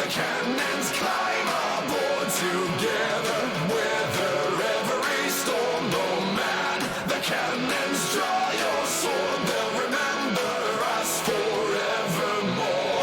cannons climb aboard together, weather every storm, no man. The cannons draw your sword, they'll remember us forevermore.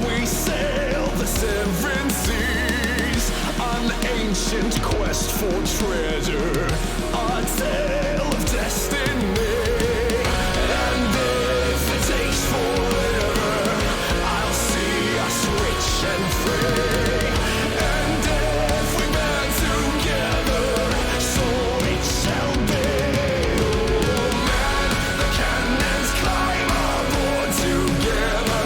We sail the seven seas, an ancient quest for treasure, a tale of destiny. And if it takes forever, I'll see us rich and free. And if we band together, so it shall be. Oh man, the cannons climb aboard together.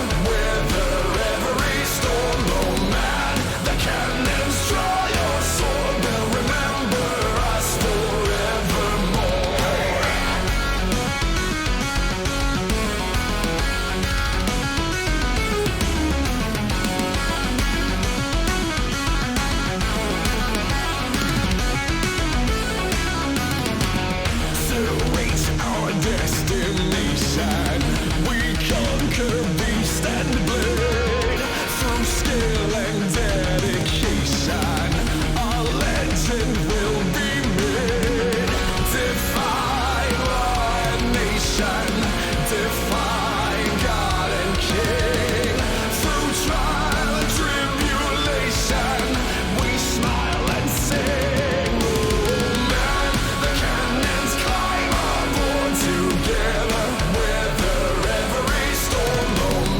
No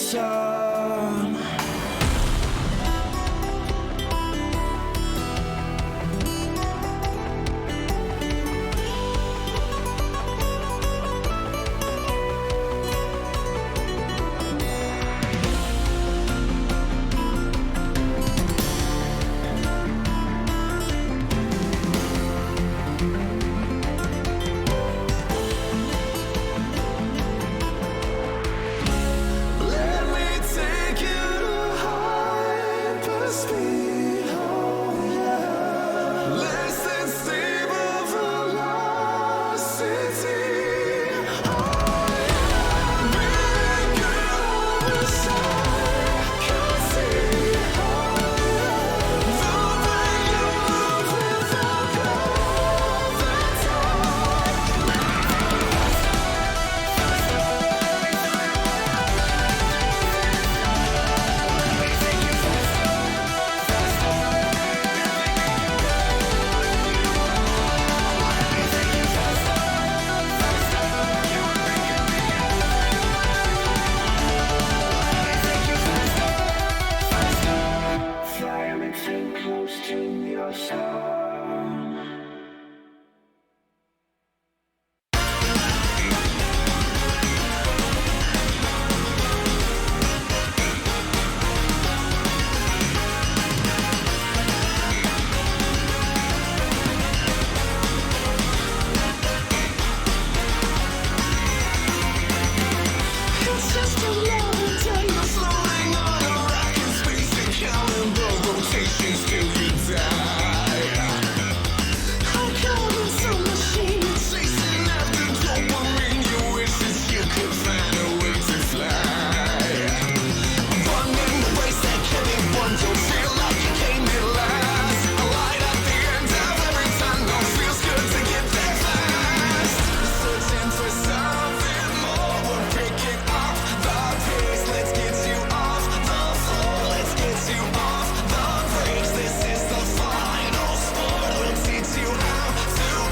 sun. Let me take you to hyperspeed, oh yeah. Less than stable velocity, oh yeah. Baby girl, wish I could see, oh yeah. The way you move without gravity. Flying too close to your sun. It's just a long day. You're floating on a rock in space and counting the rotations till you die. I'm counting some machine, chasing after dopamine. You wish that you could find a way to fly. Running the race that can't be won. Don't feel like you came in last. A light at the end of every tunnel. Feels good to get there fast. Searching for something more. We're picking up the pace. Let's get you off the floor. Let's get you off the brakes. This is the final sport. We'll teach you how to play.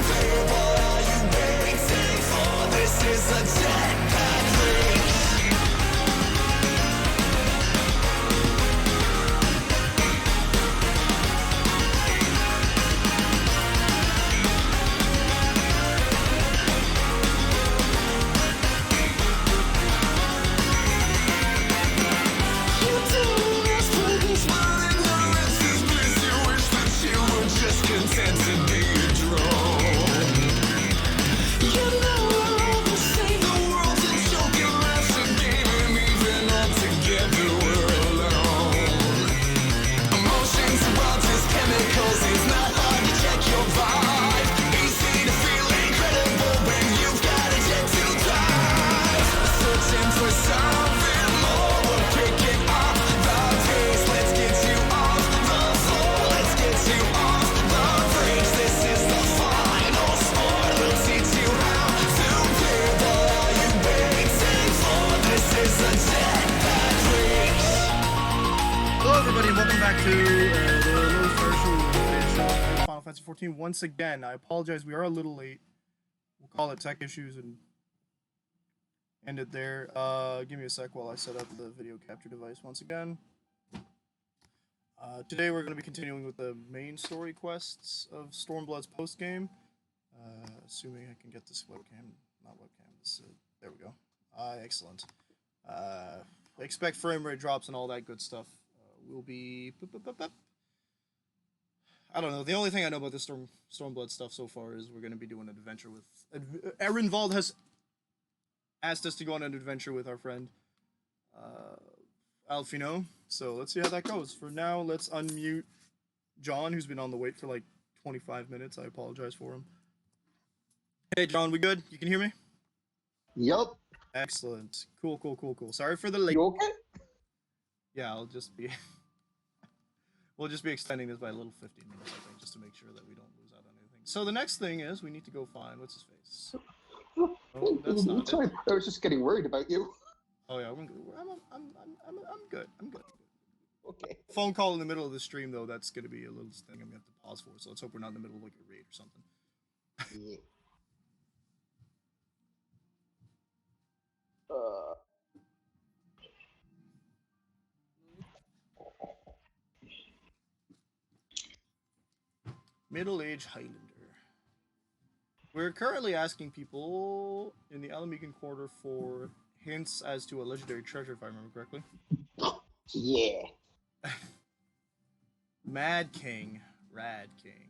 What are you waiting for? This is a jetpack race. You do this purpose, but ignorance is bliss. You wish that you were just content to be a drone. You know we're all the same. The world's a joke, and life's a game, and even all together we're alone. Emotions erupt as chemicals. It's not hard to check your vibe. Easy to feel incredible when you've got a jet to drive. Searching for something more. We're picking up the pace. Let's get you off the floor. Let's get you off the brakes. This is the final sport. We'll teach you how to play. What are you waiting for? This is a jetpack race. Hello, everybody, and welcome back to the Low Star Show of Final Fantasy 14. Once again, I apologize, we are a little late. We'll call it tech issues and end it there. Give me a sec while I set up the video capture device once again. Today we're going to be continuing with the main story quests of Stormblood's post-game. Assuming I can get this webcam, not webcam, this, there we go. Excellent. Expect frame rate drops and all that good stuff. Will be... I don't know. The only thing I know about this Stormblood stuff so far is we're going to be doing an adventure with... Erinvald has asked us to go on an adventure with our friend Alfino. So let's see how that goes. For now, let's unmute John, who's been on the wait for like 25 minutes. I apologize for him. Hey, John, we good? You can hear me? Yup. Excellent. Cool. Sorry for the late... You okay? Yeah, I'll just be... We'll just be extending this by a little 15 minutes, I think, just to make sure that we don't lose out on anything. So the next thing is we need to go find... What's his face? Oh, that's not Sorry, it. I was just getting worried about you. Oh, yeah, I'm good. I'm good. Okay. Phone call in the middle of the stream, though, that's going to be a little thing I'm going to have to pause for, so let's hope we're not in the middle of, like, a raid or something. Yeah. Middle-aged Highlander. We're currently asking people in the Alamigan Quarter for hints as to a legendary treasure, if I remember correctly. Yeah. Mad King. Rad King.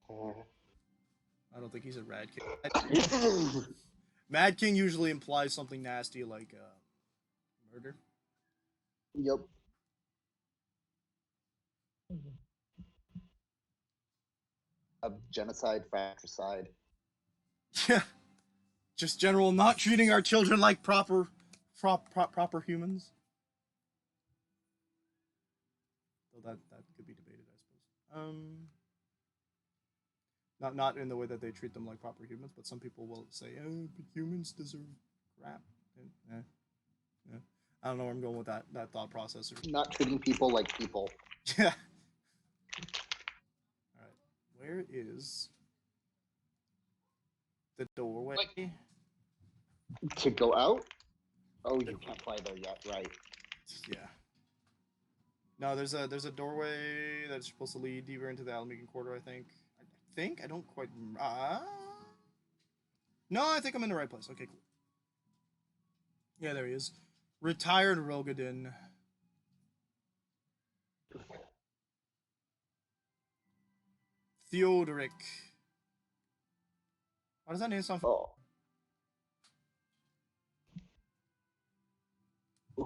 I don't think he's a Rad King. Mad King usually implies something nasty like murder. Yep. Of genocide, fratricide. Yeah. Just general not treating our children like proper humans. So that could be debated, I suppose. Not in the way that they treat them like proper humans, but some people will say, "Oh, but humans deserve crap." And, yeah. I don't know where I'm going with that thought process. Not treating people like people. Yeah. All right. Where is the doorway? To go out? Oh, you can't fly there yet, right? Yeah. No, there's a doorway that's supposed to lead deeper into the Alamigan Quarter. I think I don't quite. No, I think I'm in the right place. Okay, cool. Yeah, there he is. Retired Rogadin. Theodoric. Why does that name sound? Oh. There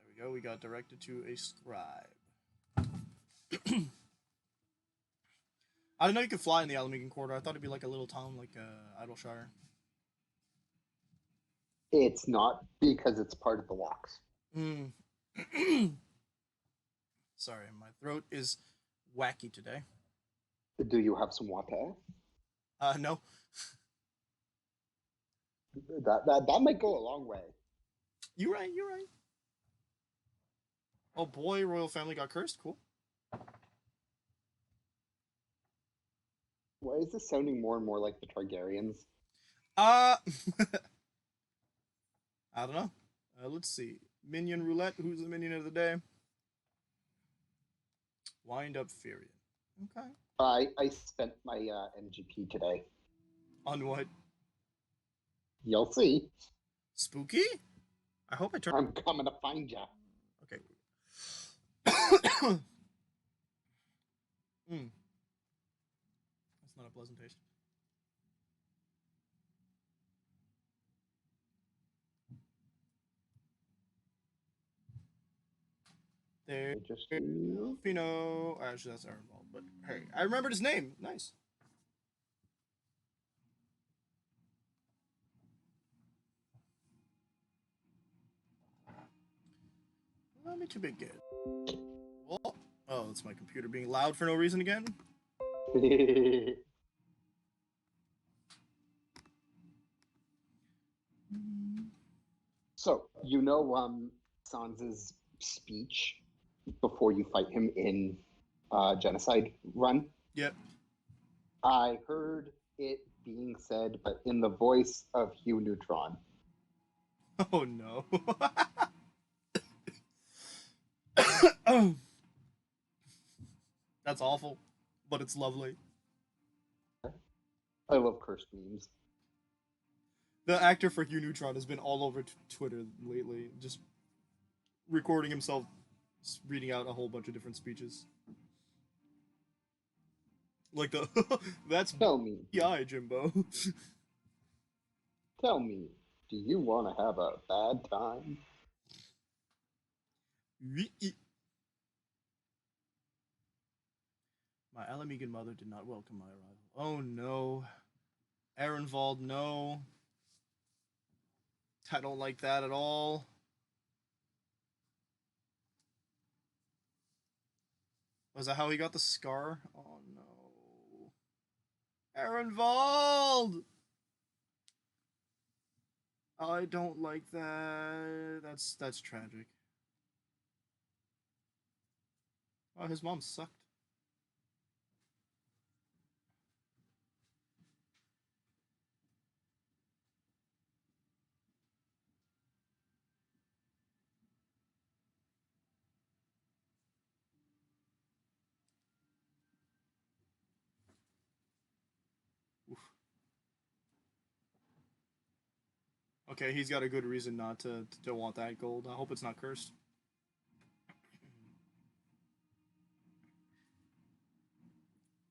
we go. We got directed to a scribe. I didn't know you could fly in the Alamigan Quarter. I thought it'd be like a little town like Idleshire. It's not because it's part of the walks. Mm. Sorry, my throat is wacky today. Do you have some water? No. That might go a long way. You're right. Oh boy, royal family got cursed. Cool. Why is this sounding more and more like the Targaryens? I don't know. Let's see. Minion roulette. Who's the minion of the day? Wind up Furion. Okay. I spent my MGP today. On what? You'll see. Spooky? I hope I turn. I'm coming to find ya. Okay. That's not a pleasant taste. There. Just Fino. Actually, that's Aaron Ball. But hey, I remembered his name. Nice. Not me too big good. Oh, it's my computer being loud for no reason again. So, Sansa's speech before you fight him in Genocide Run? Yep. I heard it being said, but in the voice of Hugh Neutron. Oh no. That's awful, but it's lovely. I love cursed memes. The actor for Hugh Neutron has been all over Twitter lately, just recording himself reading out a whole bunch of different speeches. Like the that's Tell me, Jimbo. tell me, do you want to have a bad time? My Alamigan mother did not welcome my arrival. Oh no. Ehrenwald, no. I don't like that at all. Was that how he got the scar? Oh no. Ehrenwald! I don't like that. That's tragic. Oh, his mom sucked. Okay, he's got a good reason not to want that gold. I hope it's not cursed.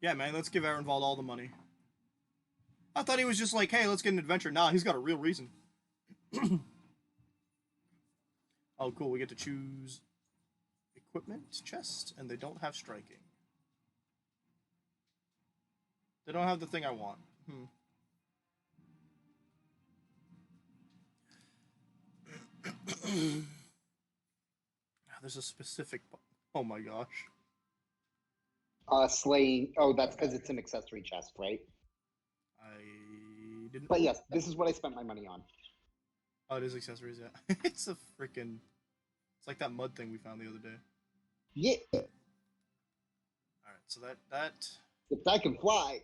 Yeah, man, let's give Arenvald all the money. I thought he was just like, hey, let's get an adventure. Nah, he's got a real reason. Oh, cool. We get to choose equipment, chest, and they don't have striking. They don't have the thing I want. There's a specific. Oh my gosh. Slaying. Oh, that's because it's an accessory chest, right? I didn't. But yes, this is what I spent my money on. Oh, it is accessories, yeah. It's a freaking. It's like that mud thing we found the other day. Yeah. Alright, so that. If I can fly.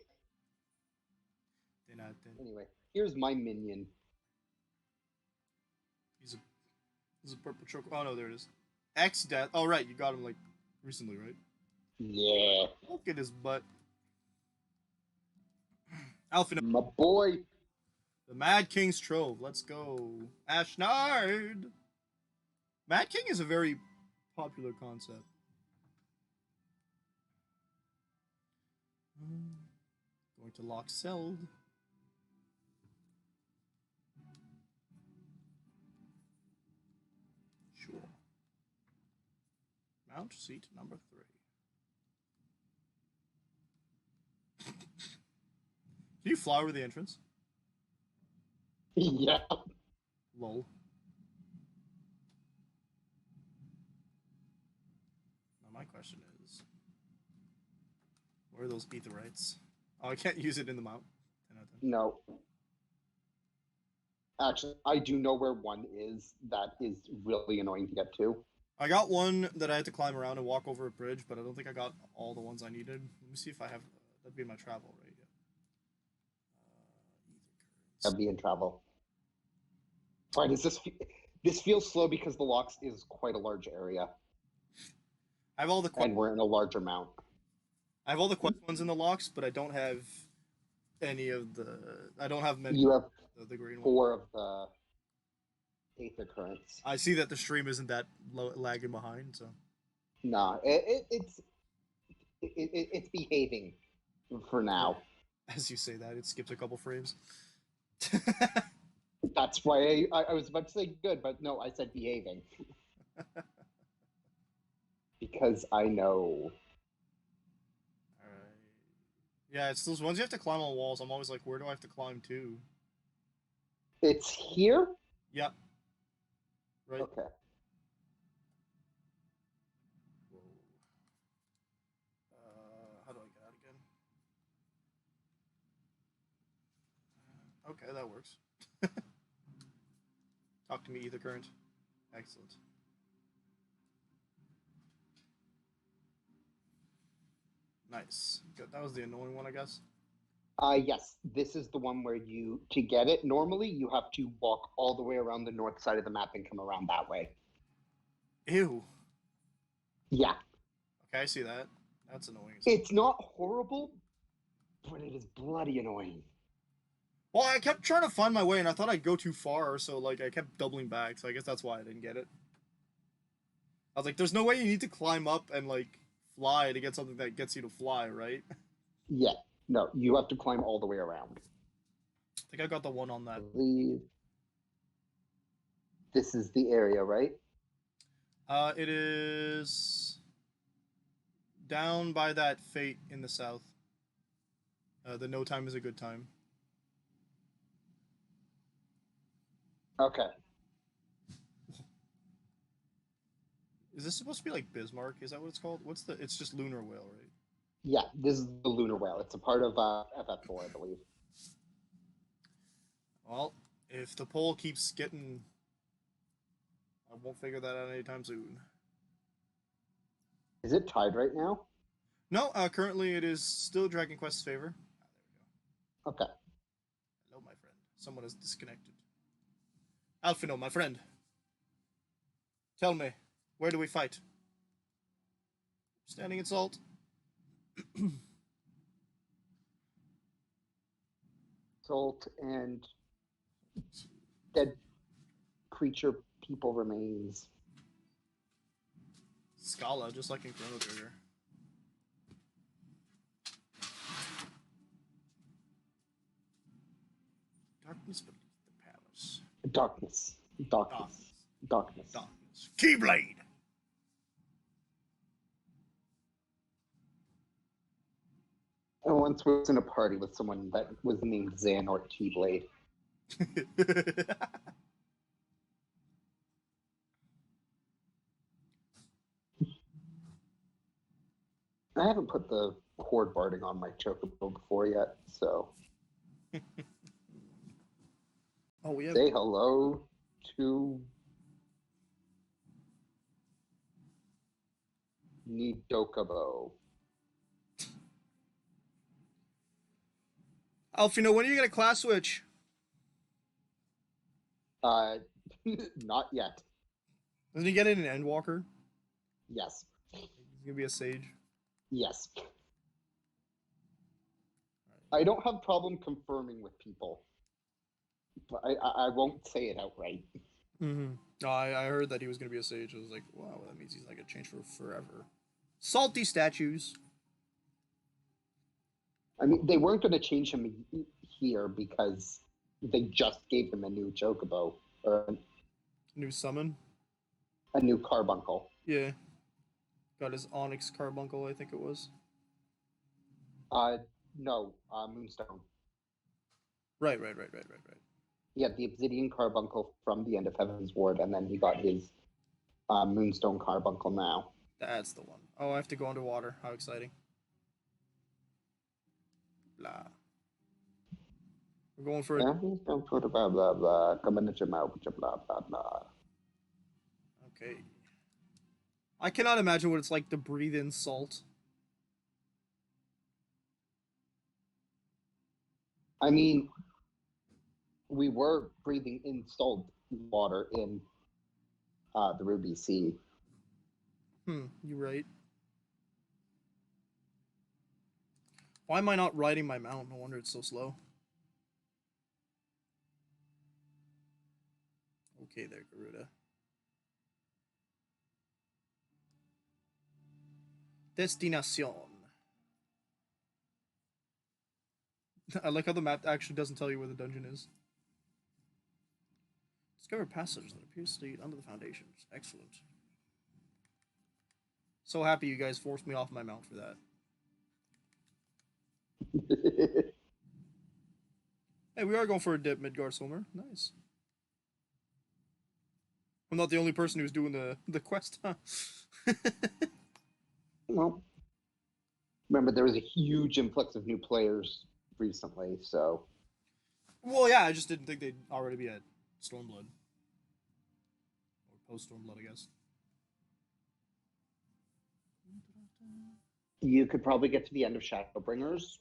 Then Anyway, here's my minion. he's a purple choke. Oh no, there it is. X death. Oh right, you got him like recently, right? Yeah. Look at his butt. Alpha, My boy. the Mad King's Trove. Let's go. Ashnard. Mad King is a very popular concept. Going to lock Seld. Sure. Mount seat number 3. Can you fly over the entrance? Yeah. Lol. Now my question is, where are those aetherites? Oh, I can't use it in the mount. 10 out of 10. No. Actually, I do know where one is that is really annoying to get to. I got one that I had to climb around and walk over a bridge, but I don't think I got all the ones I needed. Let me see if I have. That'd be my travel, right? Yeah. I'd be in trouble. Why does this feels slow because the locks is quite a large area, I have all the and we're in a large amount. I have all the quest ones in the locks, but I don't have any of the. I don't have many. You have The green one. 4 of the Aether Currents. I see that the stream isn't that lagging behind, so Nah, it's behaving for now. as you say that, it skips a couple frames. That's why I was about to say good, but no, I said behaving. Because I know. Alright. Yeah, it's those ones you have to climb on walls. I'm always like, where do I have to climb to? It's here? Yep. Right. Okay. Whoa. How do I get out again? Okay, that works. Talk to me, Ether Current. Excellent. Nice. Good. That was the annoying one, I guess. Yes, this is the one where to get it, normally you have to walk all the way around the north side of the map and come around that way. Ew. Yeah. Okay, I see that. That's annoying. It's not horrible, but it is bloody annoying. Well, I kept trying to find my way, and I thought I'd go too far, so like I kept doubling back. So I guess that's why I didn't get it. I was like, "There's no way you need to climb up and like fly to get something that gets you to fly, right?" I Yeah. No, you have to climb all the way around. think I got the one on that. This is the area, right? It is down by that fate in the south. The no time is a good time. Okay. Is this supposed to be like Bismarck? Is that what it's called? What's the? It's just Lunar Whale, right? Yeah, this is the Lunar Whale. It's a part of FF4, I believe. Well, if the poll keeps getting, I won't figure that out anytime soon. Is it tied right now? No, currently it is still Dragon Quest's favor. Ah, there we go. Okay. Hello, my friend. Someone is disconnected. Alfino, my friend. Tell me, where do we fight? Standing in salt. Salt and dead creature people remains. Scala, just like in Chrono Trigger. Darkness beneath the palace. Darkness. Darkness. Darkness. Darkness. Keyblade! I once was in a party with someone that was named Zan or Keyblade. I haven't put the cord barding on my chocobo before yet, so Oh, we have. say hello to Nidokobo. Alfino, when are you gonna class switch? Not yet. Doesn't he get it in Endwalker? Yes. He's gonna be a sage. Yes. I don't have problem confirming with people, but I won't say it outright. Mm-hmm. No, I heard that he was gonna be a sage. I was like, wow, that means he's not gonna change for forever. Salty statues. I mean, they weren't going to change him here because they just gave him a new chocobo or New summon. a new carbuncle. Yeah. Got his Onyx Carbuncle, I think it was. No, Moonstone. Right. He had the Obsidian Carbuncle from the end of Heaven's Ward, and then he got his Moonstone Carbuncle now. That's the one. Oh, I have to go underwater. How exciting. Blah. We're going for Yeah, he's going for the blah blah blah. Coming at your mouth with your blah blah blah. Okay. I cannot imagine what it's like to breathe in salt. I mean, we were breathing in salt water in the Ruby Sea. You're right. Why am I not riding my mount? No wonder it's so slow. Okay there, Garuda. Destination. I like how the map actually doesn't tell you where the dungeon is. Discover passage that appears to lead under the foundations. Excellent. So happy you guys forced me off my mount for that. Hey, we are going for a dip, Midgard Swimmer. Nice. I'm not the only person who's doing the quest, huh? Well, remember there was a huge influx of new players recently, so Well, yeah, I just didn't think they'd already be at Stormblood. Or post Stormblood, I guess. you could probably get to the end of Shadowbringers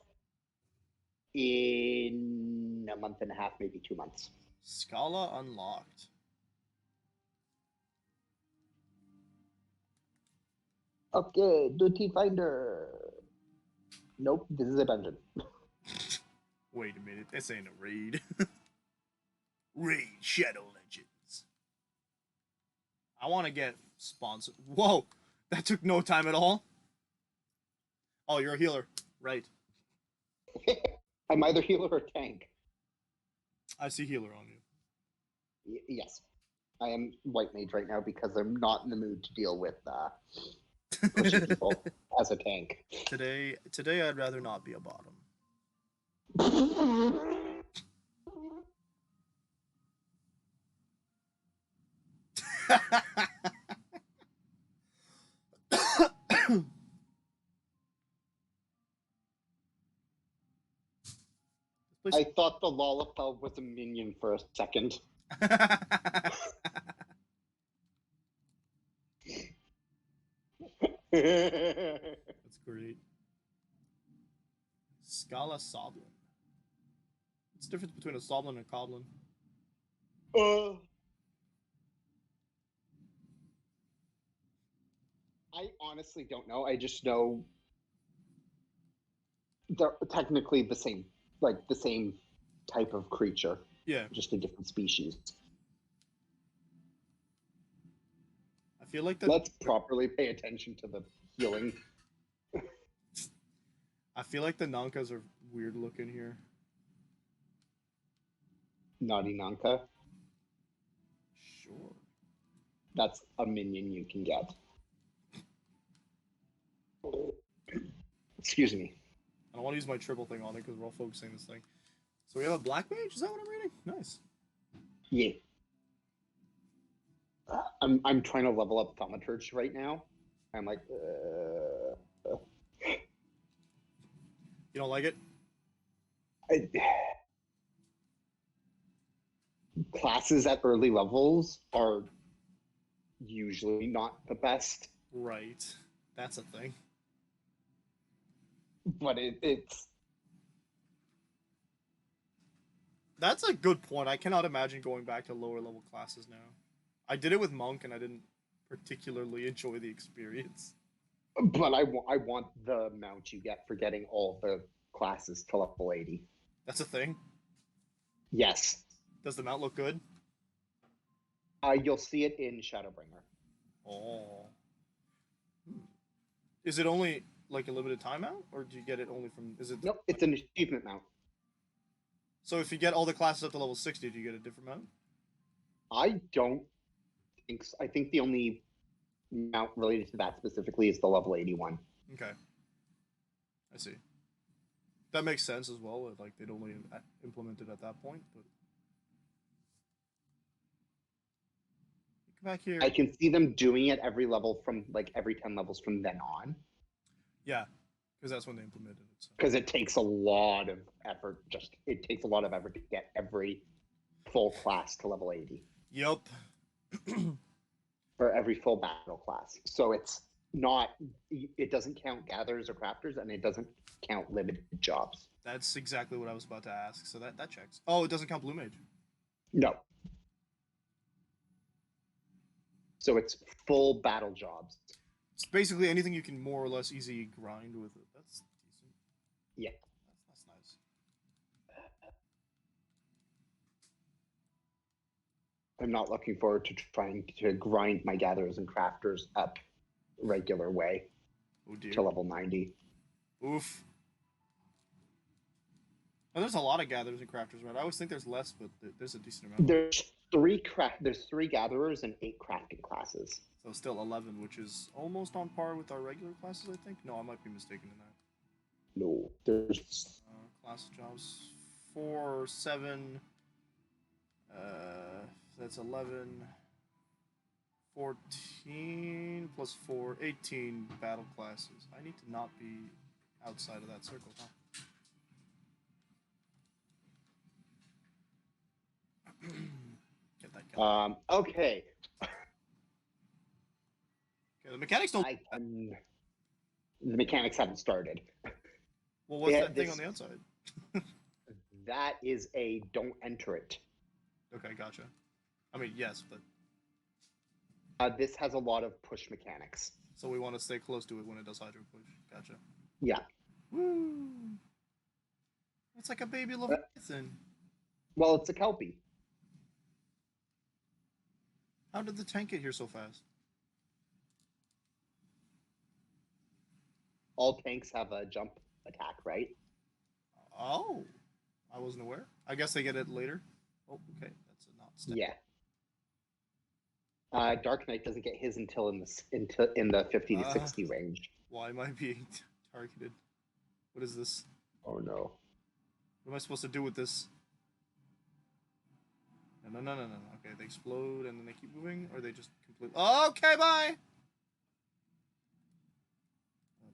in a month and a half, maybe 2 months. Scala unlocked. Okay, duty finder. Nope, this is a dungeon. Wait a minute, this ain't a raid. Raid Shadow Legends. I want to get sponsored. Whoa, that took no time at all. Oh, you're a healer. Right. I'm either healer or tank. I see healer on you. Yes. I am white mage right now because I'm not in the mood to deal with pushing people as a tank. Today I'd rather not be a bottom. I thought the Lollapel was a minion for a second. That's great. Scala Soblin. What's the difference between a Soblin and a Coblin? I honestly don't know. I just know they're technically the same, like the same type of creature, Yeah. just a different species. feel like Let's properly pay attention to the healing. I feel like the Nankas are weird looking here. Naughty Nanka. Sure. That's a minion you can get. Excuse me. I don't want to use my triple thing on it because we're all focusing this thing. So we have a black mage. Is that what I'm reading? Nice. Yeah. I'm trying to level up Thaumaturge right now. I'm like, You don't like it? I, classes at early levels are usually not the best, Right. That's a thing. but it's That's a good point. I cannot imagine going back to lower level classes now. I did it with Monk and I didn't particularly enjoy the experience. but I want the amount you get for getting all the classes to level 80. That's a thing. Yes. Does the mount look good? You'll see it in Shadowbringer. Oh. Is it only like a limited timeout, or do you get it only from? Is it? Nope, it's an achievement mount. So if you get all the classes up to level 60, do you get a different mount? I don't think so. I think the only mount related to that specifically is the level 81. Okay. I see. That makes sense as well. Like they'd only implement it at that point, but. Back here. I can see them doing it every level from like every 10 levels from then on. Yeah, because that's when they implemented it. So. Because it takes a lot of effort. It takes a lot of effort to get every full class to level 80. Yep. For every full battle class. So it's not. It doesn't count gatherers or crafters, and it doesn't count limited jobs. That's exactly what I was about to ask. So that checks. Oh, it doesn't count Blue Mage. No. So it's full battle jobs. It's basically anything you can more or less easy grind with it. That's decent. Yeah. That's nice. I'm not looking forward to trying to grind my gatherers and crafters up regular way Oh dear. to level 90. Oof. Oh, there's a lot of gatherers and crafters, right? I always think there's less, but there's a decent amount. There's three gatherers and 8 crafting classes. So still 11, which is almost on par with our regular classes, I think. No, I might be mistaken in that. No, there's Class jobs 4, 7. That's 11. 14 plus 4, 18 battle classes. I need to not be outside of that circle, huh? Get that guy. Okay. Okay, the mechanics don't. The mechanics haven't started. Well, what's Yeah, that thing on the outside? That is a don't enter it. Okay, gotcha. I mean, yes, but This has a lot of push mechanics. so we want to stay close to it when it does hydro push. Gotcha. Yeah. Woo! It's like a baby Leviathan. Well, it's a Kelpie. How did the tank get here so fast? All tanks have a jump attack, right? Oh, I wasn't aware. I guess they get it later. Oh, okay, that's a not step. Yeah. Dark Knight doesn't get his until in the 50 to 60 range. Why am I being targeted? What is this? Oh no. What am I supposed to do with this? No. Okay, they explode and then they keep moving, or they just completely. Okay, bye.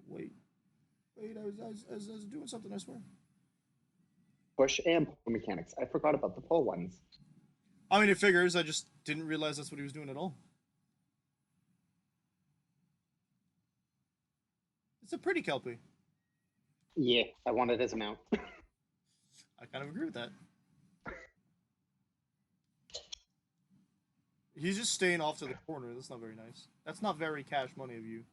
Wait, I was doing something. I swear. Push and pull mechanics. I forgot about the pull ones. I mean, it figures. I just didn't realize that's what he was doing at all. It's a pretty Kelpie. Yeah, I want it as a mount. I kind of agree with that. He's just staying off to the corner. That's not very nice. That's not very cash money of you.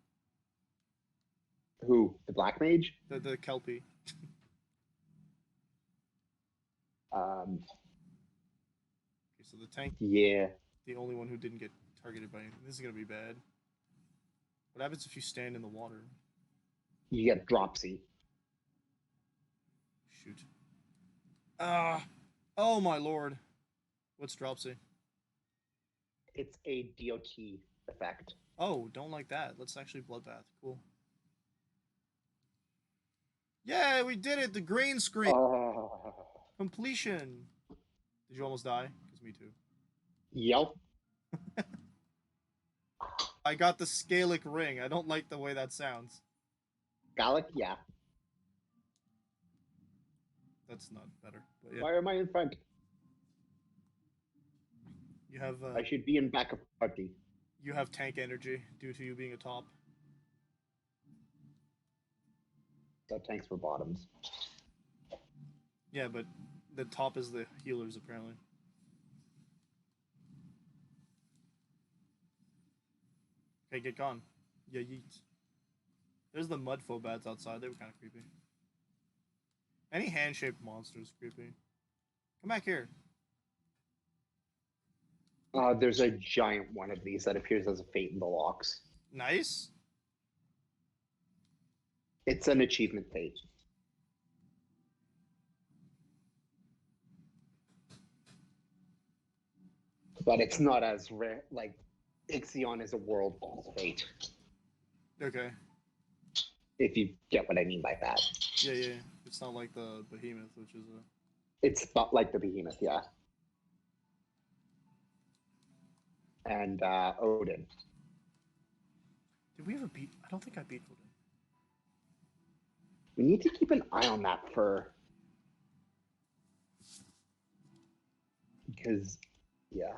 Who? The Black Mage? The Kelpie. Um, Okay, so the tank, yeah. the only one who didn't get targeted by anything. This is gonna be bad. What happens if you stand in the water? You get dropsy. Shoot. Oh my lord. What's dropsy? It's a DOT effect. Oh, don't like that. Let's actually bloodbath. Cool. Yeah, we did it. The green screen. Completion. Did you almost die? Because me too. Yep. I got the Scalic ring. I don't like the way that sounds. Gallic, yeah. That's not better. But yeah, Why am I in front? you have I should be in back of party. you have tank energy due to you being a top. So tanks for bottoms. Yeah, but the top is the healers apparently. Okay, get gone. Yeah, yeet. There's the mud phobats outside. They were kind of creepy. Any hand-shaped monster is creepy. Come back here. There's a giant one of these that appears as a fate in the locks. Nice. It's an achievement fate. But it's not as rare. Like, Ixion is a world boss fate. Okay. If you get what I mean by that. Yeah, yeah. It's not like the behemoth, which is a. It's not like the behemoth, yeah. And Odin. Did we ever beat? I don't think I beat Odin. We need to keep an eye on that for. Because, yeah.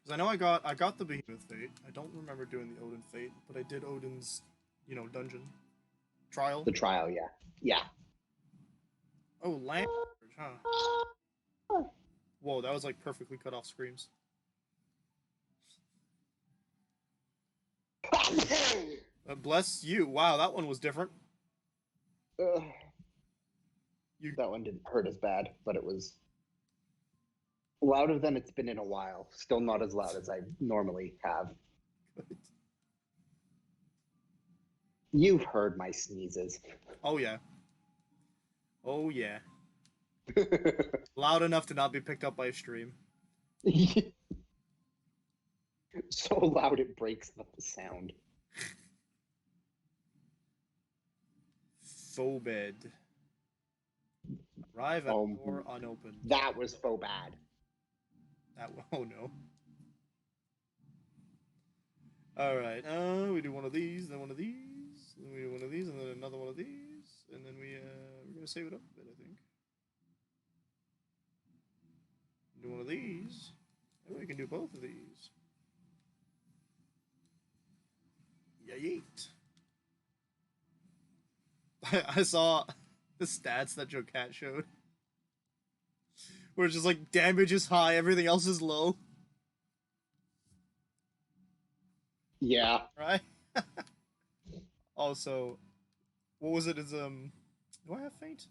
Because I know I got the behemoth fate. I don't remember doing the Odin fate, but I did Odin's, dungeon trial. The trial, yeah. Yeah. Oh, land, huh? Whoa, that was like perfectly cut off screams. Bless you. Wow, that one was different. That one didn't hurt as bad, but it was louder than it's been in a while. Still not as loud as I normally have. Good. You've heard my sneezes. Oh yeah. Oh yeah. Loud enough to not be picked up by a stream. So loud it breaks the sound. Phobed. Arrive at door unopened. That was so bad. Oh no. Alright, we do one of these, then one of these, then we do one of these, and then another one of these, and then we're gonna save it up a bit, I think. Do one of these, and we can do both of these. Yeah, yeet. I saw the stats that Joe Cat showed. Where it's just like damage is high, everything else is low. Yeah. Right? Also, what was it? Do I have faint?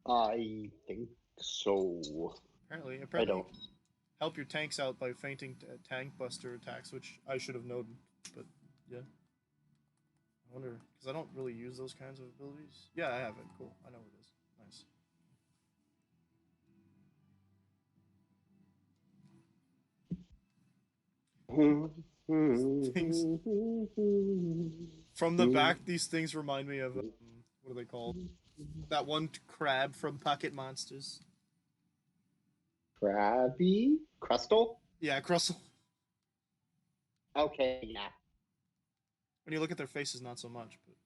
I think so. Apparently, I don't. help your tanks out by fainting tank buster attacks, which I should have known, but yeah. I wonder, because I don't really use those kinds of abilities. Yeah, I have it. Cool. I know what it is. Nice. Things. From the back, these things remind me of, what are they called? That one crab from Pocket Monsters. Krabby? Crustle? Yeah, Crustle. Okay, yeah. When you look at their faces, not so much, but...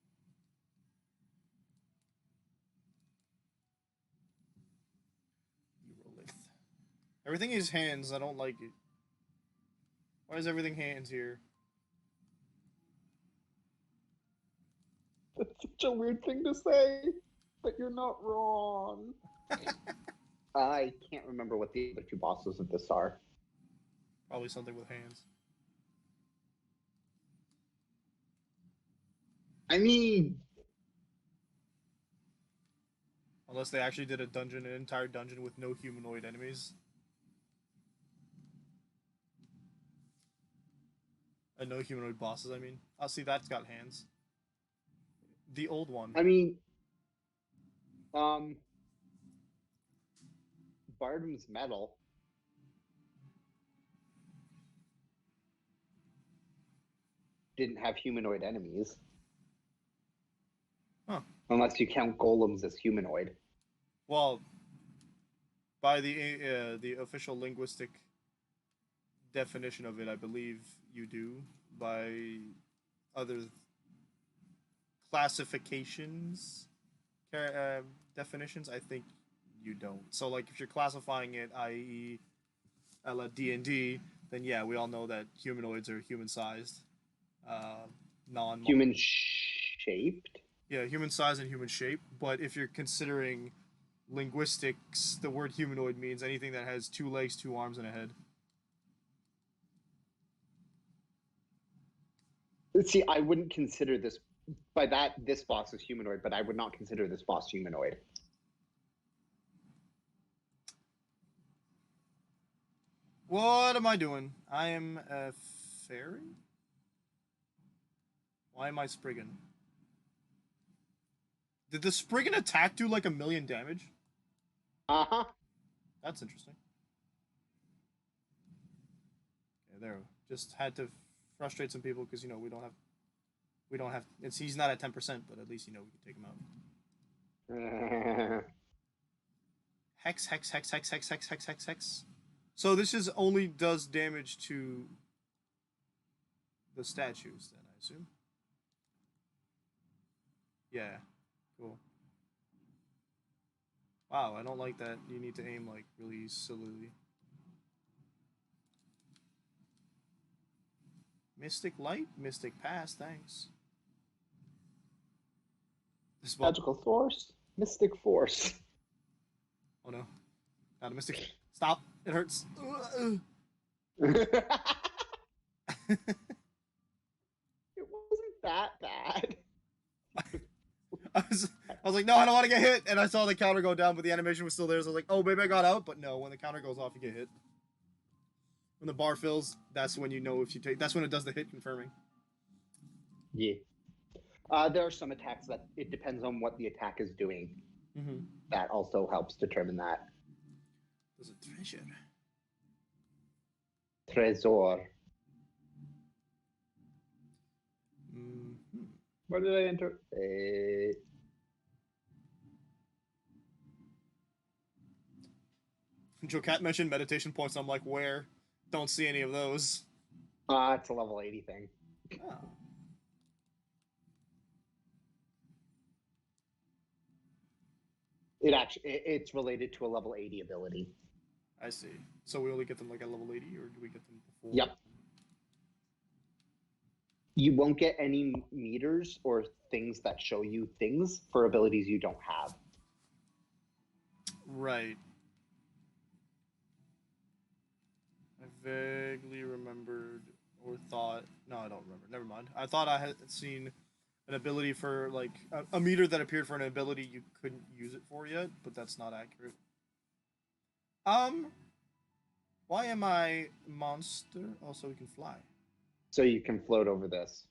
Eurolith. Everything is hands, I don't like it. Why is everything hands here? That's such a weird thing to say, but you're not wrong. I can't remember what the other two bosses of this are. Probably something with hands. I mean, Unless they actually did an entire dungeon with no humanoid enemies. No humanoid bosses. I mean, I'll see that's got hands. The old one. I mean, um, Bardam's Metal. Didn't have humanoid enemies. Huh. Unless you count golems as humanoid. Well, by the official linguistic definition of it, I believe you do. By other classifications, definitions, I think you don't. So, like, if you're classifying it, i.e., a la D&D, then yeah, we all know that humanoids are human-sized, non Human shaped? yeah, human size and human shape. But if you're considering linguistics, the word humanoid means anything that has 2 legs, 2 arms, and a head. See, I wouldn't consider this by that this boss is humanoid, but I would not consider this boss humanoid. What am I doing? I am a fairy? Why am I Spriggan? Did the Spriggan attack do like 1,000,000 damage? Uh-huh. That's interesting. Okay, there. Just had to frustrate some people because, you know, we don't have, he's not at 10%, but at least, you know, we can take him out. Hex, hex, hex, hex, hex, hex, hex, hex, hex. So this is only does damage to the statues, then, I assume. Yeah, cool. Wow, I don't like that. You need to aim, like, really sillily. Mystic Light? Mystic Pass, thanks. This Magical Force? Mystic Force. Oh no. Not a Mystic. Stop. It hurts. It wasn't that bad. I was like, no, I don't want to get hit. And I saw the counter go down, but the animation was still there. So I was like, oh, maybe I got out. But no, when the counter goes off, you get hit. When the bar fills, that's when you know if you take. That's when it does the hit confirming. Yeah. There are some attacks that it depends on what the attack is doing. Mm-hmm. That also helps determine that. There's a treasure. Tresor. Mm-hmm. Where did I enter? Joe Cat mentioned meditation points. I'm like, where? Don't see any of those. It's a level 80 thing. Oh. It's related to a level 80 ability. I see. So we only get them like at level 80, or do we get them before? Yep. You won't get any meters or things that show you things for abilities you don't have. Right. I vaguely remembered or thought. No, I don't remember. Never mind. I thought I had seen an ability for like a meter that appeared for an ability you couldn't use it for yet, but that's not accurate. Why am I monster? Also, we can fly. So you can float over this.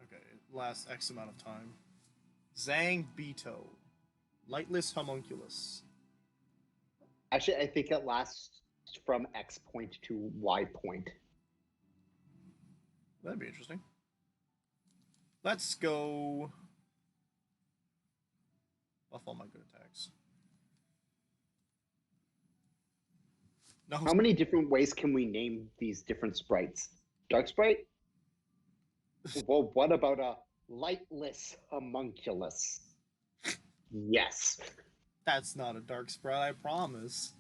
Okay, it lasts X amount of time. Zang Beto, lightless homunculus. Actually, I think it lasts from X point to Y point. That'd be interesting. Let's go. Buff all my good attacks. No. How many different ways can we name these different sprites? Dark sprite? Well, what about a lightless homunculus? Yes. That's not a dark sprite, I promise.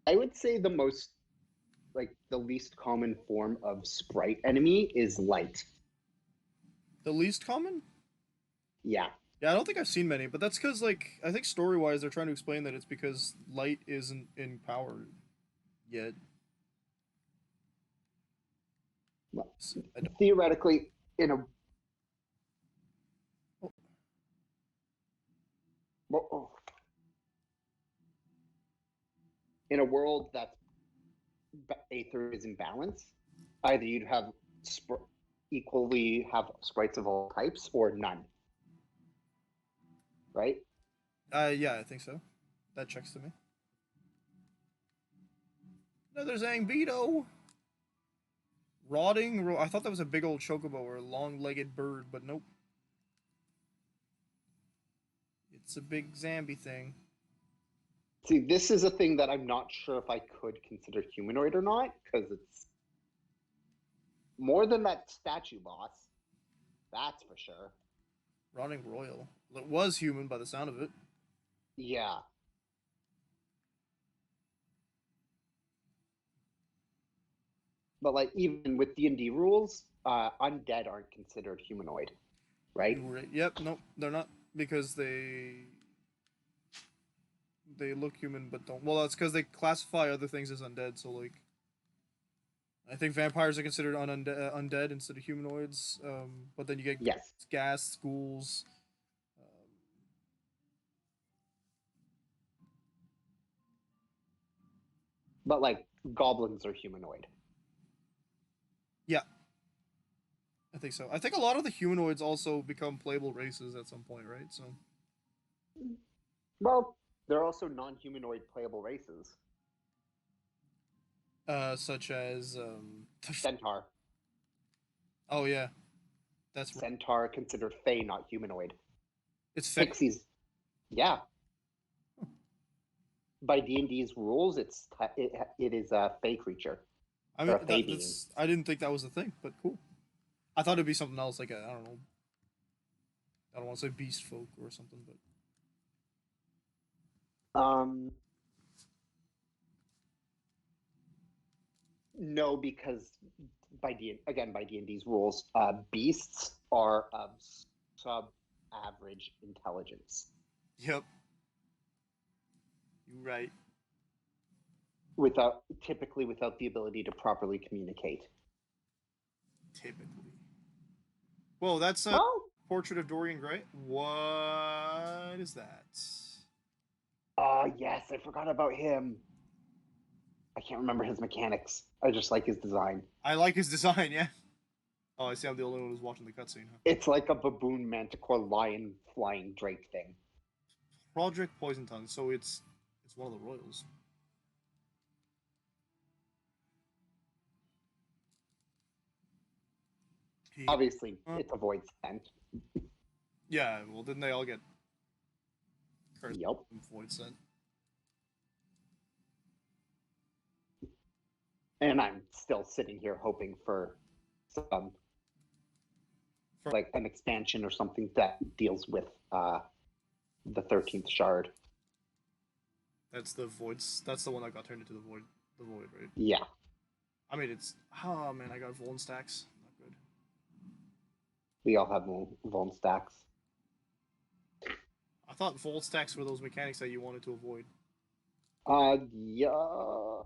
I would say the least common form of sprite enemy is light. The least common? Yeah. Yeah, I don't think I've seen many, but that's because, like, I think story-wise they're trying to explain that it's because light isn't in power yet. Theoretically, in a in a world that's Aether is in balance, either you'd have equally have sprites of all types or none. Right? Yeah, I think so. That checks to me. Another Zangbeeto. Rotting. I thought that was a big old chocobo or a long-legged bird, but nope. It's a big Zambi thing. See, this is a thing that I'm not sure if I could consider humanoid or not, because it's more than that statue boss. That's for sure. Rotting Royal. It was human by the sound of it. Yeah. But like even with D&D rules, undead aren't considered humanoid, right? Yep, nope, they're not because they look human but don't. Well, that's because they classify other things as undead. So like, I think vampires are considered undead instead of humanoids. But then you get Yes. gas, ghouls. But like goblins are humanoid. Yeah, I think so. I think a lot of the humanoids also become playable races at some point, right? So. Well, there are also non-humanoid playable races. Such as Centaur. Oh yeah, that's right. Centaur considered fey, not humanoid. It's fake. Pixies. Yeah. By D&D's rules, it is a fey creature. I mean, or a fey being. I didn't think that was a thing, but cool. I thought it'd be something else, like a, I don't know. I don't want to say beast folk or something, but No, because by D&D's rules, beasts are of sub-average intelligence. yep. You're right. Typically without the ability to properly communicate. Typically. Whoa, that's a Well, portrait of Dorian Gray. What is that? yes, I forgot about him. I can't remember his mechanics. I just like his design. I like his design. Yeah. Oh, I see. I'm the only one who's watching the cutscene. Huh? It's like a baboon manticore lion flying drake thing. Roderick Poison Tongue. So it's one of the royals. Obviously, it's a void scent. Yeah. Well, didn't they all get cursed Yep. from void scent? And I'm still sitting here hoping for some, like an expansion or something that deals with the 13th shard. That's the voids. That's the one that got turned into the void. The void, right? Yeah. I mean, it's. Oh man, I got Voln stacks. Not good. We all have Vuln stacks. I thought Volt stacks were those mechanics that you wanted to avoid. Yeah.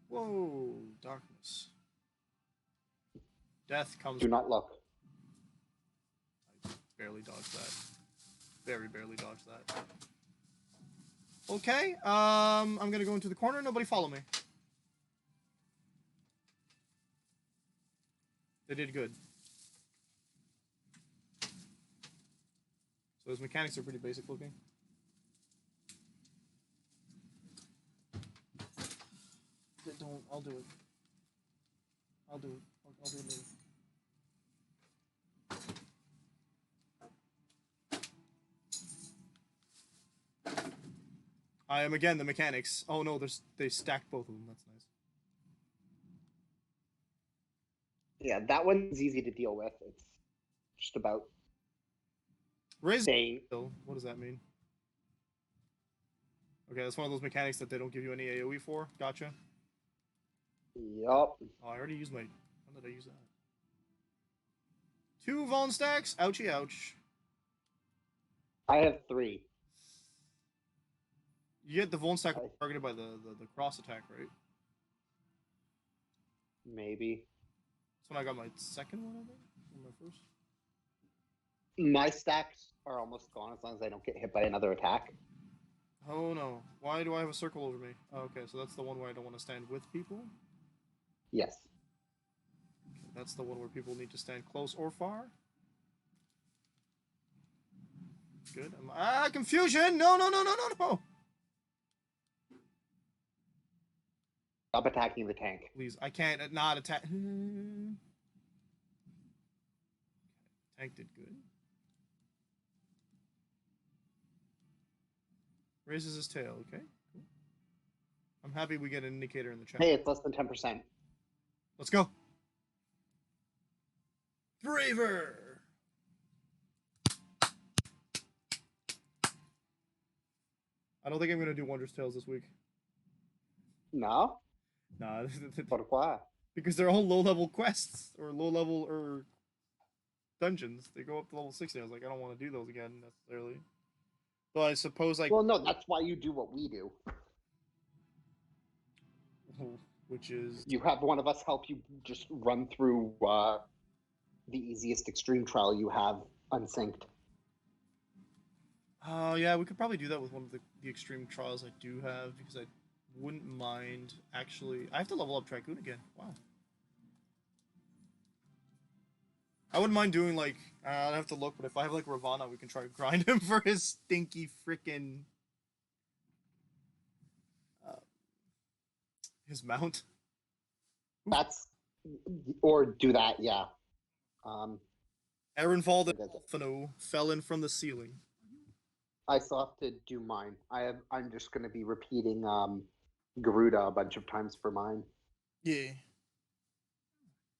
Whoa, darkness. Death comes. Do not look. I barely dodged that. Very barely dodged that. Okay, I'm gonna go into the corner. Nobody follow me. They did good. So his mechanics are pretty basic looking. Don't. I'll do it. I'll do it. I'll do it later. I am again the mechanics. Oh no, they stacked both of them. That's nice. Yeah, that one's easy to deal with. It's just about Raise. saying. What does that mean? Okay, that's one of those mechanics that they don't give you any AoE for. Gotcha. Yup. Oh, I already used my. When did I use that? 2 Von stacks. Ouchie, ouch. I have 3. You get the Von stack targeted by the cross attack, right? Maybe. That's when I got my second one, I think, or my first. My stacks are almost gone as long as I don't get hit by another attack. Oh no. Why do I have a circle over me? Okay, so that's the one where I don't want to stand with people. Yes. Okay, that's the one where people need to stand close or far. Good. Confusion! No, no, no, no, no, no! Stop attacking the tank. Please, I can't not attack. Tank did good. Raises his tail, okay. Cool. I'm happy we get an indicator in the chat. Hey, it's less than 10%. Let's go. Braver! I don't think I'm going to do Wondrous Tales this week. No? Nah, Pourquoi? because they're all low-level quests, or low-level, or dungeons. They go up to level 60. I was like, I don't want to do those again, necessarily. But I suppose, like... Well, no, that's why you do what we do. Which is... You have one of us help you just run through the easiest extreme trial you have unsynced. Oh, yeah, we could probably do that with one of the extreme trials I do have, because I wouldn't mind, actually... I have to level up Tricoon again. Wow. I wouldn't mind doing, like... I'd have to look, but if I have, like, Ravana, we can try to grind him for his stinky frickin'... his mount. That's... Or do that, yeah. Ehrenwald and Alphino fell in from the ceiling. I still have to do mine. I'm just going to be repeating Garuda a bunch of times for mine. Yeah.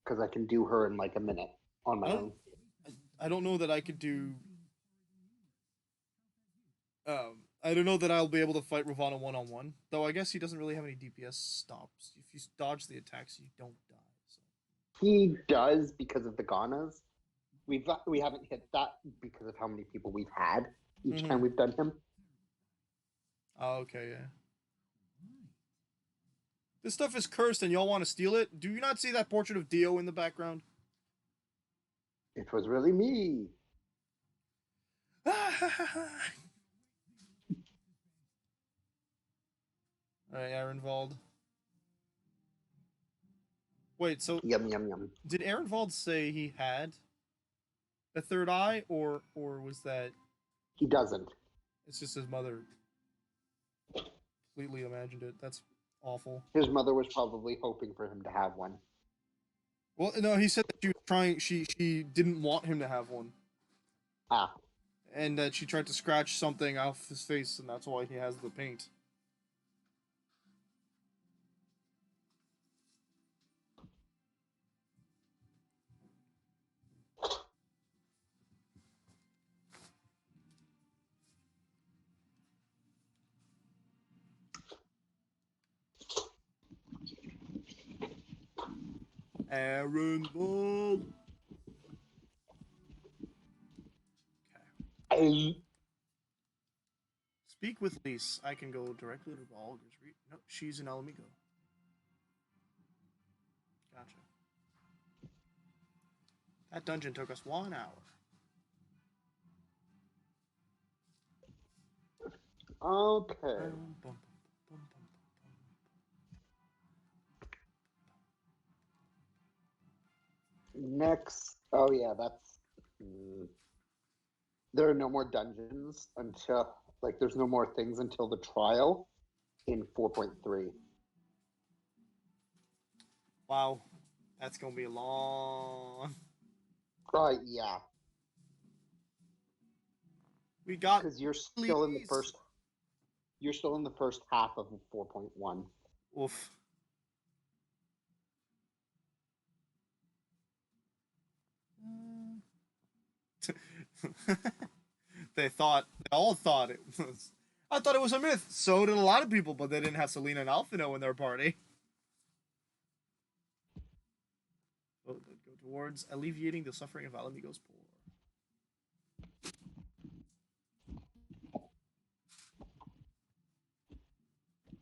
Because I can do her in like a minute on my own. I don't know that I could do... I don't know that I'll be able to fight Ravana one-on-one. Though I guess he doesn't really have any DPS stops. If you dodge the attacks, you don't die. So. He does because of the Ganas. We haven't hit that because of how many people we've had each time we've done him. Oh, okay, yeah. This stuff is cursed and y'all want to steal it? Do you not see that portrait of Dio in the background? It was really me. Alright, Ehrenwald. Wait, so... Yum, yum, yum. Did Ehrenwald say he had a third eye, or was that... He doesn't. It's just his mother completely imagined it. That's awful. His mother was probably hoping for him to have one. Well, no, he said that she was trying... She didn't want him to have one. Ah. And that she tried to scratch something off his face, and that's why he has the paint. Ehrenwald. Okay. Speak with Lise. I can go directly to Valger's. Nope, she's in Alamigo. Gotcha. That dungeon took us 1 hour. Okay. Next. Oh, yeah, that's... There are no more dungeons until... Like, there's no more things until the trial in 4.3. Wow. That's gonna be long. Yeah. We got... Because you're still in the first... You're still in the first half of 4.1. Oof. They all thought it was... I thought it was a myth. So did a lot of people, but they didn't have Selena and Alphino in their party. Oh, go towards alleviating the suffering of Alamigo's poor.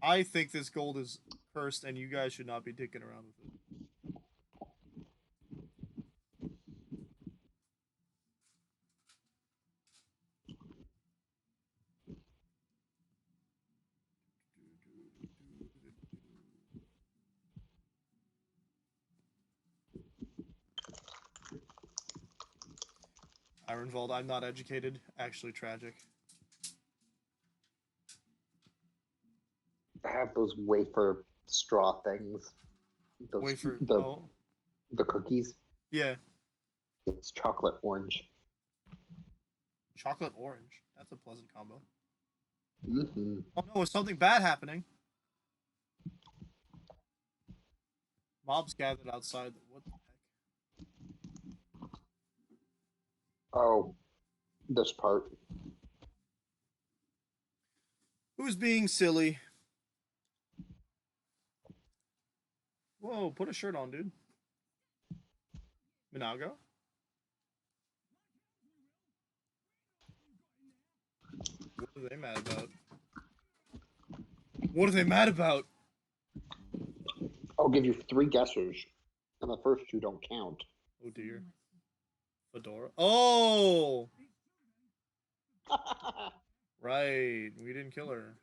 I think this gold is cursed, and you guys should not be dicking around with it. Ironvold, I'm not educated. Actually tragic. I have those wafer straw things. Those Wafer. the Oh. the cookies. Yeah. It's chocolate orange. Chocolate orange. That's a pleasant combo. Mm-hmm. Oh no, is something bad happening? Mobs gathered outside. What the heck? Oh, this part. Who's being silly? Whoa, put a shirt on, dude. Minago? What are they mad about? What are they mad about? I'll give you 3 guesses, and the first 2 don't count. Oh dear. Fedora? Oh! Right. We didn't kill her.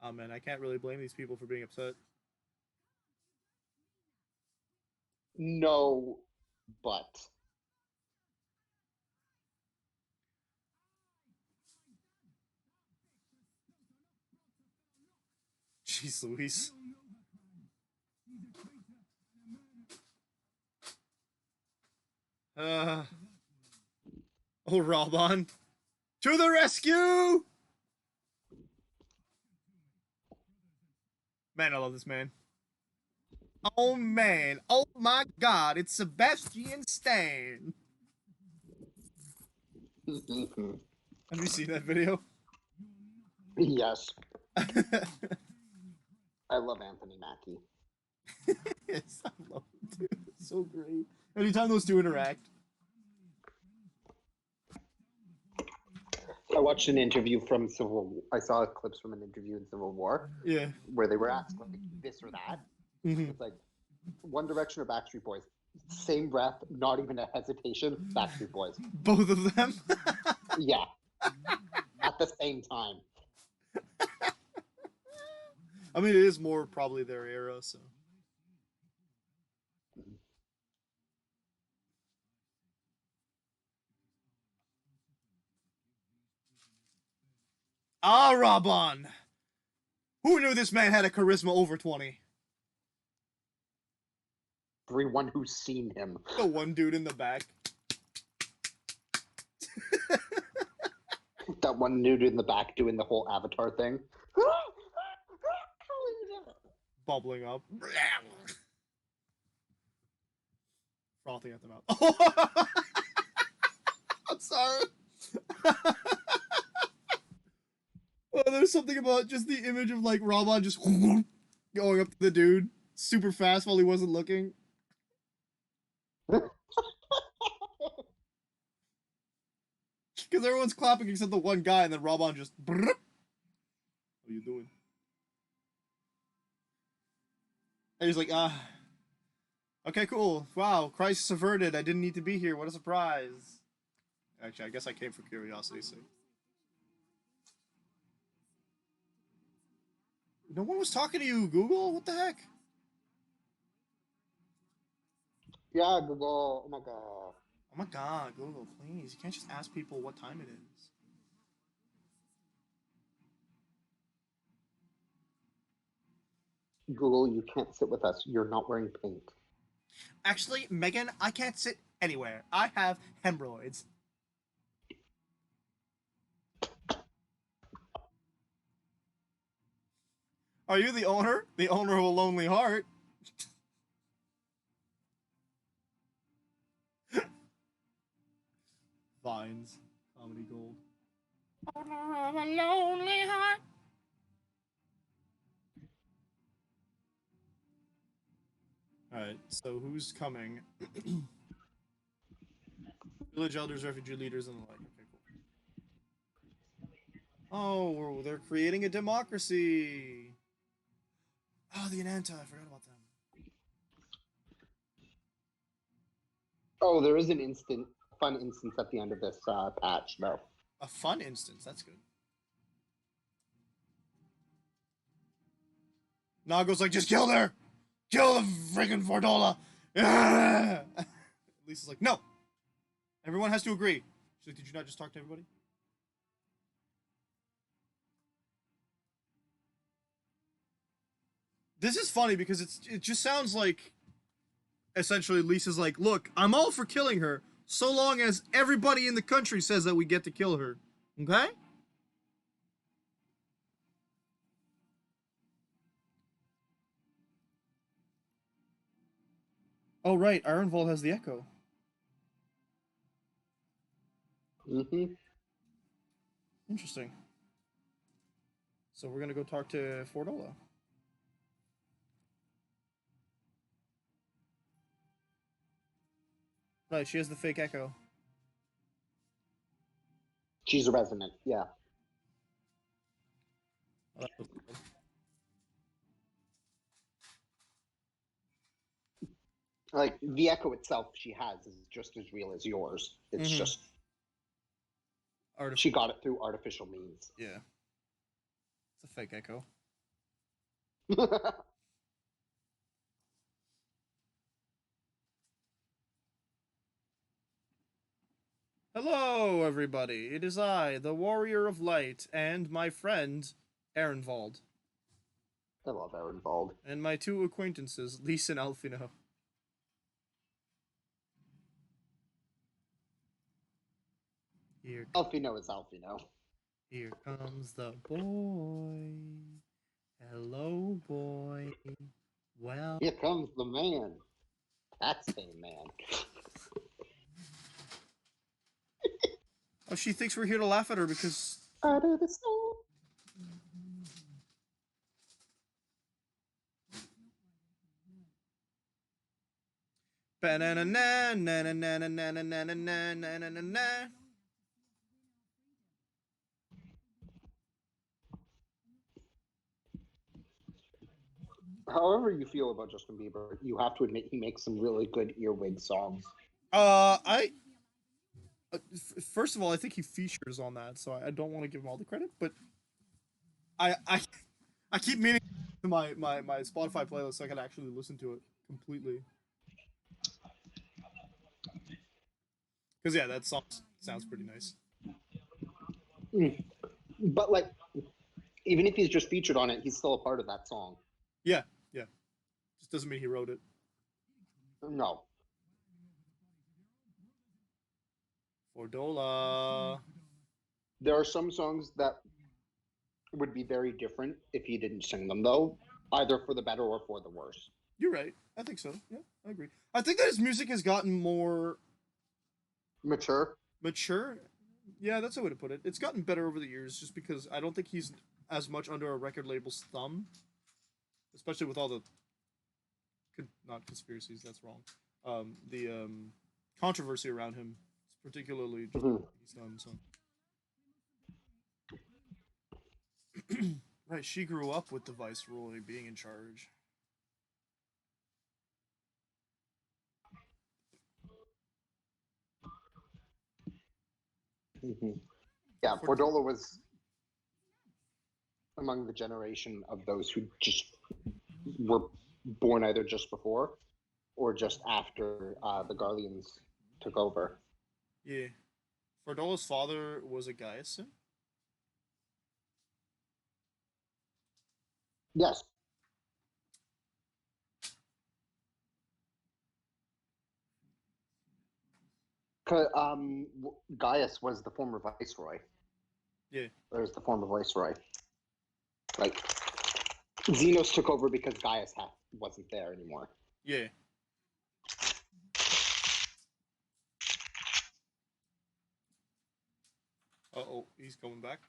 Oh man, I can't really blame these people for being upset. No, but Jeez Louise. Oh, Robon. To the rescue! Man, I love this man. Oh man. Oh my god, it's Sebastian Stan. Have you seen that video? yes, I love Anthony Mackie. Yes, I love it, dude. It's so great. Anytime those two interact. I watched an interview from I saw clips from an interview in Civil War Yeah. where they were asked like this or that. Mm-hmm. It's like One Direction or Backstreet Boys. Same breath, not even a hesitation. Backstreet Boys. Both of them. Yeah, at the same time. I mean, it is more probably their era, so. Ah, Robon! Who knew this man had a charisma over 20? Everyone who's seen him. The one dude in the back. That one dude in the back doing the whole Avatar thing. Bubbling up. Frothing at the mouth. I'm sorry. Oh, there's something about just the image of like Robon just going up to the dude super fast while he wasn't looking. Because everyone's clapping except the one guy, and then Robon just. What are you doing? And he's like, okay, cool. Wow, crisis averted. I didn't need to be here. What a surprise. Actually, I guess I came for curiosity's sake. No one was talking to you, Google? What the heck? Yeah, Google. Oh my god. Oh my god, Google, please. You can't just ask people what time it is. Google, you can't sit with us. You're not wearing pink. Actually, Megan, I can't sit anywhere. I have hemorrhoids. Are you the owner? The owner of a lonely heart? Vines. Comedy gold. Owner of a lonely heart. Alright, so who's coming? Village elders, refugee leaders, and the like. Okay, cool. Oh, they're creating a democracy. Oh, the Ananta. I forgot about them. Oh, there is an fun instance at the end of this patch, though. A fun instance. That's good. Nago's like, just kill her! Kill the freaking Fordola! Yeah! Lisa's like, no, everyone has to agree. She's like, did you not just talk to everybody? This is funny because it just sounds like essentially Lisa's like, look, I'm all for killing her so long as everybody in the country says that we get to kill her. Okay? Oh right, Ironvolt has the echo. Mm-hmm. Interesting. So we're gonna go talk to Fordola. Right, she has the fake echo. She's a resident, yeah. Oh, that was cool. Like, the echo itself she has is just as real as yours. It's Mhm. just, Artif- she got it through artificial means. yeah. It's a fake echo. Hello, everybody. It is I, the Warrior of Light, and my friend, Ehrenwald, I love Aaron Bald. and my two acquaintances, Lisa and Alfino. Here, Alfino is Alfino. here comes the boy. Hello, boy. Well, Here comes the man. That's a man. oh, she thinks we're here to laugh at her because Out of the snow. Ba-na-na-na-na-na-na-na-na-na-na-na-na-na-na. However you feel about Justin Bieber, you have to admit he makes some really good earwig songs. I first of all, I think he features on that, so I don't want to give him all the credit, but I I, I keep meaning to my Spotify playlist so I can actually listen to it completely. Because yeah, that song sounds pretty nice. Mm. But like, even if he's just featured on it, he's still a part of that song. Yeah, yeah. Just doesn't mean he wrote it. No. Fordola. There are some songs that would be very different if he didn't sing them, though, either for the better or for the worse. You're right. I think so. Yeah, I agree. I think that his music has gotten more Mature. mature. Yeah, that's a way to put it. It's gotten better over the years just because I don't think he's as much under a record label's thumb, especially with all the not conspiracies, that's wrong. The controversy around him, particularly just Mhm. he's done so. Right, she grew up with the viceroy being in charge. Mm-hmm. Yeah, Fordola was among the generation of those who just were born either just before or just after the Garleans took over. Yeah. Fordola's father was a Gaiasin. Yes. Gaius was the former viceroy. Yeah. Or was the former viceroy. Like, Xenos took over because Gaius wasn't there anymore. Yeah. Uh-oh, he's coming back.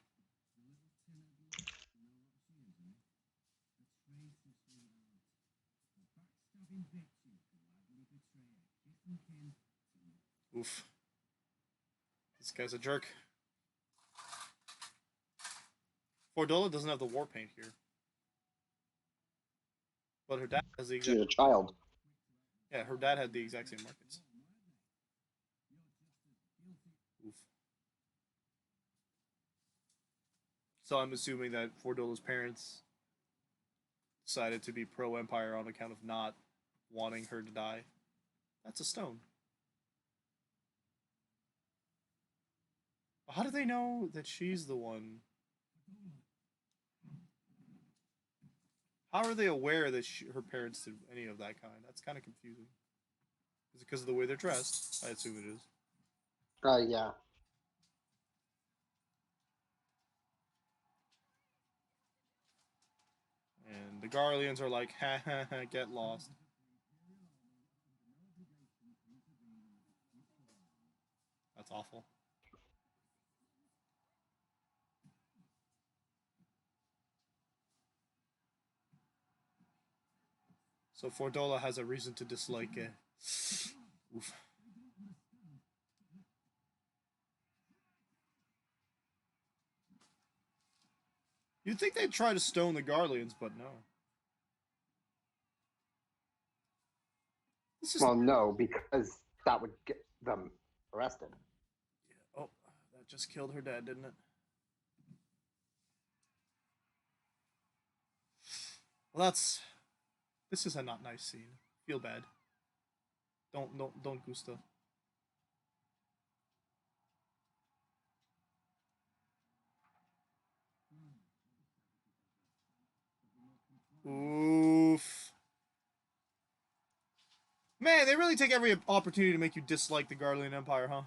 Oof. This guy's a jerk. Fordola doesn't have the war paint here. But her dad has the She's exact... a child. Yeah, her dad had the exact same markets. Oof. So I'm assuming that Fordola's parents decided to be pro-Empire on account of not wanting her to die. That's a stone. How do they know that she's the one? How are they aware that her parents did any of that kind? That's kind of confusing. Is it because of the way they're dressed? I assume it is. Yeah. And the Garleans are like, ha ha ha, get lost. That's awful. So Fordola has a reason to dislike it. Oof. You'd think they'd try to stone the Garleans, but no. This is Well, no, because that would get them arrested. oh, that just killed her dad, didn't it? Well, this is a not nice scene. Feel bad. Don't Gusta. Oof. Man, they really take every opportunity to make you dislike the Garlean Empire, huh?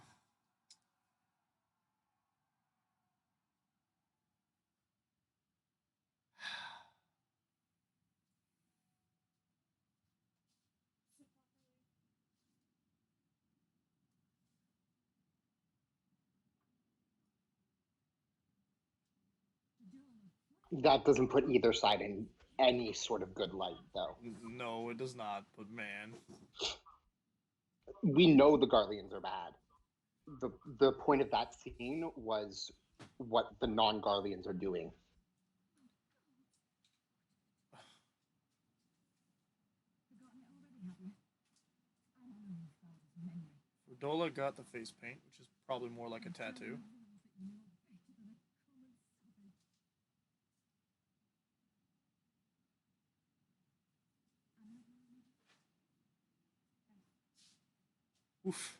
That doesn't put either side in any sort of good light, though. No, it does not. But man, We know the Garleans are bad. The point of that scene was what the non-Garleans are doing. Fordola got the face paint, which is probably more like a tattoo. Oof.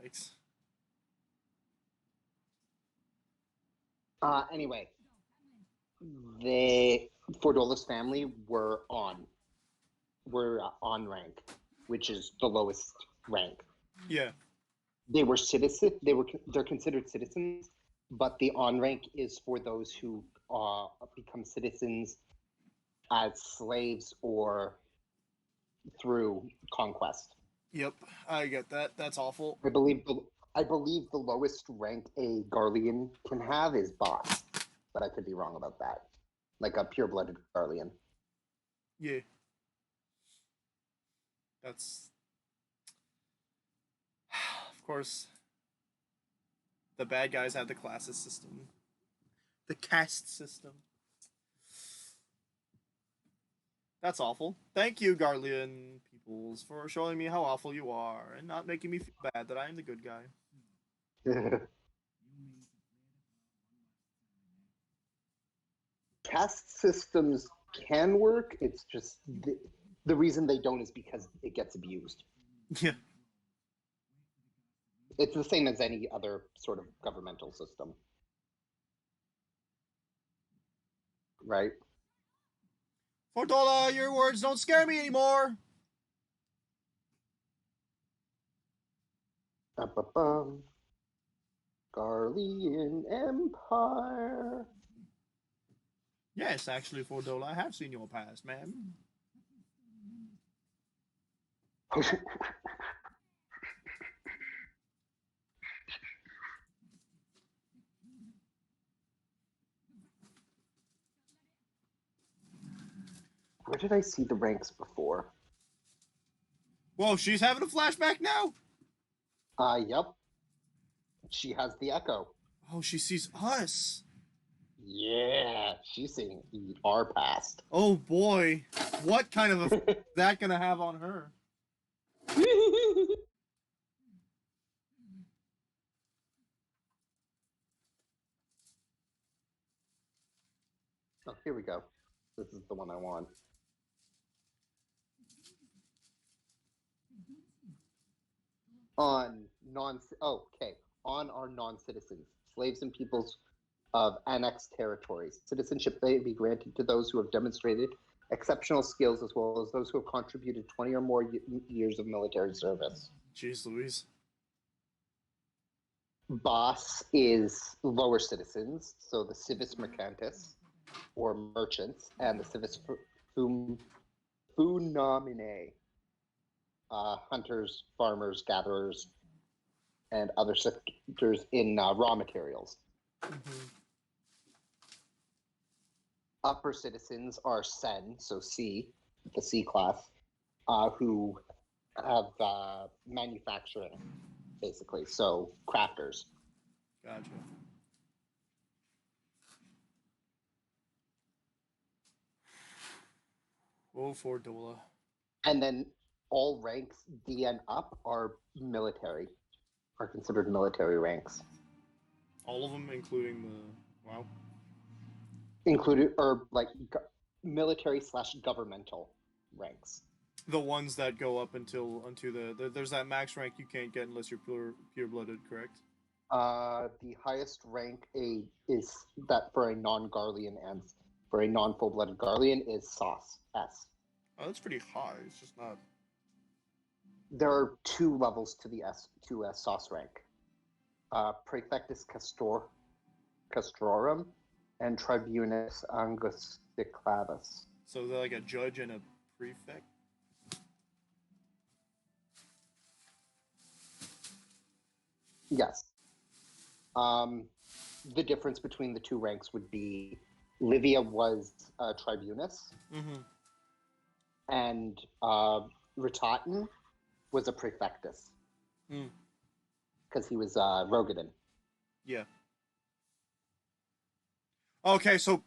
Yikes. Anyway, the Fordola's family were on rank, which is the lowest rank. Yeah. They were they're considered citizens, but the on rank is for those who become citizens as slaves or through conquest. Yep. I get that. That's awful. I believe the lowest rank a Garlean can have is boss, but I could be wrong about that. Like a pure-blooded Garlean. Yeah. That's of course the bad guys have the classes system. The caste system. That's awful. Thank you, Garlean peoples, for showing me how awful you are and not making me feel bad that I am the good guy. Caste systems can work. It's just the reason they don't is because it gets abused. Yeah. It's the same as any other sort of governmental system. Right? Fordola, your words don't scare me anymore. Ba-ba-bum. Garlean Empire. Yes, actually, Fordola, I have seen your past, man. Where did I see the ranks before? Whoa, she's having a flashback now? Yep. She has the echo. Oh, she sees us. Yeah, she's seeing our past. Oh boy. What kind of effect is that gonna have on her? Oh, here we go. This is the one I want. On non okay, on our non-citizens, slaves and peoples of annexed territories. Citizenship may be granted to those who have demonstrated exceptional skills as well as those who have contributed 20 or more years of military service. Jeez Louise. Boss is lower citizens, so the civis mercantis, or merchants, and the civis funamine, hunters, farmers, gatherers, and other sectors in raw materials. Mm-hmm. Upper citizens are sen, so C, the C class, who have manufacturing, basically, so crafters. Gotcha. Oh, for Dola. And then all ranks D and up are military, are considered military ranks. All of them, including the wow. Included, or like military / governmental ranks. The ones that go up until there's that max rank you can't get unless you're pure blooded, correct? The highest rank is that for a non-Garlean and for a non-full-blooded Garlean is Sauce S. Oh, that's pretty high. It's just not. There are 2 levels to the S2S Sauce rank. Praefectus Castrorum and Tribunus Angusticlavus. So they're like a judge and a prefect. Yes. The difference between the 2 ranks would be Livia was a Tribunus, Mm-hmm. and Ritaten was a Praefectus. Mm. Because he was Rogadin. Yeah. Okay, so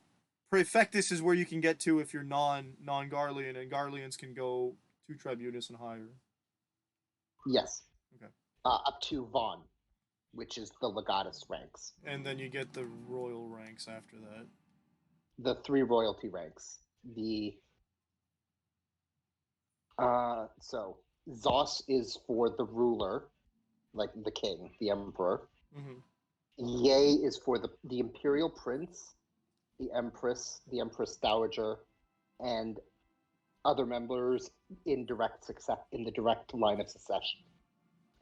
prefectus is where you can get to if you're non-Garlean, and Garleans can go to Tribunus and higher. Yes. Okay. Up to Vaughn, which is the Legatus ranks. And then you get the royal ranks after that. The 3 royalty ranks. So Zos is for the ruler, like the king, the emperor. Mm-hmm. Ye is for the imperial prince, the empress dowager, and other members in the direct line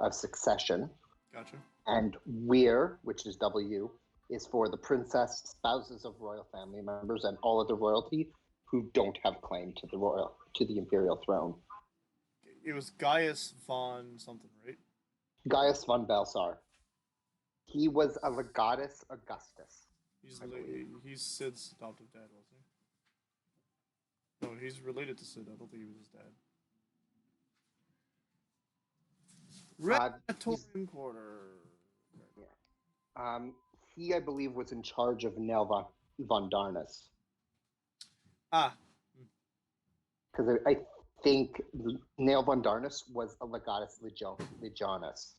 of succession. Gotcha. And Weir, which is W, is for the princess, spouses of royal family members, and all other royalty who don't have claim to the imperial throne. It was Gaius von something, right? Gaius von Belsar. He was a Legatus Augustus. He's Sid's adoptive dad, wasn't he? No, he's related to Sid. I don't think he was his dad. Retorium Quarter. Yeah. He, I believe, was in charge of Nell von Darnus. Ah. Because I think Nell von Darnus was a Legatus Legionis.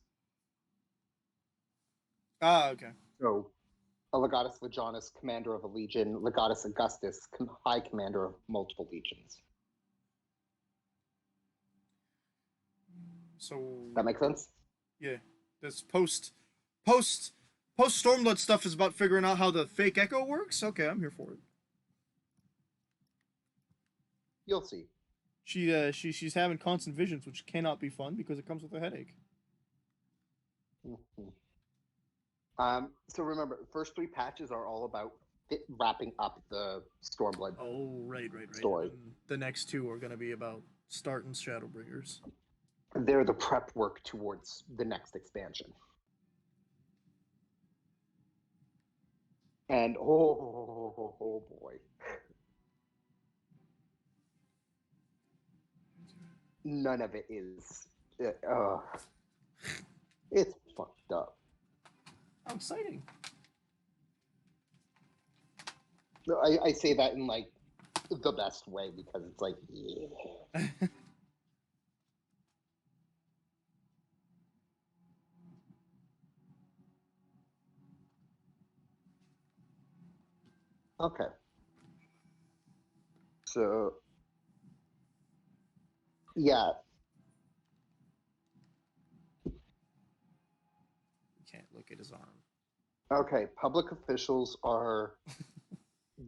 Ah, okay. So, a Legatus Legionis, commander of a legion, Legatus Augustus, high commander of multiple legions. So That makes sense? yeah, this post Stormblood stuff is about figuring out how the fake echo works. Okay, I'm here for it. You'll see. She's having constant visions, which cannot be fun because it comes with a headache. Mm-hmm. So remember, the first 3 patches are all about wrapping up the Stormblood. Oh, right. Story. And the next 2 are going to be about starting Shadowbringers. They're the prep work towards the next expansion. And oh boy. None of it is. It's fucked up. How exciting. I say that in like the best way because it's like, yeah. Okay. So, yeah, You can't look at his arm. okay. Public officials are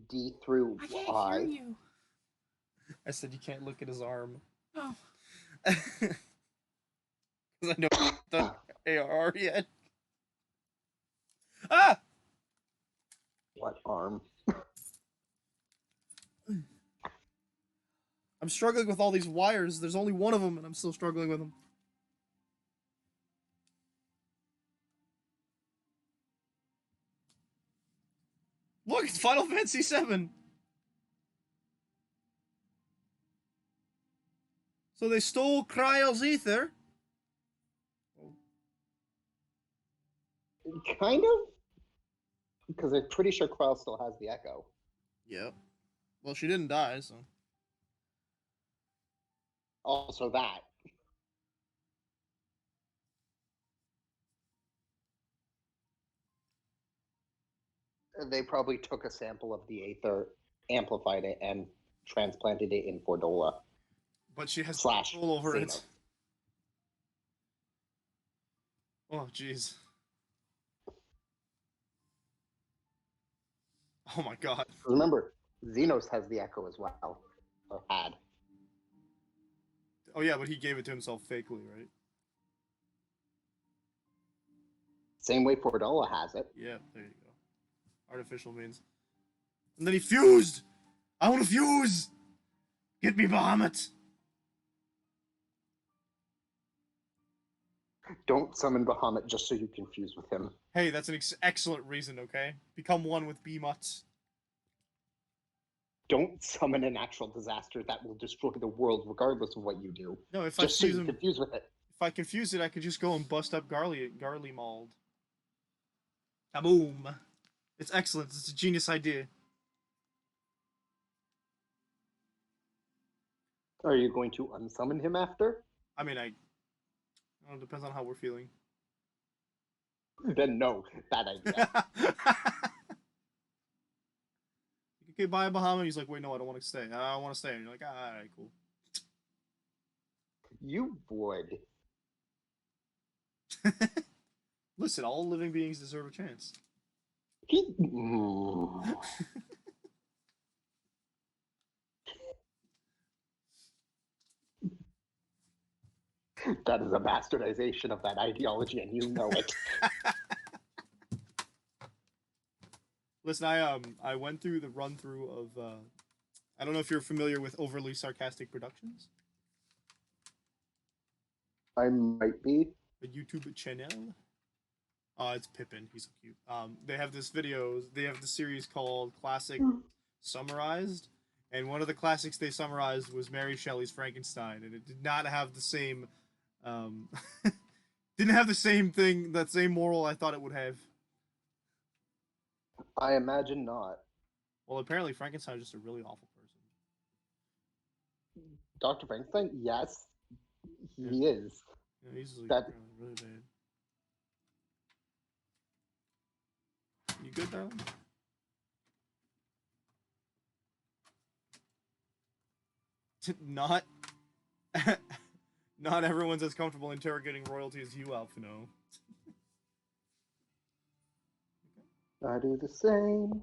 D through I can't I. hear you. I said you can't look at his arm. Oh. Because I know the ARR yet. Ah! What arm? I'm struggling with all these wires. There's only one of them, and I'm still struggling with them. Look, it's Final Fantasy VII. So they stole Kryle's ether. Kind of. Because I'm pretty sure Krell still has the echo. Yep. Well, she didn't die, so. Also, that. They probably took a sample of the Aether, amplified it, and transplanted it in Fordola. But she has Slash control over it. Xeno. Oh, jeez. Oh my god. Remember, Xenos has the echo as well. Or had. Oh yeah, but he gave it to himself fakely, right? Same way Fordola has it. Yeah, there you go. Artificial means. And then he fused! I want to fuse! Get me Bahamut! Don't summon Bahamut just so you can fuse with him. Hey, that's an excellent reason, okay? Become one with B-Muts. Don't summon a natural disaster that will destroy the world regardless of what you do. No, if Just I so fuse you him, can fuse with it. if I confuse it, I could just go and bust up Garly Mauled. Kaboom! It's excellent. It's a genius idea. Are you going to unsummon him after? I mean, I don't know, it depends on how we're feeling. Then no, bad idea. Okay, buy a Bahamut. He's like, wait, no, I don't want to stay. I want to stay. And you're like, all right, cool. You would. Listen, all living beings deserve a chance. That is a bastardization of that ideology, and you know it. Listen, I went through the run through of I don't know if you're familiar with Overly Sarcastic Productions, I might be. a YouTube channel. It's Pippin. He's so cute. They have this videos. They have the series called Classic Summarized, and one of the classics they summarized was Mary Shelley's Frankenstein, and it did not have the same, didn't have the same thing, that same moral I thought it would have. I imagine not. Well, apparently Frankenstein is just a really awful person. Dr. Frankenstein? Yes, he is. Yeah, he's like, That- really bad. You good, darling? Not, not everyone's as comfortable interrogating royalty as you, Alphino. I do the same.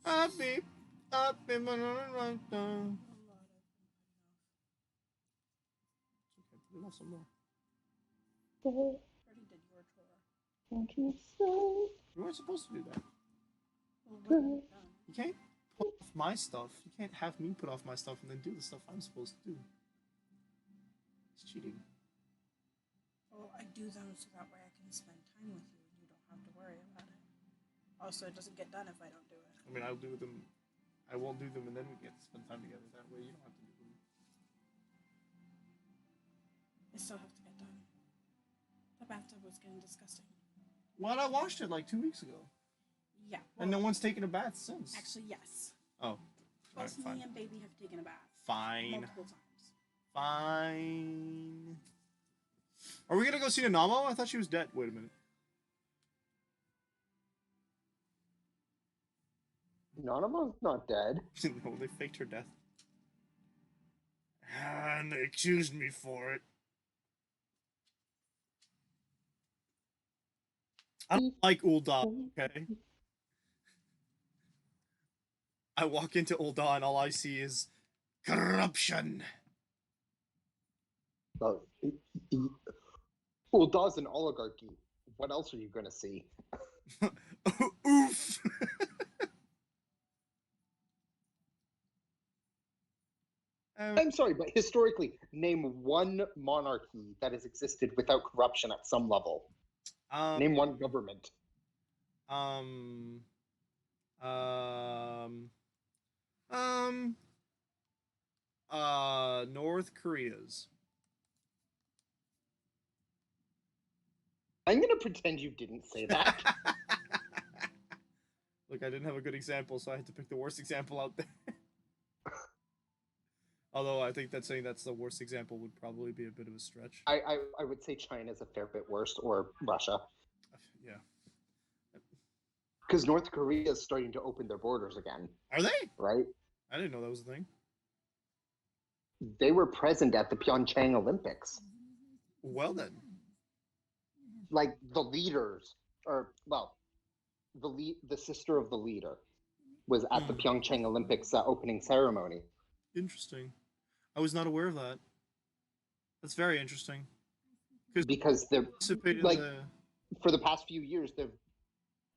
I'll be up in my right down. We lost some more. Already did your chore. Don't you say We weren't supposed to do that. Well, what have you done? You can't put off my stuff. You can't have me put off my stuff and then do the stuff I'm supposed to do. It's cheating. Well, I do them so that way I can spend time with you and you don't have to worry about it. Also, it doesn't get done if I don't do it. I mean, I'll do them. I won't do them, and then we get to spend time together. That way, you don't have to do them. It still has to get done. The bathtub was getting disgusting. Well, I washed it like 2 weeks ago, Yeah. and no one's taken a bath since. Actually, yes. Oh, alright, Both me fine. and baby have taken a bath. Fine. Multiple times. Fine. Are we gonna go see Nanamo? I thought she was dead. Wait a minute. Nanamo's not dead. No, they faked her death. And they accused me for it. I don't like Ul'dah, okay? I walk into Ul'dah and all I see is corruption. Well, Uldah's an oligarchy. What else are you going to see? Oof. I'm sorry, but historically, name one monarchy that has existed without corruption at some level. Name one government. Um, um, um, North Korea's. I'm going to pretend you didn't say that. Look, I didn't have a good example, so I had to pick the worst example out there. Although I think that saying that's the worst example would probably be a bit of a stretch. I would say China's a fair bit worse, or Russia. Yeah. Because North Korea is starting to open their borders again, Are they? right? I didn't know that was a thing. They were present at the Pyeongchang Olympics. Well then. Like the leaders, or well, the sister of the leader was at the Pyeongchang Olympics opening ceremony. Interesting. I was not aware of that. That's very interesting. Because they're Participated like in the... for the past few years, there've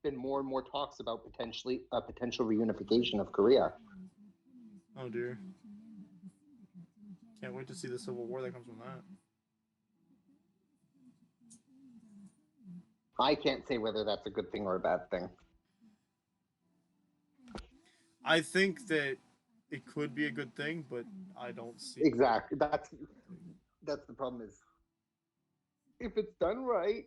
been more and more talks about potential reunification of Korea. Oh dear. Can't wait to see the civil war that comes from that. I can't say whether that's a good thing or a bad thing. I think that it could be a good thing, but I don't see Exactly. That's the problem is if it's done right.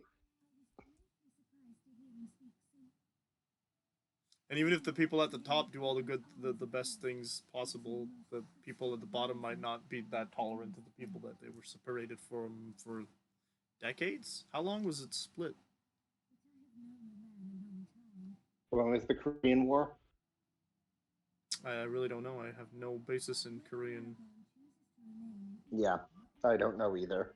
And even if the people at the top do all the best things possible, the people at the bottom might not be that tolerant of the people that they were separated from for decades. How long was it split? How long is the Korean War? I really don't know. I have no basis in Korean. Yeah, I don't know either.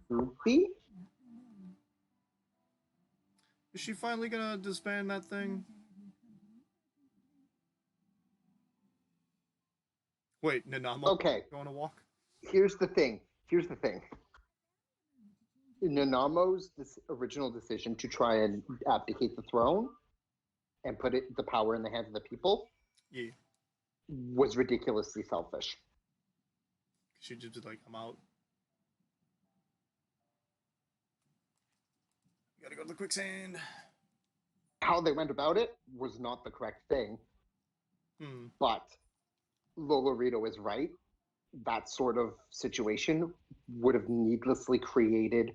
Ruby? Is she finally gonna disband that thing? Wait, Nanamo Okay, going to walk? here's the thing. Nanamo's original decision to try and abdicate the throne and put the power in the hands of the people Yeah. was ridiculously selfish. She just like, I'm out. You gotta go to the quicksand. How they went about it was not the correct thing, but Lolorito is right. That sort of situation would have needlessly created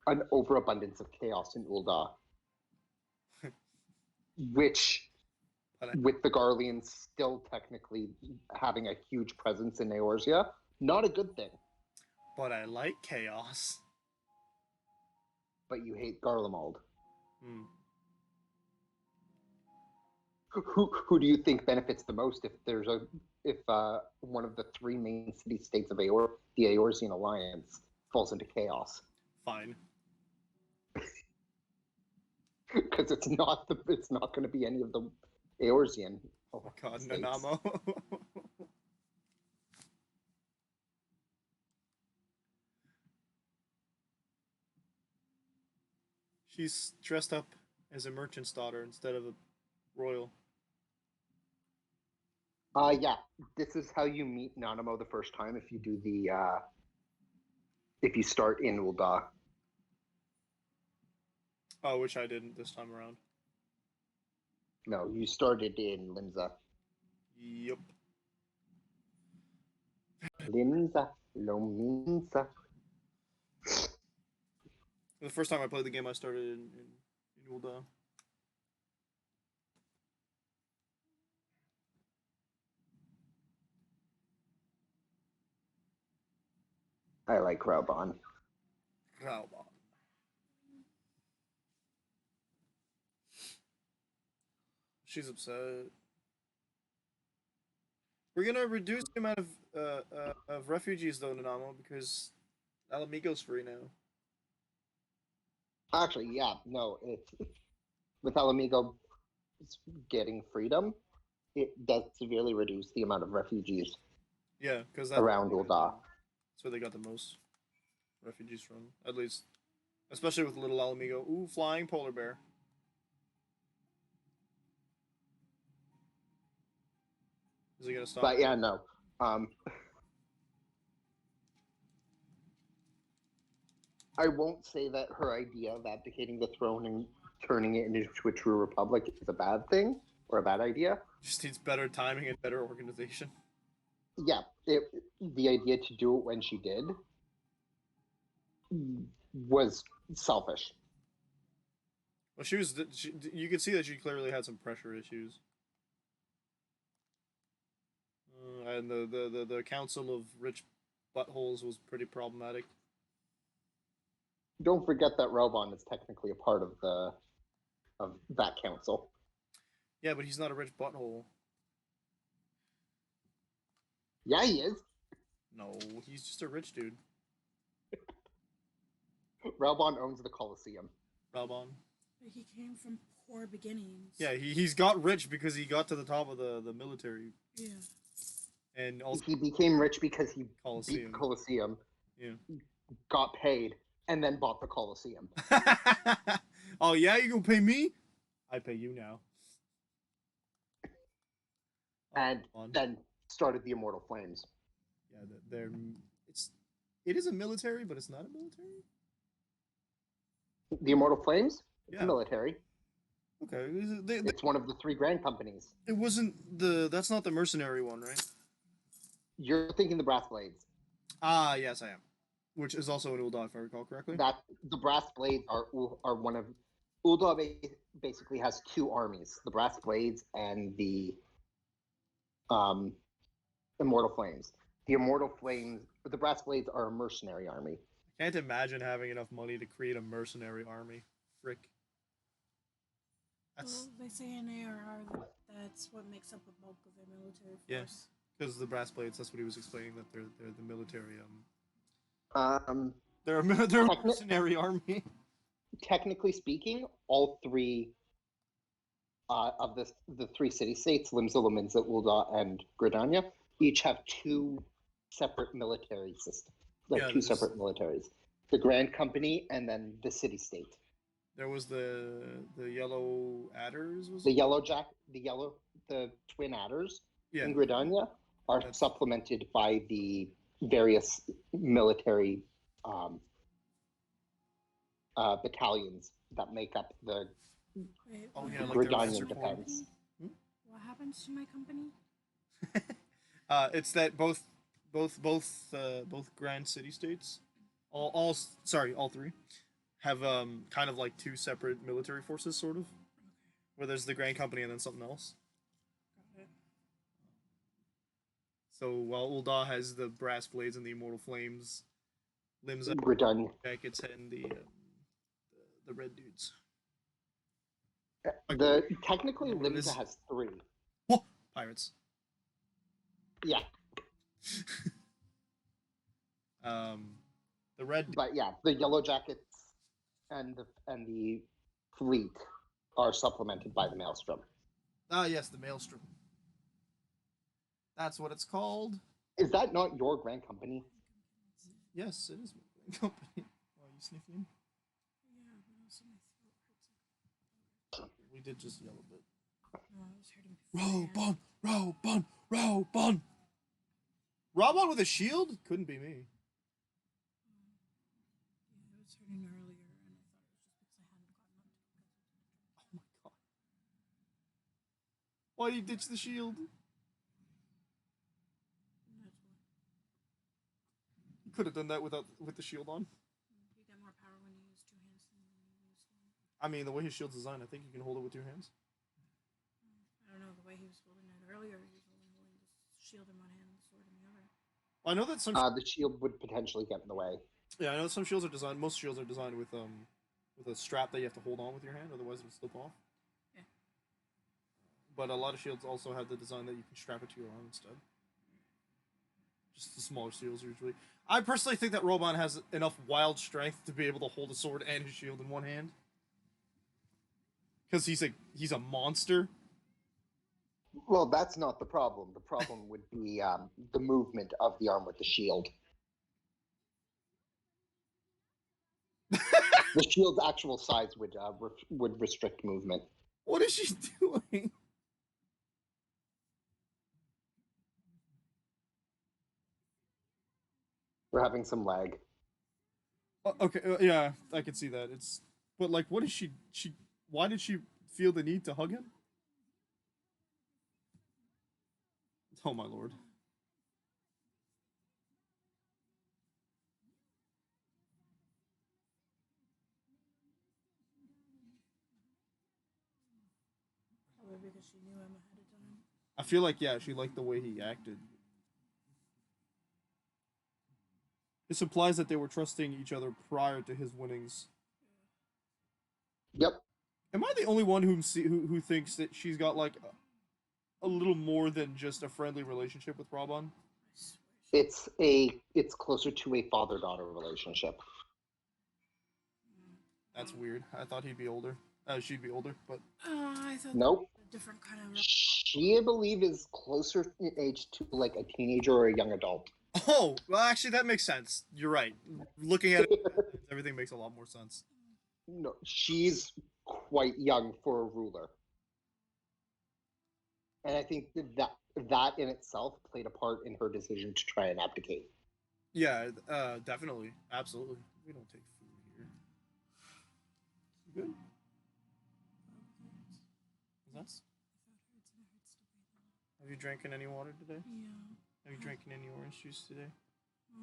an overabundance of chaos in Ul'dah, which, with the Garleans still technically having a huge presence in Eorzea, not a good thing. But I like chaos. But you hate Garlemald. Hmm. Who do you think benefits the most if one of the three main city-states of the Eorzean Alliance falls into chaos? Fine. Because it's not going to be any of the Eorzean. Oh my god, Nanamo. She's dressed up as a merchant's daughter instead of a royal. Yeah. This is how you meet Nanamo the first time if you do if you start in Ul'dah. Oh, which I didn't this time around. No, you started in Limsa. Yep. Lominsa. The first time I played the game, I started in Ul'dah. I like Raubon. Raubon. She's upset. We're gonna reduce the amount of refugees though, Nanamo, because Alamigo's free now. Actually, yeah, no, with Alamigo getting freedom, it does severely reduce the amount of refugees Yeah, because around Ul'dah. that's where they got the most refugees from, at least, especially with little Alamigo. Ooh, flying polar bear. Is he gonna stop? But yeah, no. I won't say that her idea of abdicating the throne and turning it into a true republic is a bad thing or a bad idea. Just needs better timing and better organization. Yeah, the idea to do it when she did was selfish. Well, she was. You could see that she clearly had some pressure issues. And the council of rich buttholes was pretty problematic. Don't forget that Robon is technically a part of that council. Yeah, but he's not a rich butthole. Yeah, he is. No, he's just a rich dude. Robon owns the Colosseum. Ralbon. But he came from poor beginnings. Yeah, he's got rich because he got to the top of the military. Yeah. And also He became rich because he beat Colosseum. the Colosseum, Yeah. got paid, and then bought the Colosseum. Oh yeah, you gonna pay me? I pay you now. And Oh, then started the Immortal Flames. yeah, it is a military, but it's not a military. The Immortal Flames? It's Yeah. military. Okay, It's one of the three grand companies. it wasn't that's not the mercenary one, right? You're thinking the Brass Blades. Ah, yes, I am. Which is also an Ul'dah, if I recall correctly. That the Brass Blades are one of Ul'dah basically has two armies: the Brass Blades and the Immortal Flames. The Brass Blades are a mercenary army. I can't imagine having enough money to create a mercenary army. Frick. That's Well, they say in ARR that that's what makes up a bulk of their military force. Yeah. Because the brass blades. That's what he was explaining. That they're the military. They're a mercenary army. Technically speaking, all three of the three city states, Limsa, Laminza, Ul'dah, and Gridania, each have two separate military systems. Two separate militaries. The Grand Company and then the city state. There was the yellow adders. Was The the twin adders yeah. in Gridania are supplemented by the various military battalions that make up the Wait, Oh what, yeah, like Gridanian the defense. what happens to my company? It's that both grand city states, all three, have kind of like two separate military forces, sort of, where there's the Grand Company and then something else. Got it. So while Ul'dah has the brass blades and the immortal flames, Limsa Gridania. jackets and the red dudes. Technically, What Limsa is- has three. Whoa! Pirates. Yeah, The red. but yeah, the Yellow Jackets and the fleet are supplemented by the Maelstrom. Ah, yes, the Maelstrom. That's what it's called. Is that not your Grand Company? Yes, it is my company. Why are you sniffling? Yeah, but also my throat hurts. We did just yell a bit. No, I was hurting before. Robon! Robon with a shield? Couldn't be me. Yeah, I was hurting earlier, and I thought it was just because I hadn't gotten up to Oh my god. Why did you ditch the shield? And that's why. You could have done that with the shield on. You get more power when you use two hands than when you use one. I mean, the way his shield's designed, I think you can hold it with two hands. I don't know, the way he was holding it earlier, he was only holding the shield in one hand and the sword in the other. I know that some. The shield would potentially get in the way. Yeah, I know some shields are designed. Most shields are designed with a strap that you have to hold on with your hand, otherwise it'll slip off. Yeah. but a lot of shields also have the design that you can strap it to your arm instead. Just the smaller shields usually. I personally think that Roban has enough wild strength to be able to hold a sword and his shield in one hand. Because he's a monster. Well, that's not the problem. The problem would be the movement of the arm with the shield. The shield's actual size would restrict movement. What is she doing? We're having some lag. Okay, yeah, I can see that. But like, what is she? Why did she feel the need to hug him? Oh my lord. Probably because she knew him ahead of time. I feel like, yeah, she liked the way he acted. This implies that they were trusting each other prior to his winnings. Yep. Am I the only one who thinks that she's got like a little more than just a friendly relationship with Raban? I swear It's closer to a father-daughter relationship. That's weird. I thought he'd be older. She'd be older, but I thought Nope. a different kind of. She, I believe, is closer in age to like a teenager or a young adult. oh, well, actually, that makes sense. You're right. Looking at it, everything makes a lot more sense. No, she's quite young for a ruler. And I think that in itself played a part in her decision to try and abdicate. Yeah, definitely, absolutely. We don't take food here. You good? Is that? Have you drinking any water today? Yeah. Have you drinking any orange juice today?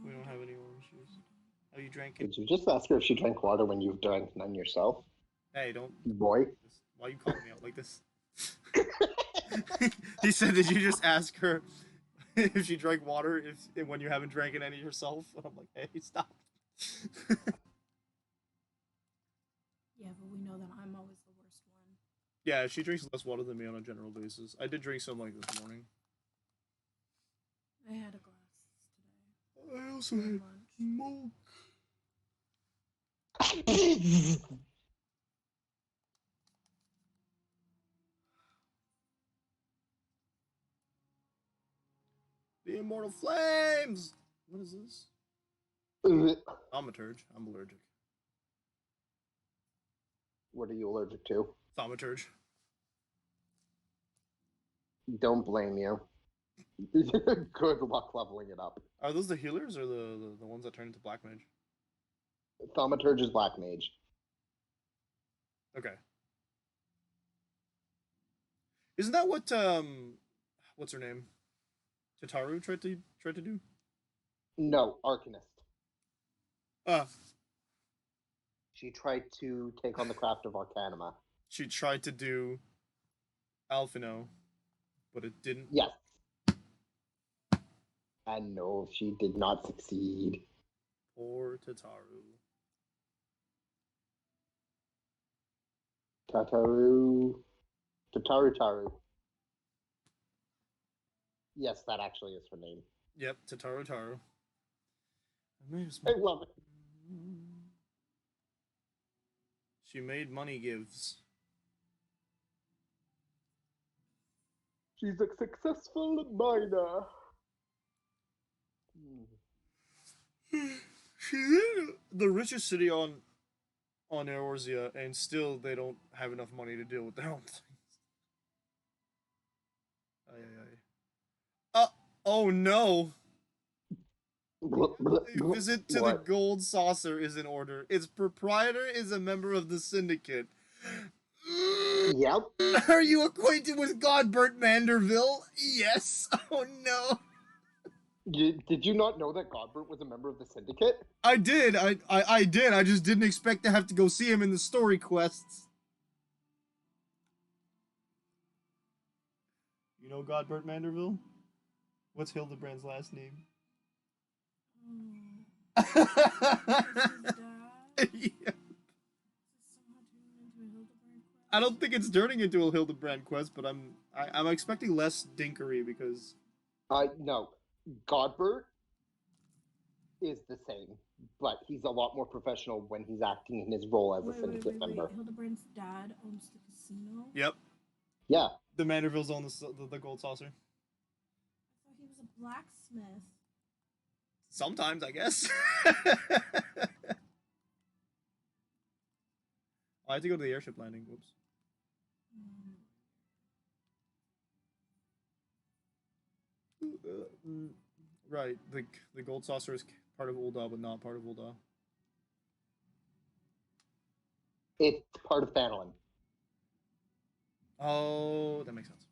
We don't have any orange juice. Have you drinking? Did you just ask her if she drank water when you've drank none yourself? Hey, don't. Boy. Why are you calling me out like this? He said, "Did you just ask her if she drank water if when you haven't drank any yourself?" And I'm like, "Hey, stop." Yeah, but we know that I'm always the worst one. Yeah, she drinks less water than me on a general basis. I did drink some like this morning. I had a glass today. I also For had lunch. milk. The immortal flames. What is this? Thaumaturge. I'm allergic. What are you allergic to? Thaumaturge. Don't blame you. Good luck leveling it up. Are those the healers or the ones that turn into black mage? Thaumaturge is black mage. Okay. Isn't that what what's her name? Tataru tried to do? No, Arcanist. Uh, She tried to take on the craft of Arcanima. she tried to do Alphino, but it didn't. Yes. And no, she did not succeed. Poor Tataru. Tataru. Yes, that actually is her name. Yep, Tataru Taru. I love it. She made money gives. She's a successful miner. She's in the richest city on Eorzea, and still they don't have enough money to deal with their own things. Ay, ay, ay. Oh no! A visit to the What? gold saucer is in order. Its proprietor is a member of the syndicate. Yep. Are you acquainted with Godbert Manderville? Yes. Oh no. Did you not know that Godbert was a member of the syndicate? I did. I did. I just didn't expect to have to go see him in the story quests. You know Godbert Manderville? What's Hildebrand's last name? Oh. This is dad. Yeah. Somehow turned into a Hildebrand quest. I don't think it's turning into a Hildebrand quest, but I'm expecting less dinkery because No, Godbert is the same, but he's a lot more professional when he's acting in his role as a syndicate member. Hildebrand's dad owns the casino. yep, Yeah, the Mandervilles own the gold saucer. I thought he was a blacksmith. Sometimes, I guess. I had to go to the airship landing. Whoops. Right, the gold saucer is part of Ul'dah, but not part of Ul'dah. it's part of Thanalan. Oh, that makes sense.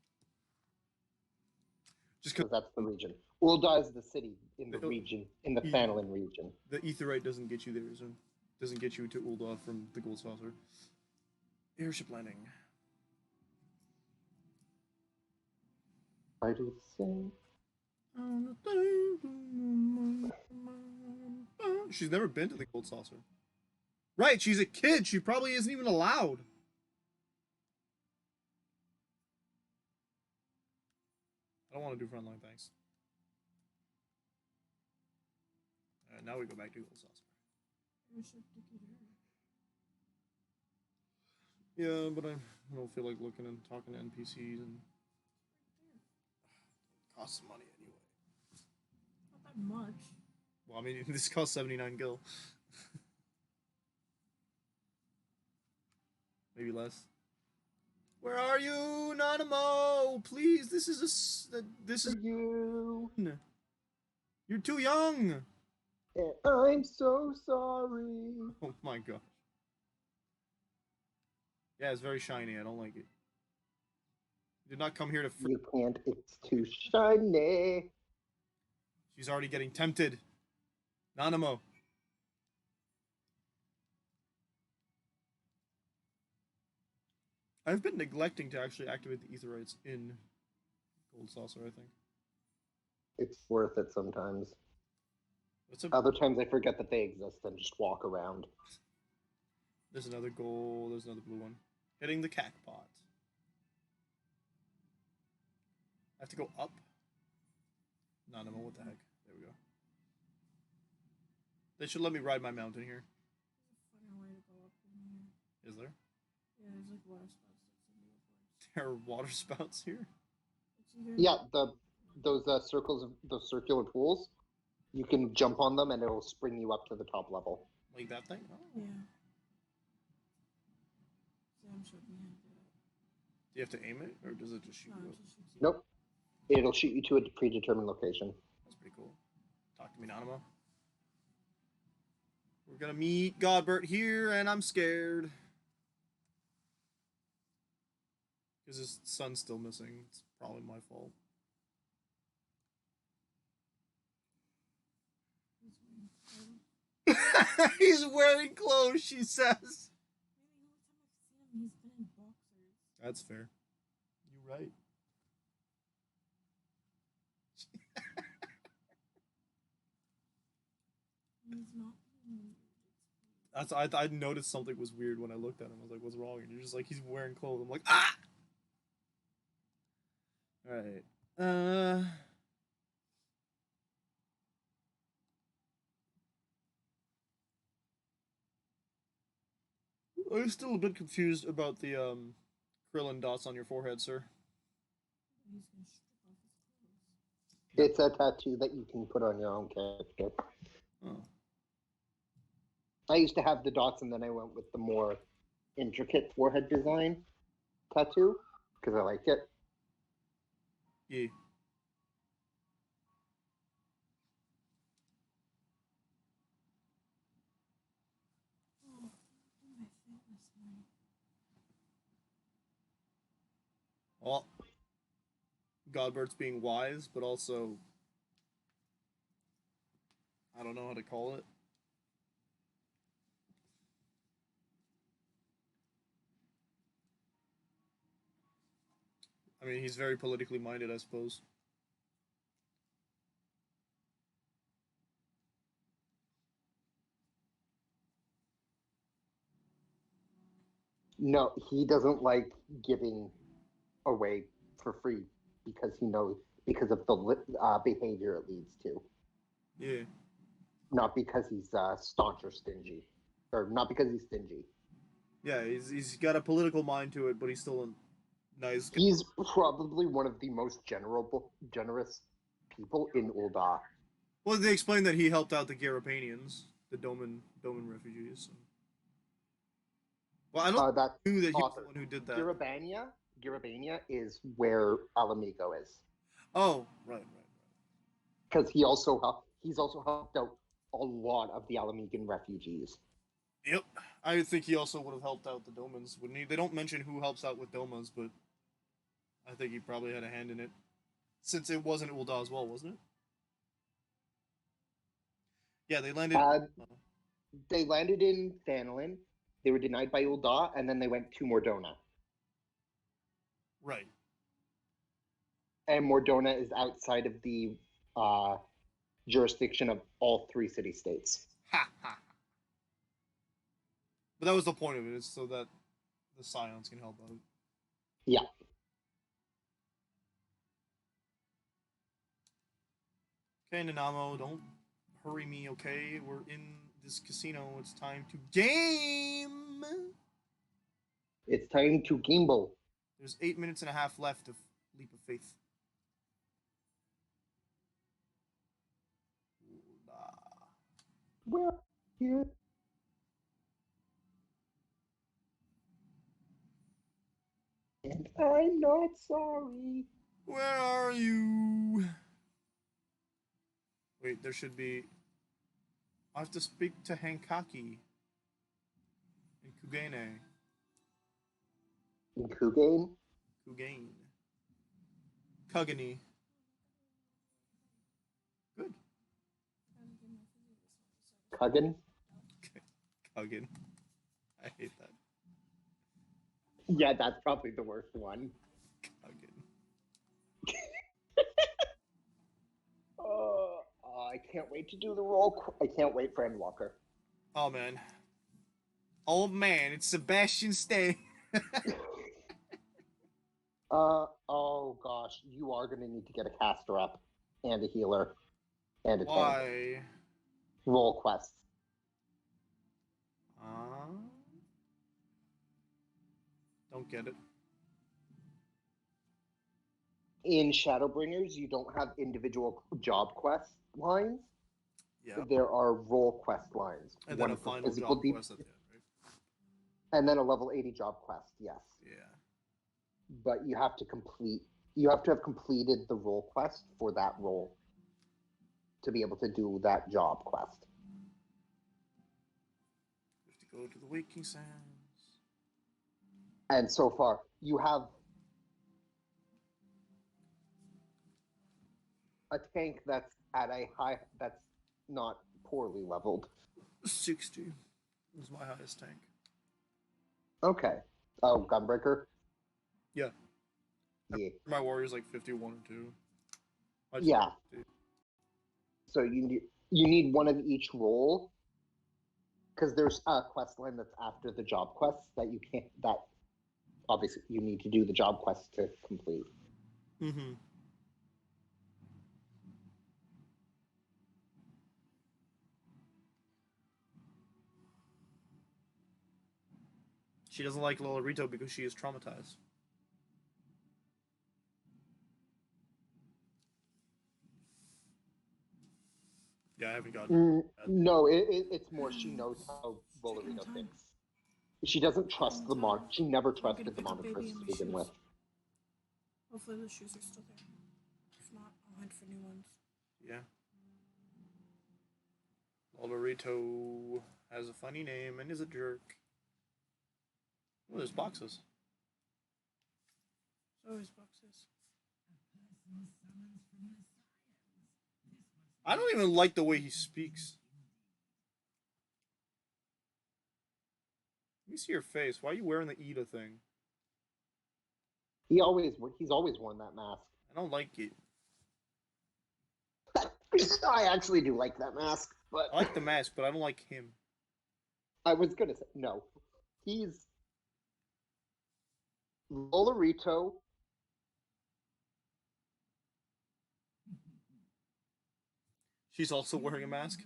Just because because that's the region. Ul'dah is the city in the The- region, in the the- Thanalan region. the Aetherite doesn't get you there, so doesn't get you to Ul'dah from the gold saucer. Airship landing. I do say. She's never been to the gold saucer. Right, she's a kid. She probably isn't even allowed. I don't want to do frontline, thanks. Now we go back to gold saucer. Yeah, but I don't feel like looking and talking to NPCs and it costs money anyway. Not that much. Well, I mean, this costs 79 gil. Maybe less. Where are you, Nanamo? Please, this is this is You. you're too young. And I'm so sorry. Oh my gosh. Yeah, it's very shiny. I don't like it. You did not come here to. You can't. It's too shiny. She's already getting tempted. Nanamo. I've been neglecting to actually activate the Aetherites in Gold Saucer, I think. It's worth it sometimes. What's up? Other times I forget that they exist and just walk around. There's another gold. There's another blue one. Hitting the cack pot. I have to go up. Nanamo, what the heck? There we go. They should let me ride my mountain here. Funny way to go up in here. Is there? Yeah, there's like water spouts that send you upwards. There are water spouts here. It's either Yeah, those circles of those circular pools. You can jump on them and it'll spring you up to the top level. Like that thing? Oh. Yeah. Sam showed me how to do it. Do you have to aim it, or does it just shoot No, you it up? Oh. just shoots you. Nope. It'll shoot you to a predetermined location. That's pretty cool. Talk to me, Nanamo. We're gonna meet Godbert here, and I'm scared. Because his son's still missing. It's probably my fault. He's wearing clothes, she says. Maybe the only time I've seen him, he's been in boxers. That's fair. You're right. He's not. That's I noticed something was weird when I looked at him. I was like, "What's wrong?" And you're just like, "He's wearing clothes." I'm like, "Ah!" All right. I'm still a bit confused about the Krillin dots on your forehead, sir. He's gonna strip off his clothes. It's a tattoo that you can put on your own character. Oh. I used to have the dots and then I went with the more intricate forehead design tattoo because I like it. Yeah. Oh, do my fitness money. Well, Godbert's being wise, but also I don't know how to call it. I mean, he's very politically minded, I suppose. No, he doesn't like giving away for free because he knows because of the behavior it leads to, Yeah. not because he's staunch or stingy, or not because he's stingy. Yeah, he's got a political mind to it, but he's still a nice guy. He's probably one of the most generous people in Ul'dah. Well, they explained that he helped out the Garapanians, the Doman refugees. So. Well, I don't That knew that he was the author, one who did that. Garabania is where Alamigo is, Oh, right. because he's also helped out a lot of the Alamigan refugees. Yep. I think he also would have helped out the Domans, wouldn't he? They don't mention who helps out with Domas, but I think he probably had a hand in it. Since it wasn't Ul'dah as well, wasn't it? Yeah, they landed. They landed in Thanlin. They were denied by Ul'dah, and then they went to Mordona. Right. And Mordona is outside of the jurisdiction of all three city-states. Ha ha. But that was the point of it, is so that the Scions can help out. Yeah. Okay, Nanamo, don't hurry me, okay? We're in this casino. It's time to game! It's time to gamble. There's 8 minutes and a half left of Leap of Faith. Where here? And I'm not sorry. Where are you? Wait, there should be... I have to speak to Hankaki. And Kugane. In Kugane? Kugane. Kugani. Good. Kugan? Kugan. I hate that. Yeah, that's probably the worst one. Kugan. I can't wait to do the roll. I can't wait for Endwalker. Oh, man. Oh, man, it's Sebastian Stay. Oh gosh, you are gonna need to get a caster up and a healer and a tank. Why? Roll quests. Don't get it. In Shadowbringers, you don't have individual job quest lines. Yeah. There are role quest lines. And then a for final physical job deep, quest at the end, right? and then a level 80 job quest. Yes. Yeah. But you have to complete. You have to have completed the role quest for that role to be able to do that job quest. We have to go to the Waking Sands. And so far, you have a tank that's at a high, that's not poorly leveled. 60 was my highest tank. Okay. Oh, Gunbreaker? Yeah. Yeah. My warrior's like 51 or 2. Yeah. So you need one of each role, because there's a quest line that's after the job quests that you can't, that obviously you need to do the job quest to complete. Mm-hmm. She doesn't like Lolorito because she is traumatized. Yeah, I haven't gotten No, it's more she knows how Lolorito thinks. She doesn't trust the mon. She never trusted the monitors to begin with. Hopefully the shoes are still there. If not, I'll hunt for new ones. Yeah. Lolorito has a funny name and is a jerk. Oh, there's boxes. So always boxes. I don't even like the way he speaks. Let me see your face. Why are you wearing the Ida thing? He's always worn that mask. I don't like it. I actually do like that mask, but I like the mask, but I don't like him. I was gonna say no. He's Lolorito. She's also wearing a mask.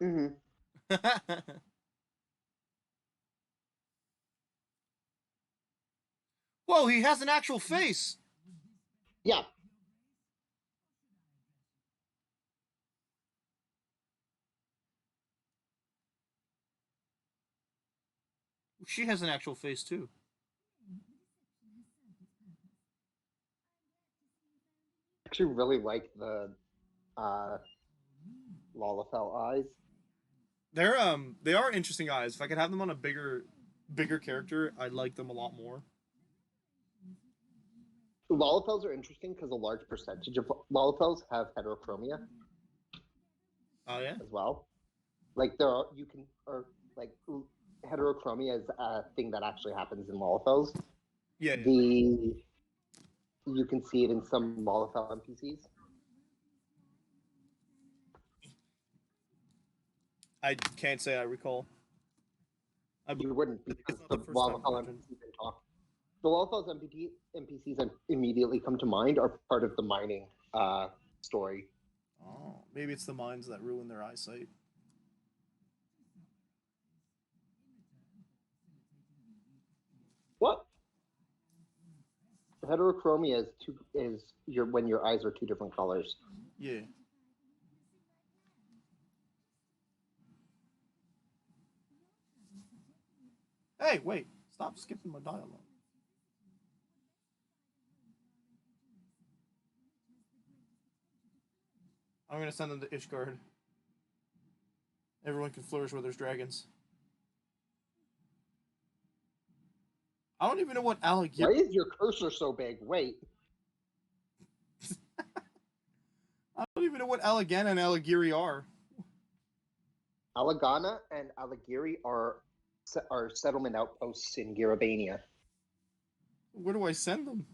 Hmm. Whoa, he has an actual face. Yeah, She has an actual face too. I actually really like the uh, Lalafell eyes. They are interesting eyes. If I could have them on a bigger character, I'd like them a lot more. Lalafells are interesting because a large percentage of Lalafells have heterochromia Oh yeah. as well. Like there are you can or like heterochromia is a thing that actually happens in Lalafells. Yeah, yeah. The You can see it in some Lalafell NPCs. I can't say I recall. I You wouldn't it's because not the the first time Lalafell mentioned. NPCs they talk. The Lalafell's NPCs that immediately come to mind are part of the mining story. Oh, maybe it's the mines that ruin their eyesight. What? Heterochromia is your when your eyes are two different colors. Yeah. Hey, wait! Stop skipping my dialogue. I'm gonna send them to Ishgard. Everyone can flourish where there's dragons. I don't even know what Why Alligator. is your cursor so big? Wait, I don't even know what Alligana and Alligiri are. Alagana and Aligiri are settlement outposts in Garabania. Where do I send them?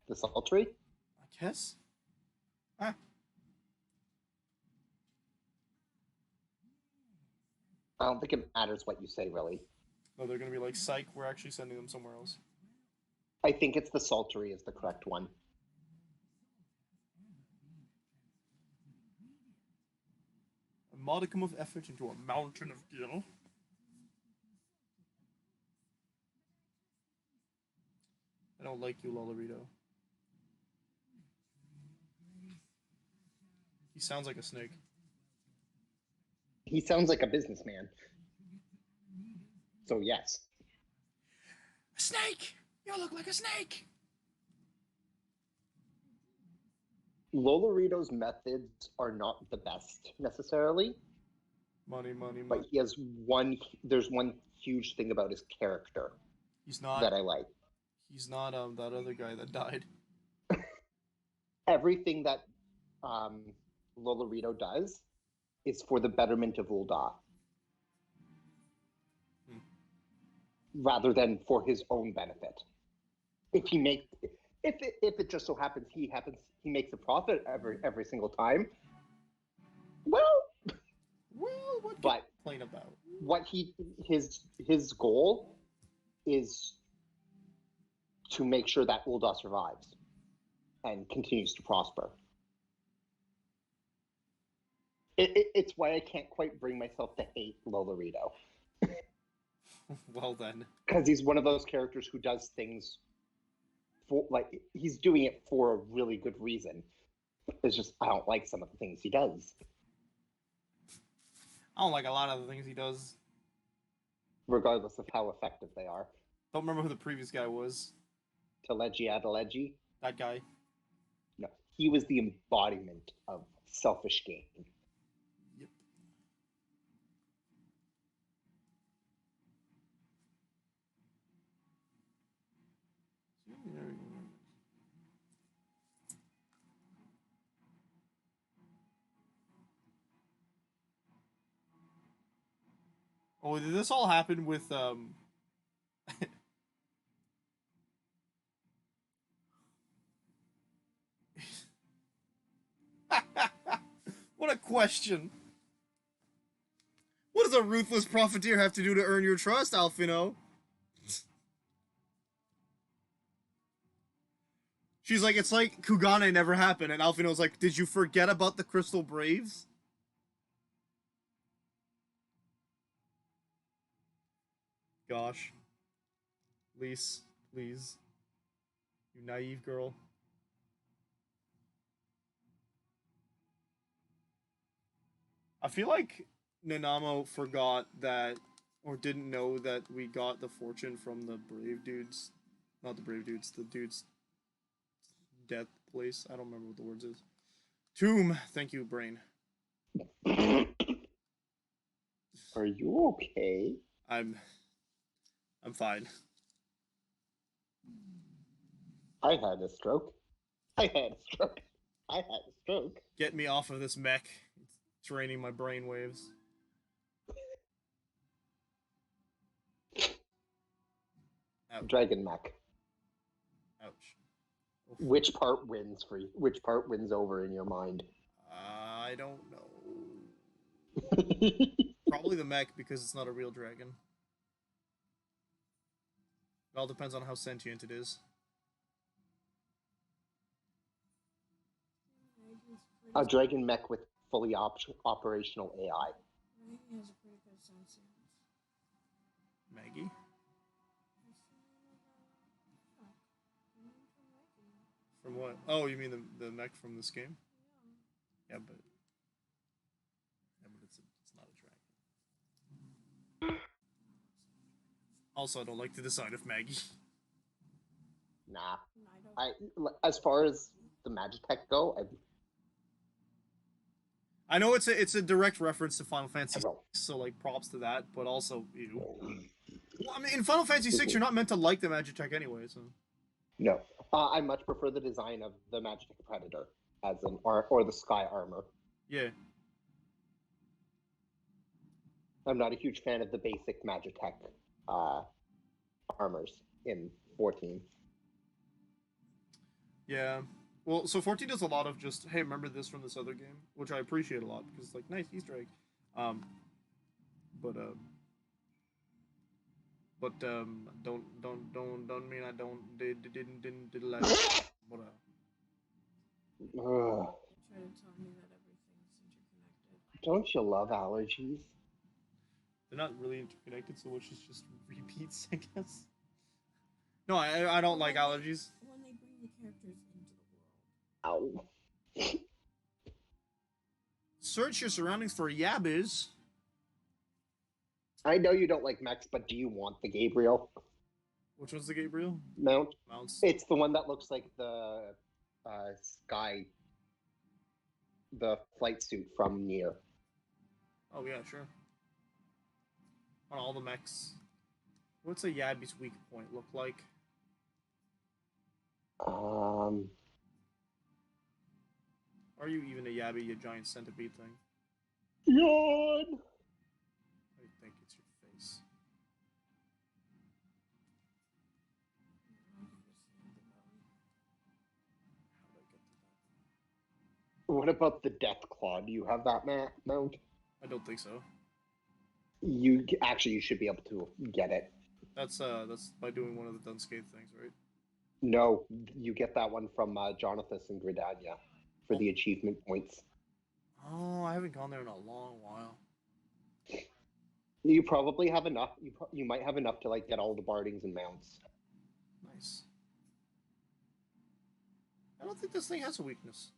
The Sultry. I guess. Ah, I don't think it matters what you say, really. no, they're gonna be like, psych. We're actually sending them somewhere else. I think it's the Sultry is the correct one. A modicum of effort into a mountain of gil. I don't like you, Lolorito. He sounds like a snake. He sounds like a businessman. So yes. A snake! You look like a snake! Lolorito's methods are not the best necessarily, Money, money, but money. he has there's one huge thing about his character He's not. that I like. He's not that other guy that died. Everything that um, Lolorito does is for the betterment of Ul'dah, Hmm. rather than for his own benefit. If he makes, if it just so happens he makes a profit every single time, well, Well, what can but you complain about? what his goal is to make sure that Ul'dah survives and continues to prosper. It's why I can't quite bring myself to hate Lolorito, Well then. because he's one of those characters who does things for like he's doing it for a really good reason. It's just I don't like some of the things he does, I don't like a lot of the things he does. regardless of how effective they are. Don't remember who the previous guy was. Teleji Adeleji, That guy. no, he was the embodiment of selfish gain. Yep. Oh, did this all happen with What a question. does a ruthless profiteer have to do to earn your trust, Alfino? She's like, it's like Kugane never happened, and Alfino's like, did you forget about the Crystal Braves? Gosh. Lise, please. You naive girl. I feel like Nanamo forgot that, or didn't know that we got the fortune from the Brave dudes. Not the Brave dudes, the dudes' death place. I don't remember what the words is. Tomb. Thank you, brain. Are you okay? I'm fine. I had a stroke. I had a stroke. I had a stroke. Get me off of this mech. It's draining my brain waves. Ouch. Dragon mech. Ouch. Oof. Which part wins for you? Which part wins over in your mind? I don't know. Probably the mech because it's not a real dragon. It all depends on how sentient it is. A dragon mech with fully operational AI. Maggie has a pretty good sentience. Maggie? From what? Oh, you mean the mech from this game? Yeah, but it's not a dragon. Also, I don't like to decide if Maggie. Nah. I don't. As far as the Magitech go, I know it's a direct reference to Final Fantasy I will. VI, so like props to that, but also ew. Well, I mean, in Final Fantasy VI, you're not meant to like the Magitech anyway, so. No. I much prefer the design of the Magitech Predator as an or the Sky Armor. Yeah. I'm not a huge fan of the basic Magitech armors in 14. Yeah. Well, so 14 does a lot of just, hey, remember this from this other game, which I appreciate a lot because it's like nice Easter egg. But don't mean I didn't like. But Ugh. Try to tell me that everything's interconnected. Don't you love allergies? they're not really interconnected, so which is just repeats, I guess. No, I don't like allergies. When they bring the characters into the world. Ow. Search your surroundings for yabbis. I know you don't like mechs, but do you want the Gabriel Which one's the Gabriel? mount? Mounts. It's the one that looks like the the flight suit from Nier. Oh yeah, sure. On all the mechs. What's a Yabby's weak point look like? Are you even a Yabby, you giant centipede thing? Yawn. I think it's your face. How did I get to that? What about the Death Claw? Do you have that mount? I don't think so. You should be able to get it. That's by doing one of the Dunscape things, right? No, you get that one from Jonathan and Gridania for the achievement points. Oh, I haven't gone there in a long while. You probably have enough. You might have enough to like get all the bardings and mounts. Nice. I don't think this thing has a weakness.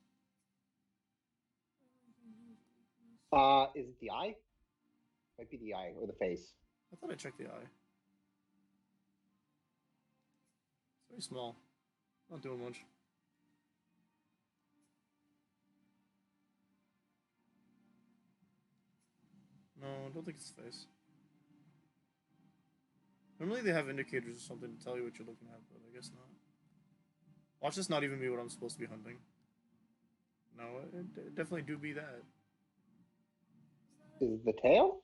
Is it the eye? Might be the eye or the face. I thought I checked the eye. It's very small. Not doing much. No, I don't think it's the face. Normally they have indicators or something to tell you what you're looking at, but I guess not. Watch this not even be what I'm supposed to be hunting. No, it definitely do be that. Is it the tail?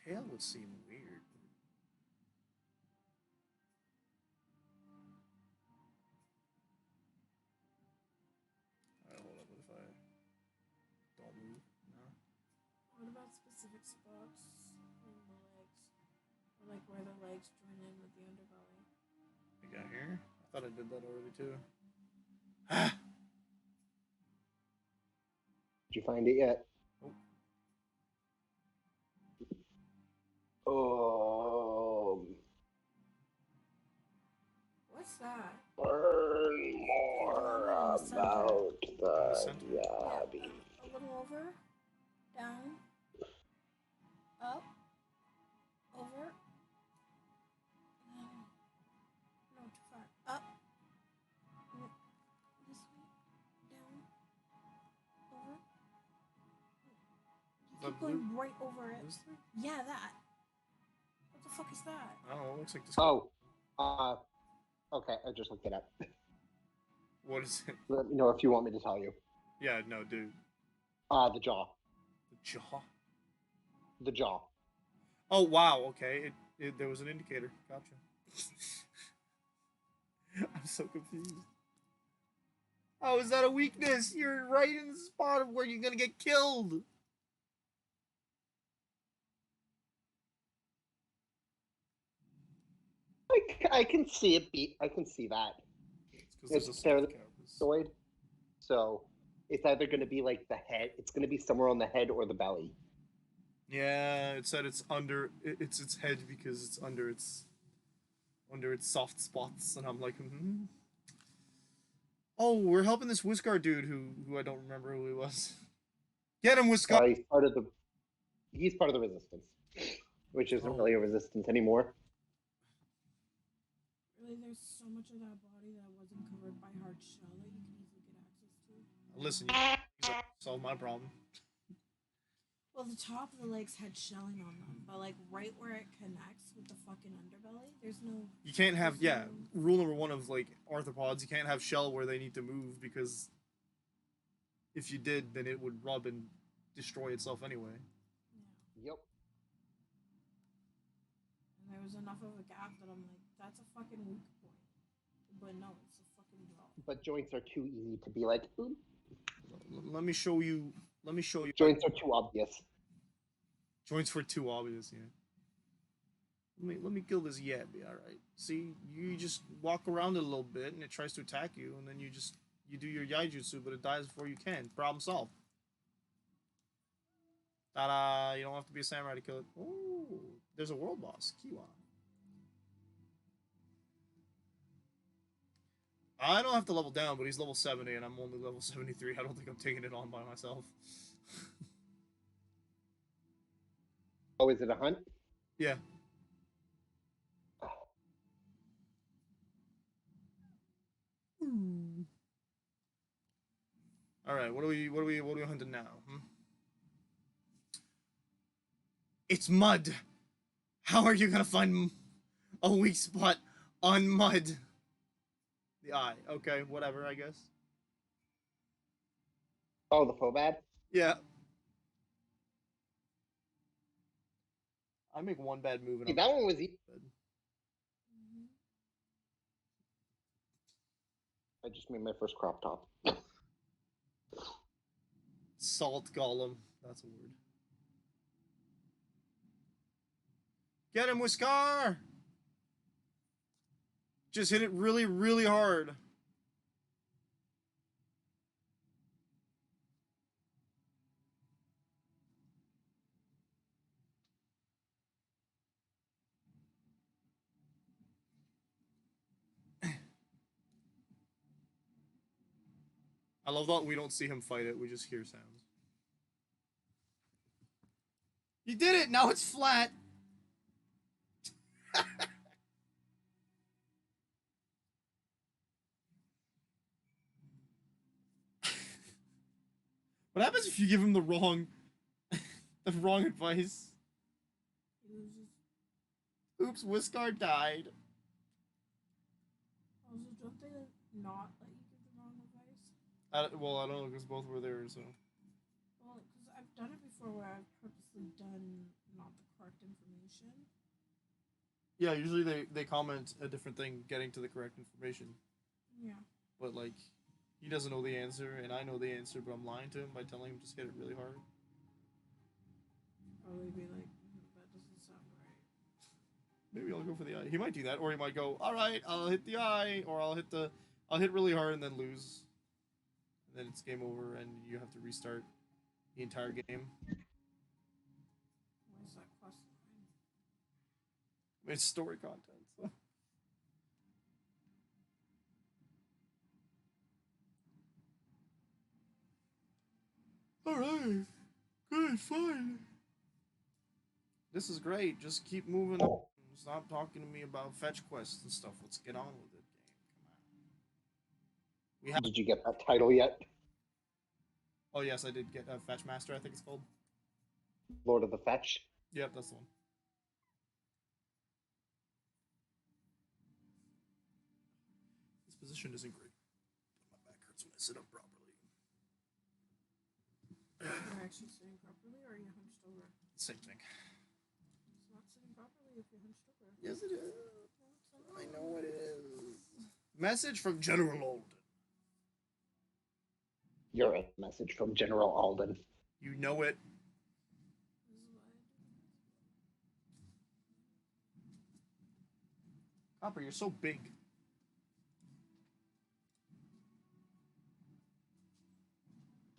The tail would seem weird. Alright, hold up. What if I don't move? No. What about specific specific spots in the legs, or like where the legs join in with the underbelly. I got here. I thought I did that already too. Did you find it yet? Oh. Oh, What's that? learn more In the center. about the center? Yeah, Yabi. a little over, down, up, over. No, no, too far. Up. This way, down, over. You That keep going blue? right over it. This thing? Yeah, that. What the fuck is that? I don't know. It looks like this. Oh, okay. I just looked it up. What is it? Let me know if you want me to tell you. Yeah, no, dude. The jaw. The jaw. The jaw. Oh wow. Okay. There was an indicator. Gotcha. I'm so confused. How is that a weakness? You're right in the spot of where you're gonna get killed. I can see it. I can see that. It's because there's a It's fairly soft carapace. Zoid. So it's either going to be like the head. It's going to be somewhere on the head or the belly. Yeah, it said it's under. It's its head because it's under its soft spots, and I'm like, hmm. Oh, we're helping this Whiskar dude who I don't remember who he was. Get him, Whiskar. He's part of the resistance, which isn't Oh. really a resistance anymore. Really, there's so much of that body that wasn't covered by hard shell that you can easily get access to. Listen, you solve my problem. Well, the top of the legs had shelling on them, but like right where it connects with the fucking underbelly, there's no. You can't have rule number one of like arthropods. You can't have shell where they need to move because if you did, then it would rub and destroy itself anyway. Yeah. Yep. And there was enough of a gap that I'm like, that's a fucking weak point. But no, it's a fucking jaw. But joints are too easy to be like. Oop. Let me show you. Let me show you. Joints are too obvious. Joints were too obvious. Yeah. Let me kill this Yabi. All right. See, you just walk around it a little bit, and it tries to attack you, and then you do your Yaijutsu, but it dies before you can. Problem solved. Ta-da! You don't have to be a samurai to kill it. Oh, there's a world boss, Kiwa. I don't have to level down, but he's level 70, and I'm only level 73. I don't think I'm taking it on by myself. Oh, is it a hunt? Yeah. All right, what are we hunting now? It's mud. How are you gonna find a weak spot on mud? The eye. Okay, whatever. I guess. Oh, the Phobad? Yeah. I make one bad move and See, I'm that one was easy. dead. I just made my first crop top. Salt golem. That's a word. Get him, Whiskar! Just hit it really, really hard. I love that we don't see him fight it, we just hear sounds. You did it! Now it's flat! What happens if you give him the wrong advice? It was just. Oops, Whiskar died. Also, don't they not let you give the wrong advice? I don't know, because both were there, so. Well, because I've done it before where I've purposely done not the correct information. Yeah, usually they comment a different thing getting to the correct information. Yeah. But, like, he doesn't know the answer, and I know the answer, but I'm lying to him by telling him just hit it really hard. probably be like, that doesn't sound right. Maybe I'll go for the eye. He might do that, or he might go, all right, I'll hit the eye, or I'll hit really hard and then lose, and then it's game over, and you have to restart the entire game. Why is that quest line? I mean, it's story content. So. All right, good, fine. This is great. Just keep moving on. Stop talking to me about fetch quests and stuff. Let's get on with it, game. Come on. We have. Did you get that title yet? Oh yes, I did get a Fetch Master. I think it's called. Lord of the Fetch. Yep, that's the one. This position isn't great. My back hurts when I sit up properly. You're actually sitting properly, or are you hunched over? Same thing. It's not sitting properly if you're hunched over. Yes, it is. I know it is. Message from General Alden. You're a message from General Alden. You know it. This is why I do this. Copper, you're so big.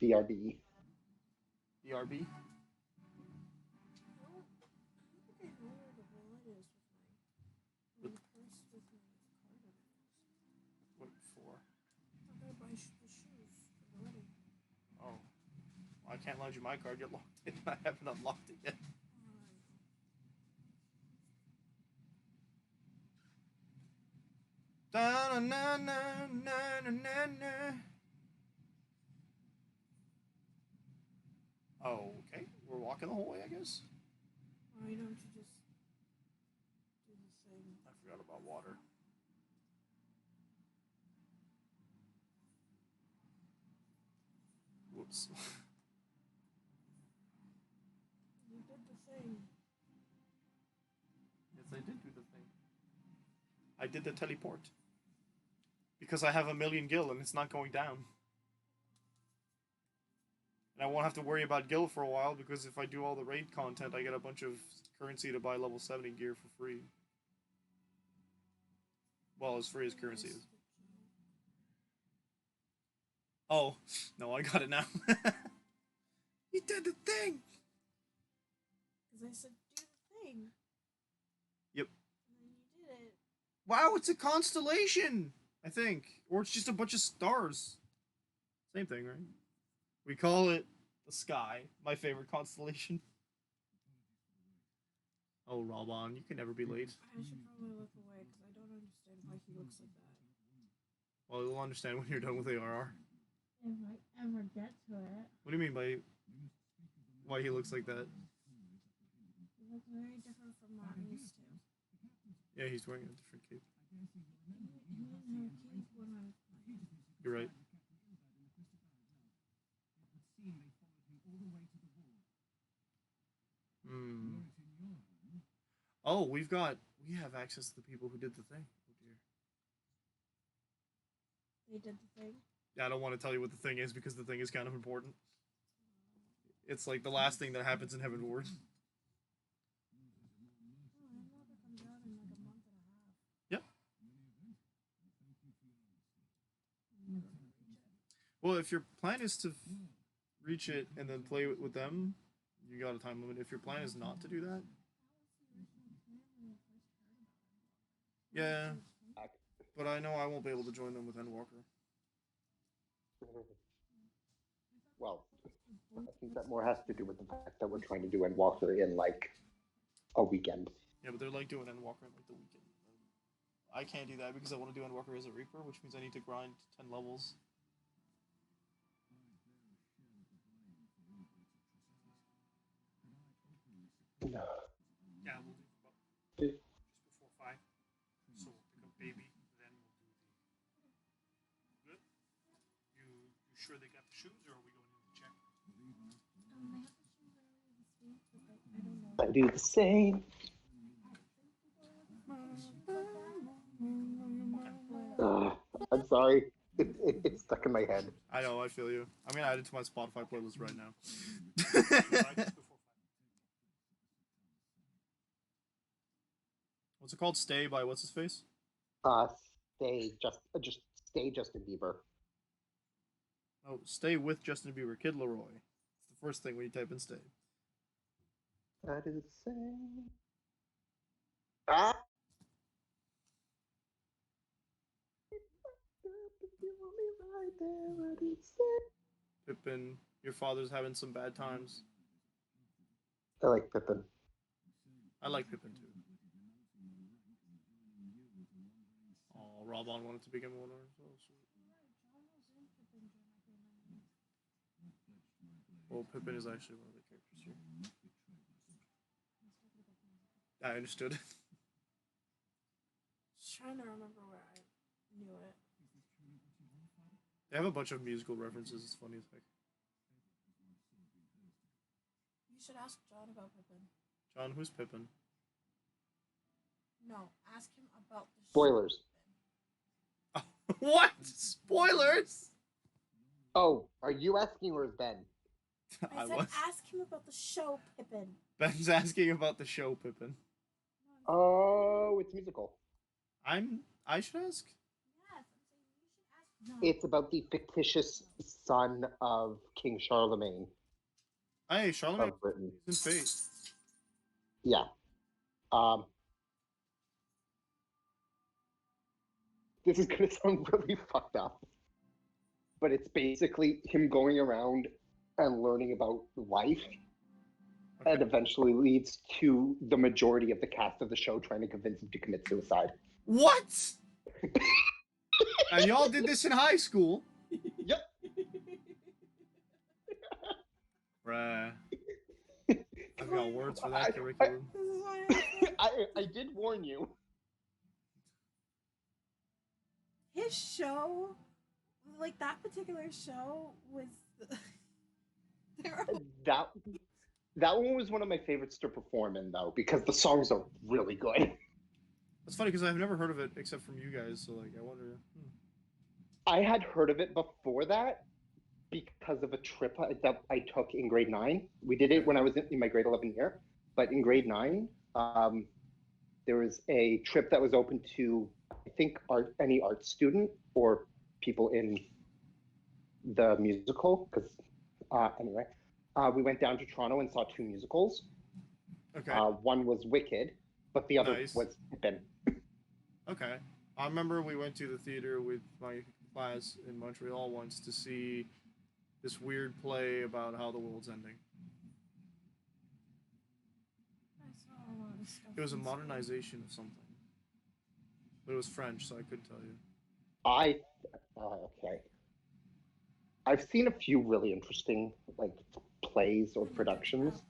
BRB. BRB. I don't think I know where the wallet is with my purse with my card in it. What for? I gotta buy the shoes for the wedding. Oh. Well, I can't lend you my card. You're locked in. I haven't unlocked it yet. Da na na na na na na. Oh, okay. We're walking the whole way, I guess. Why don't you just do the thing? I forgot about water. Whoops. You did the thing. Yes, I did do the thing. I did the teleport. Because I have a million gil and it's not going down. And I won't have to worry about gil for a while because if I do all the raid content, I get a bunch of currency to buy level 70 gear for free. Well, as free as currency is. Oh, no, I got it now. You did the thing! Because I said, do the thing. Yep. And then you did it. Wow, it's a constellation! I think. Or it's just a bunch of stars. Same thing, right? We call it the sky. My favorite constellation. Oh, Robon, you can never be late. I should probably look away because I don't understand why he looks like that. Well, you'll understand when you're done with ARR. If I ever get to it. What do you mean by why he looks like that? He looks very different from what I'm used to. Yeah, he's wearing a different cape. He didn't have a cape when I was playing. You're right. Hmm. Oh, we have access to the people who did the thing. Oh dear. They did the thing. Yeah, I don't want to tell you what the thing is because the thing is kind of important. It's like the last thing that happens in Heaven Ward. Oh, I know that comes out in like a month and a half. Yep. I'm never gonna reach it. Well, if your plan is to reach it and then play it with them, you got a time limit. If your plan is not to do that, yeah. But I know I won't be able to join them with Endwalker. Well, I think that more has to do with the fact that we're trying to do Endwalker in like a weekend. Yeah, but they're like doing Endwalker in like the weekend. I can't do that because I want to do Endwalker as a Reaper, which means I need to grind 10 levels. Yeah, we'll do just before 5. So we'll pick up baby, then we'll do the. Good? You sure they got the shoes, or are we going in to check? They have the shoes earlier this week, but I don't know. I do the same. I'm sorry. It's stuck in my head. I know, I feel you. I'm gonna add it to my Spotify playlist right now. What's it called? Stay by what's his face? Uh, just stay Justin Bieber. Oh, Stay with Justin Bieber, Kid Leroy. It's the first thing when you type in Stay. That is saying. Ah. Pippin, your father's having some bad times. I like Pippin. I like Pippin too. Oh, Robon wanted to become one. Oh, sweet. Well, Pippin is actually one of the characters here. I understood. Just trying to remember where I knew it. They have a bunch of musical references. It's funny as heck. You should ask John about Pippin. John, who's Pippin? No, ask him about the Spoilers. What? Spoilers? Oh, are you asking or is Ben? I said ask him about the show Pippin. Ben's asking about the show Pippin. Oh, it's musical. I should ask? Yes, I'm saying you should ask. No. It's about the fictitious son of King Charlemagne Hey, Charlemagne of Britain. is in Fate. Yeah. This is gonna sound really fucked up, but it's basically him going around and learning about life, Okay. and eventually leads to the majority of the cast of the show trying to convince him to commit suicide. What? And y'all did this in high school? Yep. Bruh. I've got words for that curriculum. This is why I did warn you. his show, like that particular show, was. That one was one of my favorites to perform in, though, because the songs are really good. That's funny because I've never heard of it except from you guys, so like I wonder. I had heard of it before that because of a trip that I took in grade 9. We did it when I was in my grade 11 year, but in grade 9, there was a trip that was open to, I think, any art student or people in the musical. Because anyway, we went down to Toronto and saw 2 musicals. Okay. One was Wicked, but the other Nice. was Pippin. Okay. I remember we went to the theater with my class in Montreal once to see this weird play about how the world's ending. I saw a lot of stuff. It was a modernization of something. But it was French, so I couldn't tell you. Okay. I've seen a few really interesting like plays or productions.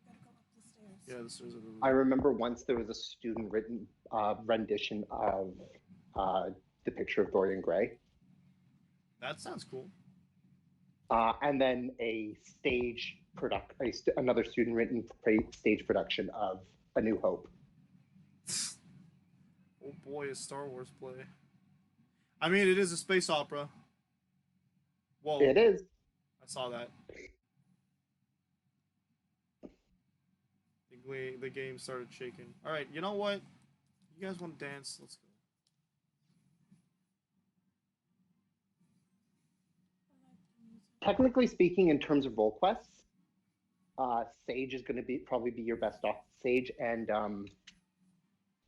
You gotta go up the stairs. Yeah, this was a really... I remember once there was a student written rendition of The Picture of Dorian Gray, That sounds cool. and then a another student written stage production of A New Hope. Oh boy, a Star Wars play. I mean, it is a space opera. Whoa. It is. I saw that. The game started shaking. Alright, you know what? You guys want to dance? Let's go. Technically speaking, in terms of role quests, Sage is going to probably be your best option. Sage and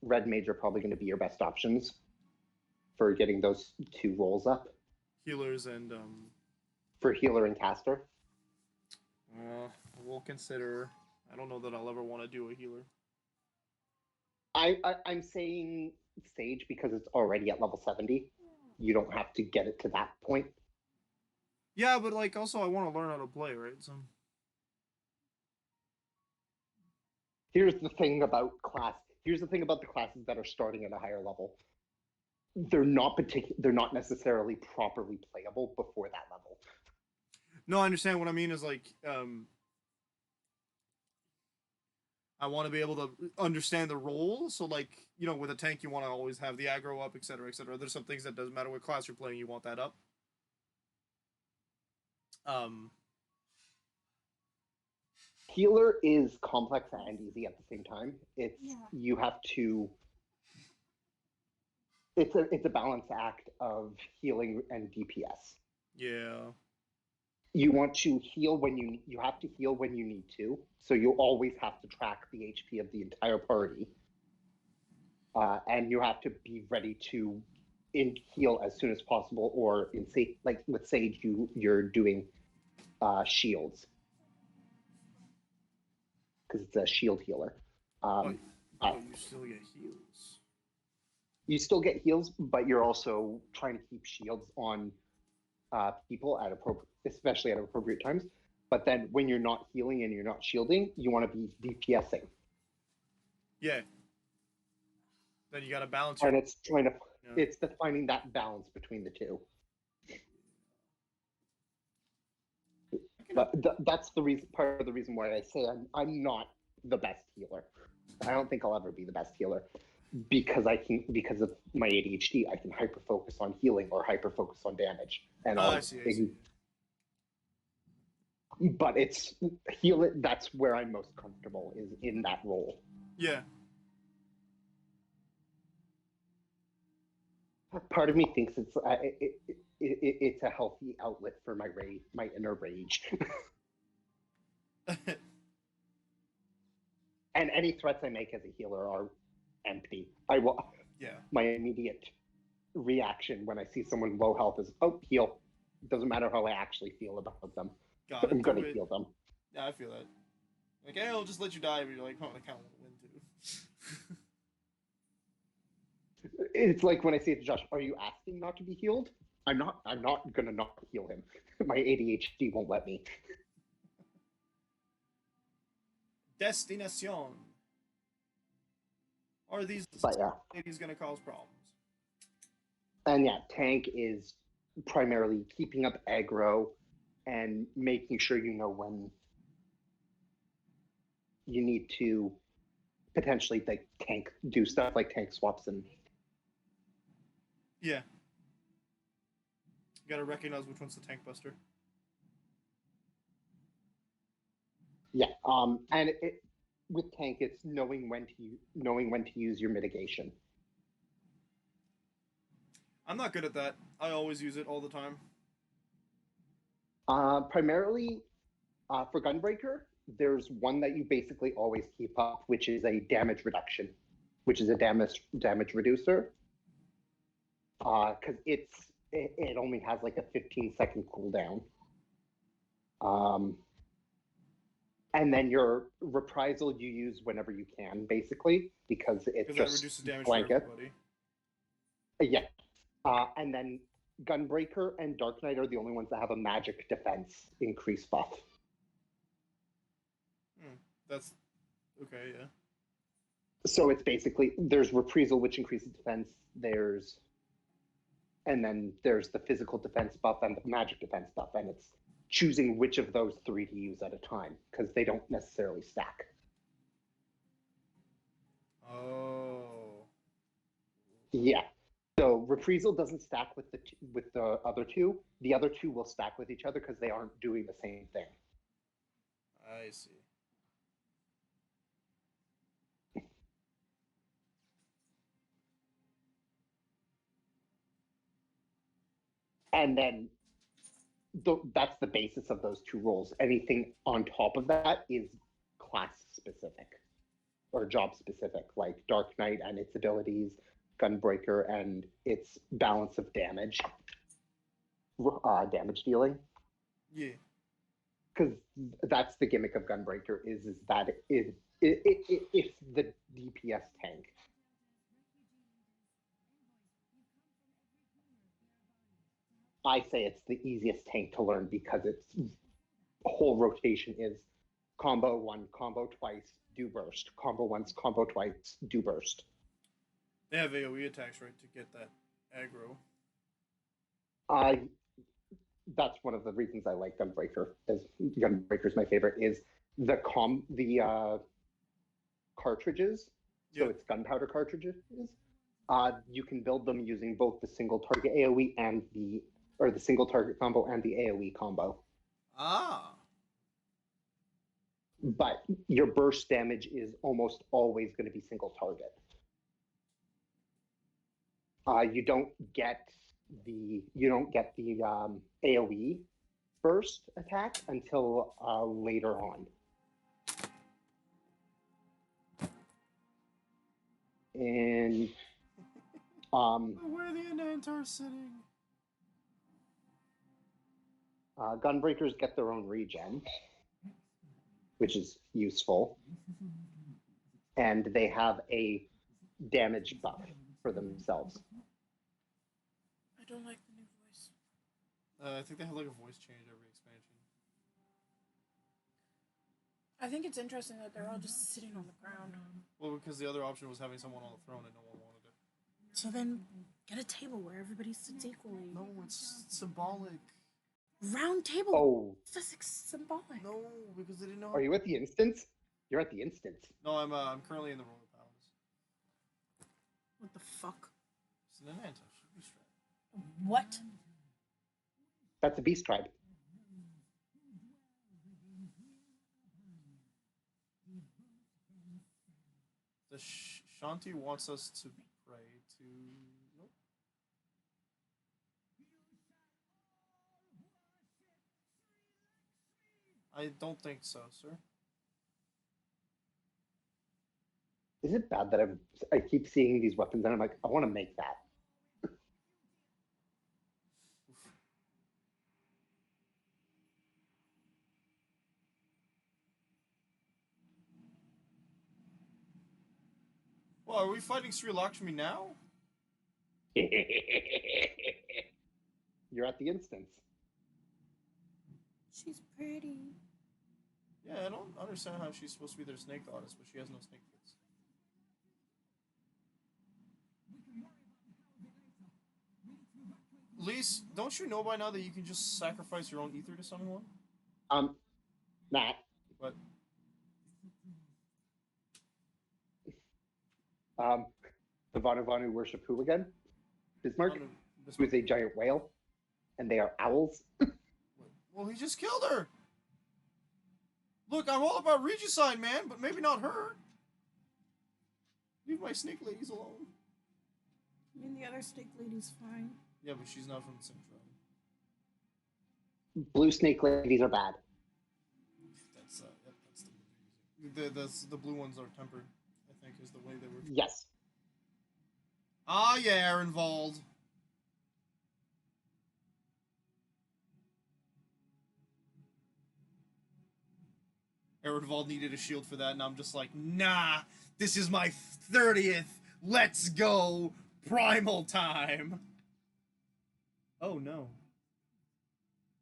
Red Mage are probably going to be your best options for getting those 2 roles up. Healers and For healer and caster. we'll consider. I don't know that I'll ever want to do a healer. I'm saying Sage because it's already at level 70. You don't have to get it to that point. Yeah, but like also I want to learn how to play, right? So Here's the thing about the classes that are starting at a higher level. They're not necessarily properly playable before that level. no, I understand. What I mean is like I want to be able to understand the role. So like, you know, with a tank you want to always have the aggro up, etc., etc. There's some things that doesn't matter what class you're playing, you want that up. Healer is complex and easy at the same time. You have to it's a balance act of healing and DPS. Yeah. You want to heal when you have to heal when you need to, so you always have to track the HP of the entire party, and you have to be ready to heal as soon as possible. Or like with Sage, you're doing shields because it's a shield healer. But Uh, you still get heals. you still get heals, but you're also trying to keep shields on people especially at appropriate times. But then when you're not healing and you're not shielding, you want to be DPSing. Yeah. Then you gotta balance And your. it's trying to, Yeah. it's finding that balance between the two. But that's the reason, part of the reason why I say I'm not the best healer. I don't think I'll ever be the best healer because because of my ADHD, I can hyper focus on healing or hyper focus on damage, and I see. But it's healing. That's where I'm most comfortable, is in that role. Yeah. Part of me thinks it's a healthy outlet for my inner rage. And any threats I make as a healer are empty. Yeah. My immediate reaction when I see someone low health is, oh, heal. Doesn't matter how I actually feel about them. Got it. I'm gonna heal them. Yeah, I feel that. Like, hey, I'll just let you die, but you're like, oh, I kind of want to win too. It's like when I say to Josh, "Are you asking not to be healed?" I'm not. I'm not gonna not heal him. My ADHD won't let me. Destination. Are these But yeah, ladies gonna cause problems? and yeah, tank is primarily keeping up aggro and making sure you know when you need to potentially like do stuff like tank swaps and Yeah. You gotta recognize which one's the tank buster. yeah. And with tank, it's knowing when to use your mitigation. I'm not good at that. I always use it all the time. Primarily for Gunbreaker, there's one that you basically always keep up, which is a damage reduction, which is a damage reducer. Because it only has like a 15-second cooldown. And then your reprisal you use whenever you can, basically, because it Because that just reduces damage blanket. for everybody. Yeah. And then Gunbreaker and Dark Knight are the only ones that have a magic defense increase buff. That's okay, yeah. So it's basically, there's reprisal, which increases defense. And then there's the physical defense buff and the magic defense buff. And it's choosing which of those three to use at a time, because they don't necessarily stack. Oh. Yeah. So reprisal doesn't stack with the other two. The other two will stack with each other because they aren't doing the same thing. I see. And then that's the basis of those two roles. Anything on top of that is class specific or job specific, like Dark Knight and its abilities, Gunbreaker and its balance of damage dealing. Yeah. Because that's the gimmick of Gunbreaker is that it's the DPS tank. I say it's the easiest tank to learn because its whole rotation is combo one, combo twice, do burst. Combo once, combo twice, do burst. They have AoE attacks, right, to get that aggro. That's one of the reasons I like Gunbreaker. Gunbreaker's my favorite. Is the cartridges. So it's gunpowder cartridges. You can build them using both the single target AoE and the single target combo and the AoE combo. Ah. But your burst damage is almost always going to be single target. You don't get the AOE burst attack until later on. And Where the Anants are sitting. Gunbreakers get their own regen, which is useful. And they have a damage buff for themselves. I don't like the new voice. I think they have like a voice change every expansion. I think it's interesting that they're all just sitting on the ground. Well, because the other option was having someone on the throne and no one wanted it. So then get a table where everybody sits equally. No, it's symbolic. Round table. Oh, That's symbolic. No, because they didn't know. are you at the instance? You're at the instance. No, I'm currently in the Royal Palace. What the fuck? It's an Ananta. Should be straight. What? That's a beast tribe. The Shanti wants us to pray to. Nope. I don't think so, sir. Is it bad that I keep seeing these weapons and I'm like, I want to make that? Well, are we fighting Sri Lakshmi now? You're at the instance. She's pretty. Yeah, I don't understand how she's supposed to be their snake goddess, but she has no snake tits. Lise, don't you know by now that you can just sacrifice your own ether to someone? Matt. But The Vanu worship who again? Bismarck, Bismarck. who is a giant whale, and they are owls. Well, he just killed her. Look, I'm all about regicide, man, but maybe not her. Leave my snake ladies alone. I mean, the other snake lady's fine. Yeah, but she's not from the same tribe. Blue snake ladies are bad. That's yep, that's the blue ones are tempered. I think is the way they were. Yes. Ah, yeah, Ehrenwald. Ehrenwald needed a shield for that, and I'm just like, nah, this is my 30th. Let's go. Primal time. Oh, no.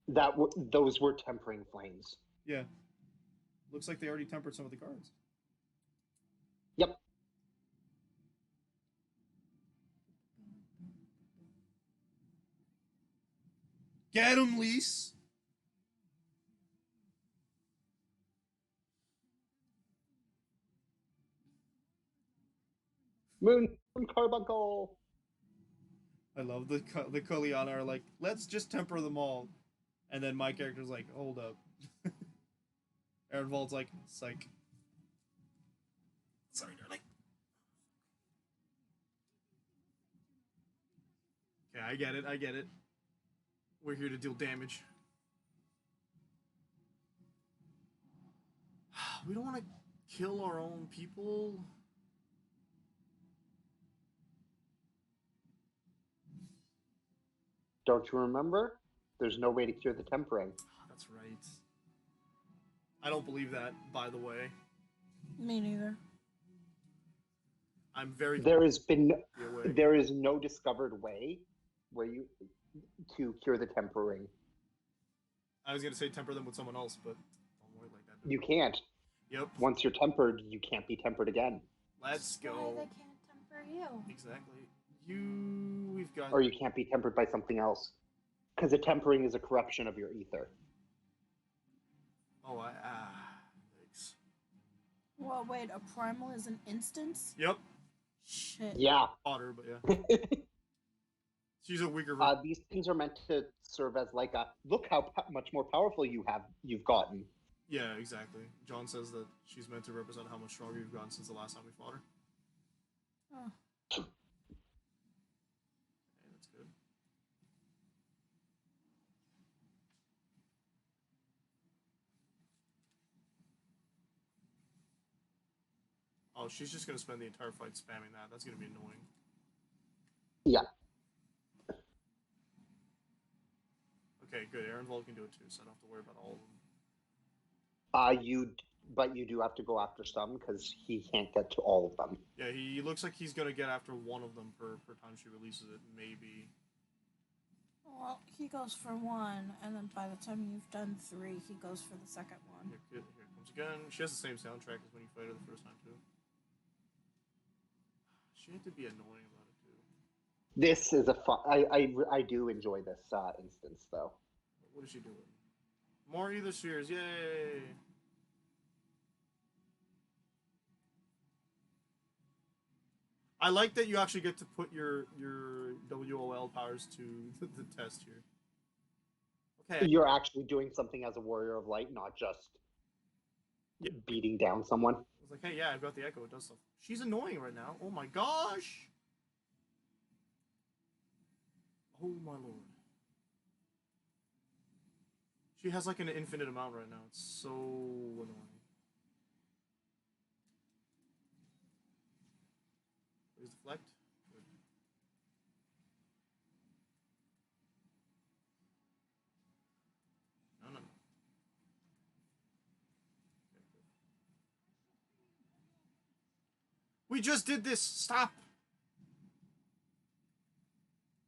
Those were tempering flames. Yeah. Looks like they already tempered some of the cards. Yep. Get him, Lise. Moon Carbuncle. I love the Koliana are like, let's just temper them all. And then my character's like, hold up. Ehrenwald's like, psych. Sorry, darling. Okay, I get it. We're here to deal damage. We don't want to kill our own people. Don't you remember? There's no way to cure the tempering. That's right. I don't believe that, by the way. Me neither. I'm very. There is no discovered way where you to cure the tempering. I was gonna say temper them with someone else, but don't worry like that. You can't. Yep. Once you're tempered, you can't be tempered again. Let's go. Why they can't temper you? Exactly. We've got. Or you can't be tempered by something else. Because a tempering is a corruption of your ether. Oh, thanks. Well, wait, a primal is an instance? Yep. Shit. Yeah. Otter, but yeah. She's a weaker version. These things are meant to serve as like a look how much more powerful you've gotten. Yeah, exactly. John says that she's meant to represent how much stronger you've gotten since the last time we fought her. Oh. Oh, she's just gonna spend the entire fight spamming that. That's gonna be annoying. Yeah. Okay, good. Aaron Vol can do it too, so I don't have to worry about all of them. But you do have to go after some because he can't get to all of them. Yeah, he looks like he's gonna get after one of them per time she releases it, maybe. Well, he goes for one, and then by the time you've done 3, he goes for the second one. Here it comes again. She has the same soundtrack as when you fight her the first time too. She had to be annoying about it too. This is a fun. I do enjoy this instance though. What is she doing? More Ether Spheres, yay! I like that you actually get to put your WOL powers to the test here. Okay. You're actually doing something as a warrior of light, not just beating down someone. I was like, hey, yeah, I've got the Echo. It does stuff. She's annoying right now. Oh my gosh! Oh my lord. She has like an infinite amount right now. It's so annoying. Please deflect. Good. No. Okay, good. We just did this! Stop!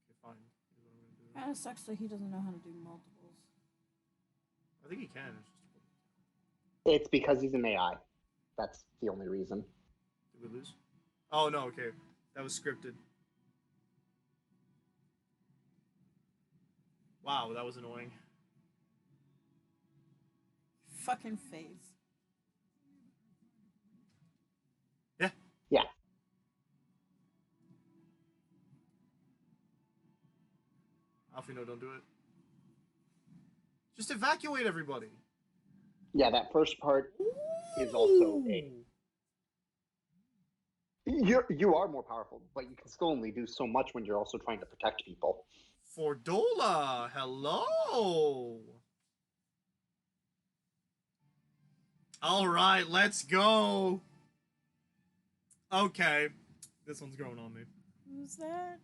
Okay, fine. Here's what I'm gonna do. Kind of sucks that he doesn't know how to do multiples. I think he can. It's just... It's because he's an AI. That's the only reason. Did we lose? Oh, no, okay. That was scripted. Wow, that was annoying. Fucking phase. Yeah. Yeah. Alfie, no, don't do it. Just evacuate everybody. Yeah, that first part is also a. You are more powerful, but you can still only do so much when you're also trying to protect people. Fordola, hello. All right, let's go. Okay, this one's growing on me. Who's that?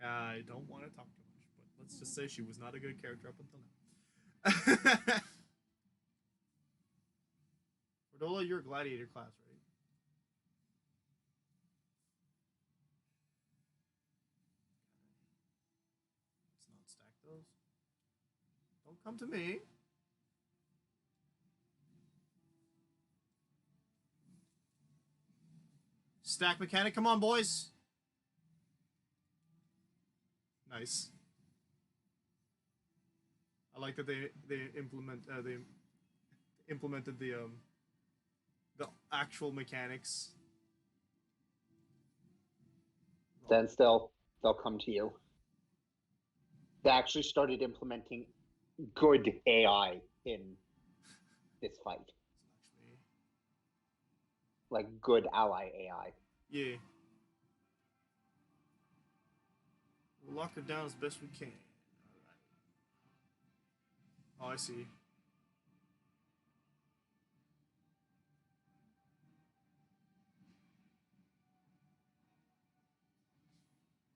I don't want to talk too much, but let's just say she was not a good character up until now. Fordola, you're a gladiator class, right? Let's not stack those. Don't come to me. Stack mechanic, come on, boys. Nice. I like that they implemented the actual mechanics. Then still, they'll come to you. They actually started implementing good AI in this fight. Actually, Like good ally AI. yeah. We'll lock her down as best we can. All right. Oh, I see.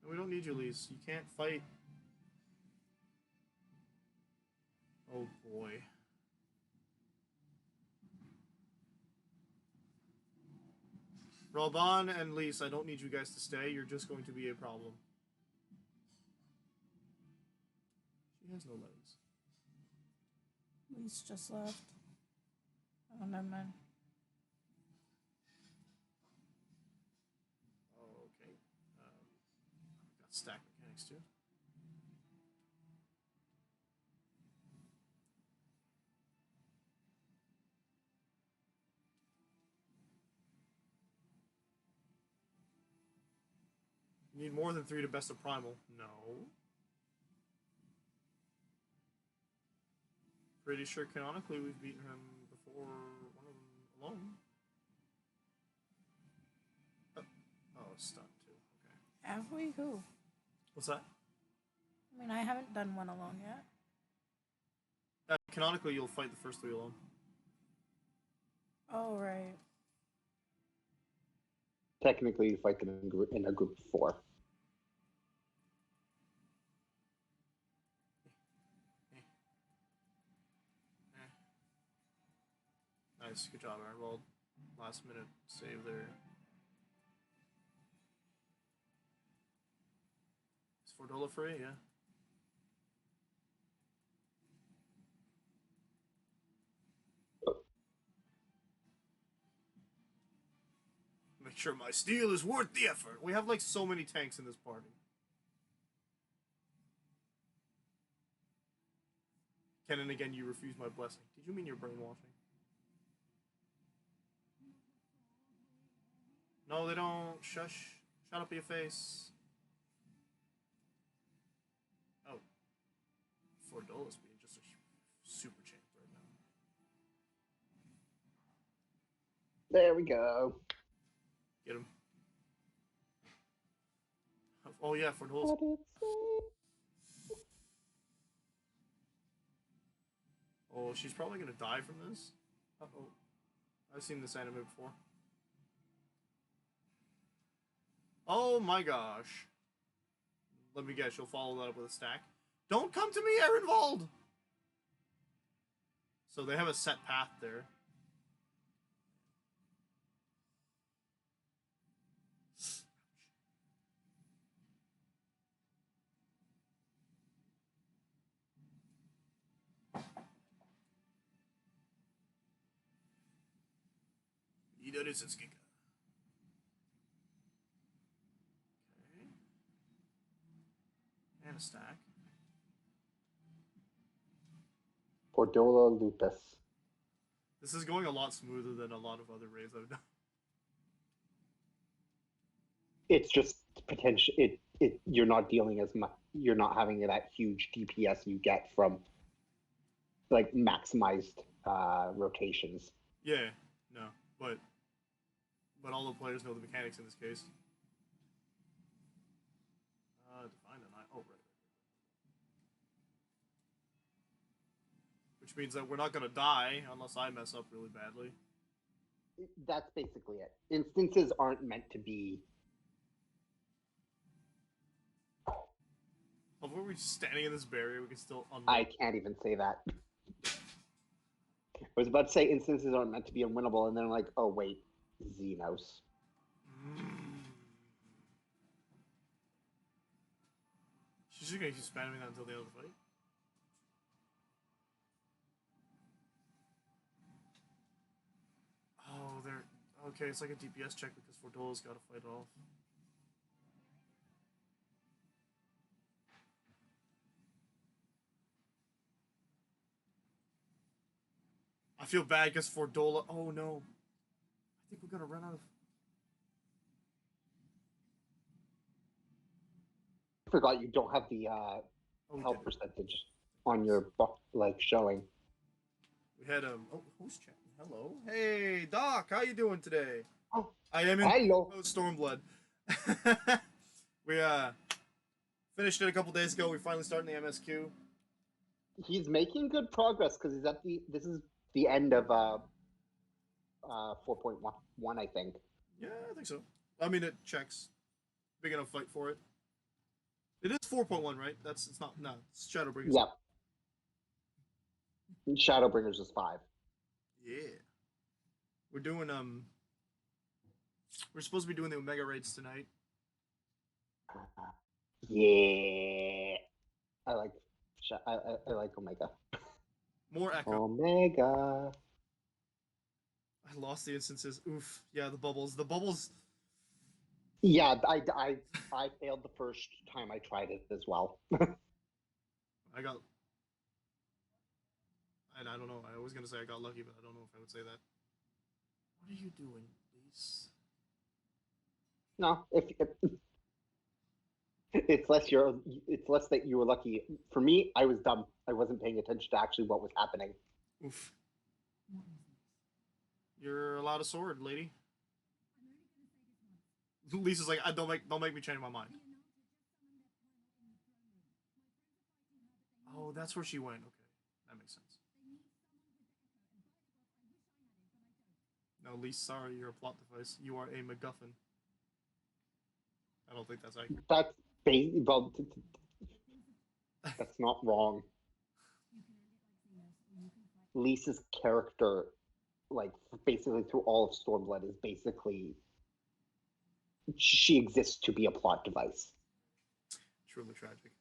And we don't need you, Lise. You can't fight. Oh boy. Roban and Lise, I don't need you guys to stay. You're just going to be a problem. She has no legs. Lee's just left. Oh, never mind. Okay. Got stack mechanics too. You need more than 3 to best of Primal. No. Pretty sure canonically we've beaten him before one of them alone. Oh, stunned too. Okay. Have we? Who? What's that? I mean, I haven't done one alone yet. Canonically, you'll fight the first 3 alone. Oh, right. technically you fight them in a group of 4. Nice, good job, Ironwald. Last minute save there. Is Fordola free? Yeah. Make sure my steel is worth the effort. We have like so many tanks in this party. Kenan, again, you refuse my blessing. Did you mean you're brainwashing? No, they don't. Shush. Shut up your face. Oh. Fordola's being just a super champ right now. There we go. Get him. Oh yeah, Fordola's... Oh, she's probably gonna die from this? Uh-oh. I've seen this anime before. Oh my gosh. Let me guess, she'll follow that up with a stack. Don't come to me, Ehrenwald! So they have a set path there. Okay. And a stack. Fordola Lupus. This is going a lot smoother than a lot of other raids I've done. It's just potential. You're not dealing as much. You're not having that huge DPS you get from like maximized rotations. Yeah, no, but all the players know the mechanics in this case. Define an eye. Oh, right. Which means that we're not gonna die unless I mess up really badly. That's basically it. Instances aren't meant to be. If we're just standing in this barrier, we can still unlock. I can't even say that. I was about to say instances aren't meant to be unwinnable, and then I'm like, oh wait, Xenos. She's just gonna keep spamming that until the end of the fight. Oh, they're okay. It's like a DPS check because Fordola's got to fight off. I feel bad because Fordola. Oh no, I think we're gonna run out of. I forgot you don't have the health percentage on your like showing. We had oh, who's chatting? Hello, hey Doc, how you doing today? Oh, I am in hello. Stormblood. We finished it a couple days ago. We finally started the MSQ. He's making good progress because he's at the. This is the end of 4.1, I think. Yeah, I think so. I mean, it checks. Big enough fight for it. It is 4.1, right? It's not. No, it's Shadowbringers. Yep. Shadowbringers is 5. Yeah. We're doing We're supposed to be doing the Omega raids tonight. Yeah. I like Omega. More Echo. Omega. I lost the instances. Oof. Yeah, the bubbles. The bubbles. Yeah, I failed the first time I tried it as well. I got. And I don't know. I was gonna say I got lucky, but I don't know if I would say that. What are you doing, please? No, if it's less that you were lucky. For me, I was dumb. I wasn't paying attention to actually what was happening. Oof. You're allowed a sword, lady. Lisa's like, don't make me change my mind. Oh, that's where she went. Okay, that makes sense. No, Lisa, sorry, you're a plot device. You are a MacGuffin. I don't think that's accurate. That's well, that's not wrong. Lisa's character, like basically through all of Stormblood, is basically she exists to be a plot device. Truly tragic.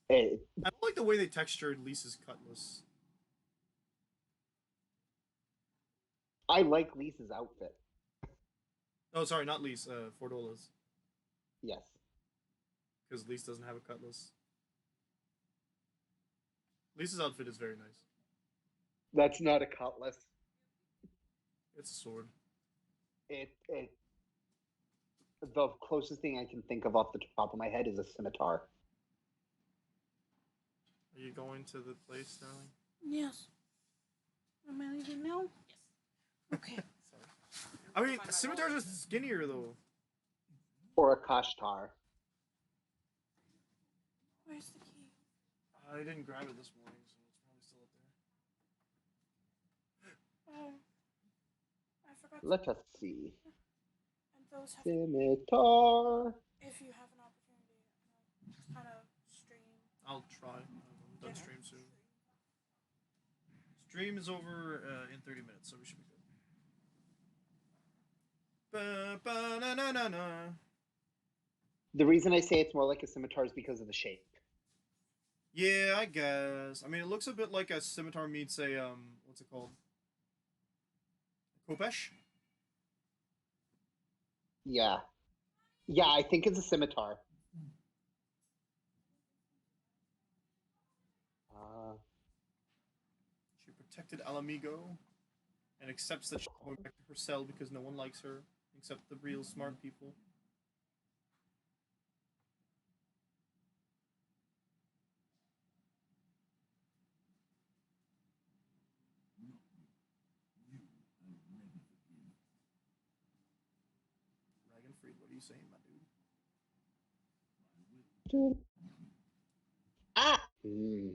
It, I don't like the way they textured Lisa's cutlass. I like Lisa's outfit. Oh, sorry, not Lise. Fordola's. Yes. Because Lise doesn't have a cutlass. Lisa's outfit is very nice. That's not a cutlass. It's a sword. It the closest thing I can think of off the top of my head is a scimitar. Are you going to the place, Sterling? Yes. Am I leaving now? Yes. Okay. Sorry. I mean, scimitars are skinnier though. Or a kashtar. Where's the key? I didn't grab it this morning, so it's probably still up there. Oh. I forgot. Let us see. And those have Scimitar. if you have an opportunity, just kind of stream. I'll try. I'm done Yeah. stream soon. Stream is over in 30 minutes, so we should be good. Ba-ba-na-na-na-na. The reason I say it's more like a scimitar is because of the shape. Yeah, I guess. I mean, it looks a bit like a scimitar meets a what's it called? Kopesh? Yeah. Yeah, I think it's a scimitar. She protected Alamigo and accepts that she's going back to her cell because no one likes her except the real smart people. Ragenfried, what are you saying, my dude? Ah! Well,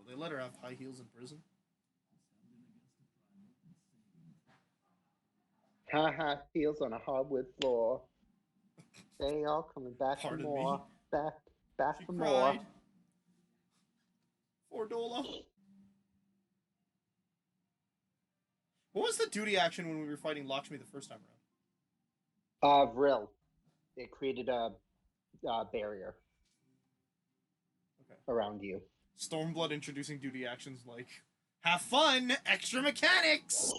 they let her have high heels in prison. Haha, heels on a hardwood floor. They all coming back Pardon for more. me? Back She for cried. more. Fordola. What was the duty action when we were fighting Lakshmi the first time around? Vril. It created a barrier Okay. around you. Stormblood introducing duty actions like have fun, extra mechanics.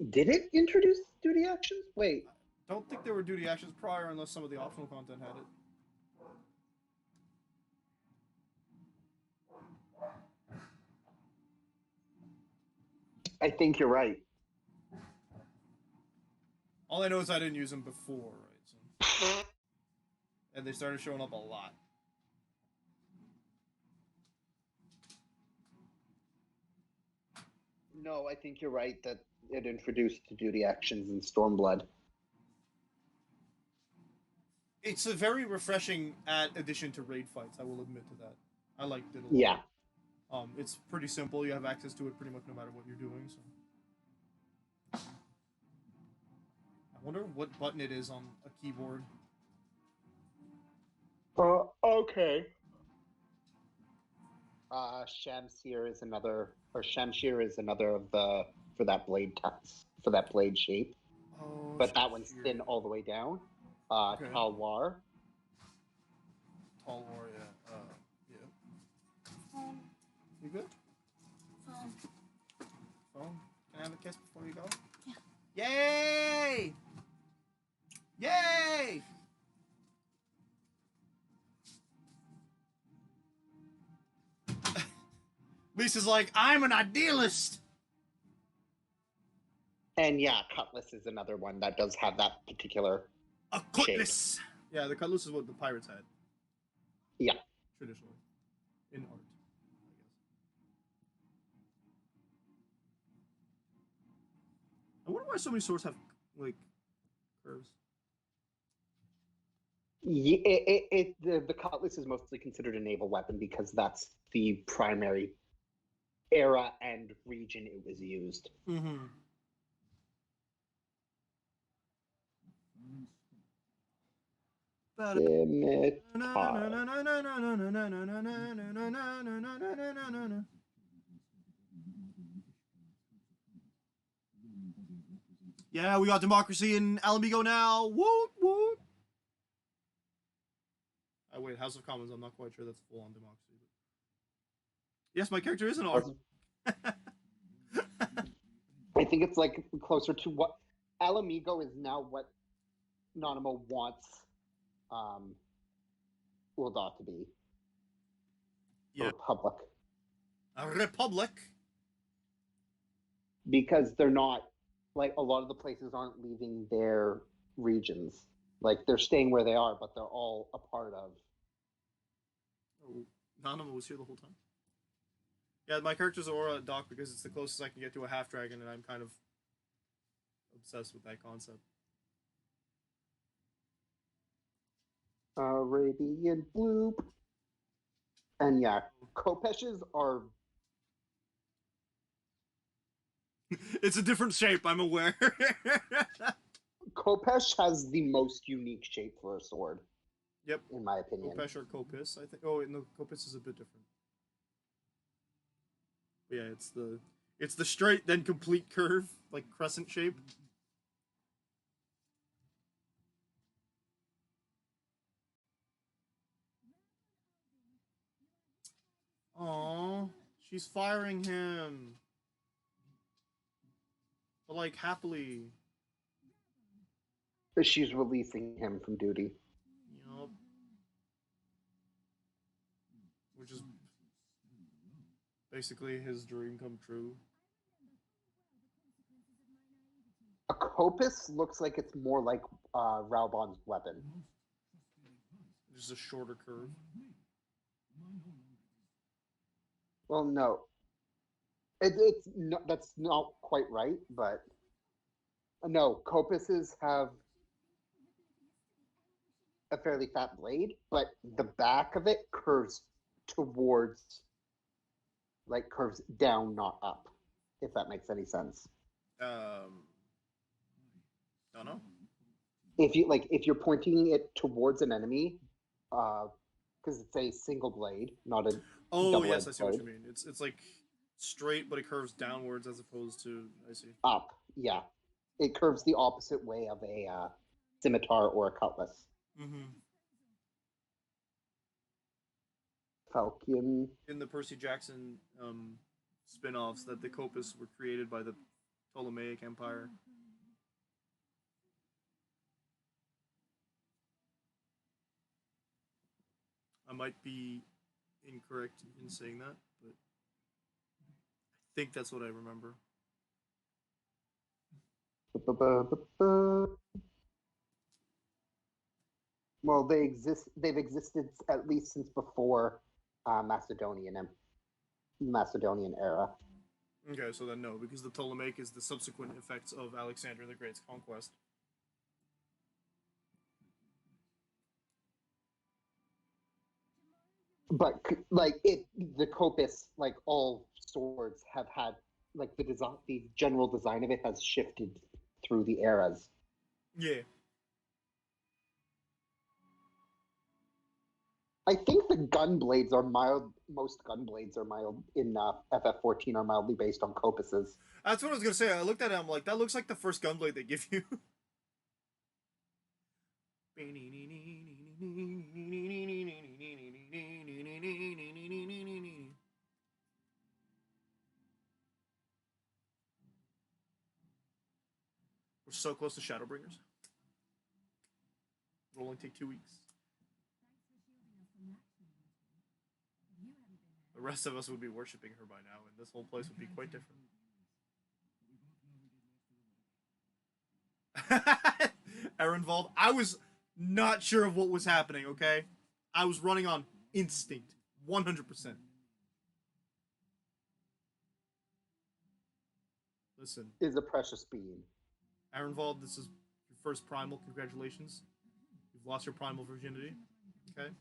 Did it introduce duty actions? Wait. Don't think there were duty actions prior unless some of the optional content had it. I think you're right. All I know is I didn't use them before, right? So. And they started showing up a lot. No, I think you're right that it introduced duty actions in Stormblood. It's a very refreshing addition to raid fights, I will admit to that. I liked it a lot. Yeah. It's pretty simple. You have access to it pretty much no matter what you're doing. So, I wonder what button it is on a keyboard. Okay. Shamshir is another of the for that blade shape. Oh, But that one's Shamshir. thin all the way down. Okay. Talwar. Tall War, yeah. Yeah. Phone. You good? Phone. Phone? Can I have a kiss before you go? Yeah. Yay! Yay! Lisa's like, I'm an idealist! And yeah, Cutlass is another one that does have that particular A cutlass! Yeah, the cutlass is what the pirates had. Yeah. Traditionally. In art, I guess. I wonder why so many swords have, like, curves. The Cutlass is mostly considered a naval weapon because that's the primary era and region it was used. Mm-hmm. Scimitar. Yeah, we got democracy in Alamigo now. Woot woot. Wait, House of Commons. I'm not quite sure that's full on democracy. But... Yes, my character is an orc. I think it's like closer to what Alamigo is now. What Nanamo wants Ul'dah to be. Yeah. Republic. A republic. Because they're not, like, a lot of the places aren't leaving their regions. Like, they're staying where they are, but they're all a part of. Oh, Nanamo was here the whole time. Yeah, my character's Aura Doc because it's the closest I can get to a half dragon, and I'm kind of obsessed with that concept. Arabian Bloop. And yeah, Kopeshes are. It's a different shape, I'm aware. Kopesh has the most unique shape for a sword. Yep. In my opinion. Kopesh or Kopis, I think. Oh, wait, no, Kopis is a bit different. But yeah, it's the straight then complete curve, like crescent shape. Aww, she's firing him. But like happily. She's releasing him from duty. Yup. Which is basically his dream come true. A Kopis looks like it's more like Raubon's weapon. Just a shorter curve. Well, no. It's not, that's not quite right, but no, Copises have a fairly fat blade, but the back of it curves towards, like, curves down, not up, if that makes any sense. Don't know. If you're pointing it towards an enemy, because it's a single blade, not a Oh yes, I see blade. what you mean. It's like straight, but it curves downwards as opposed to I see. Up, yeah. It curves the opposite way of a scimitar or a cutlass. Mm-hmm. Falcon. In the Percy Jackson spin-offs, that the Kopis were created by the Ptolemaic Empire. I might be incorrect in saying that, but I think that's what I remember. Well, they've existed at least since before Macedonian era. Okay, so then no, because the Ptolemaic is the subsequent effects of Alexander the Great's conquest. But the Kopis, like all swords, have had like the general design of it has shifted through the eras. Yeah. I think the gun blades are mild. Most gun blades are mild in FF14 are mildly based on Copises. That's what I was gonna say. I looked at it, I'm like, that looks like the first gunblade they give you. We're so close to Shadowbringers. It'll only take 2 weeks. The rest of us would be worshipping her by now, and this whole place would be quite different. Ehrenwald, I was not sure of what was happening, okay? I was running on instinct. 100%. Listen. Is a precious being. Ehrenwald, this is your first primal. Congratulations. You've lost your primal virginity. Okay?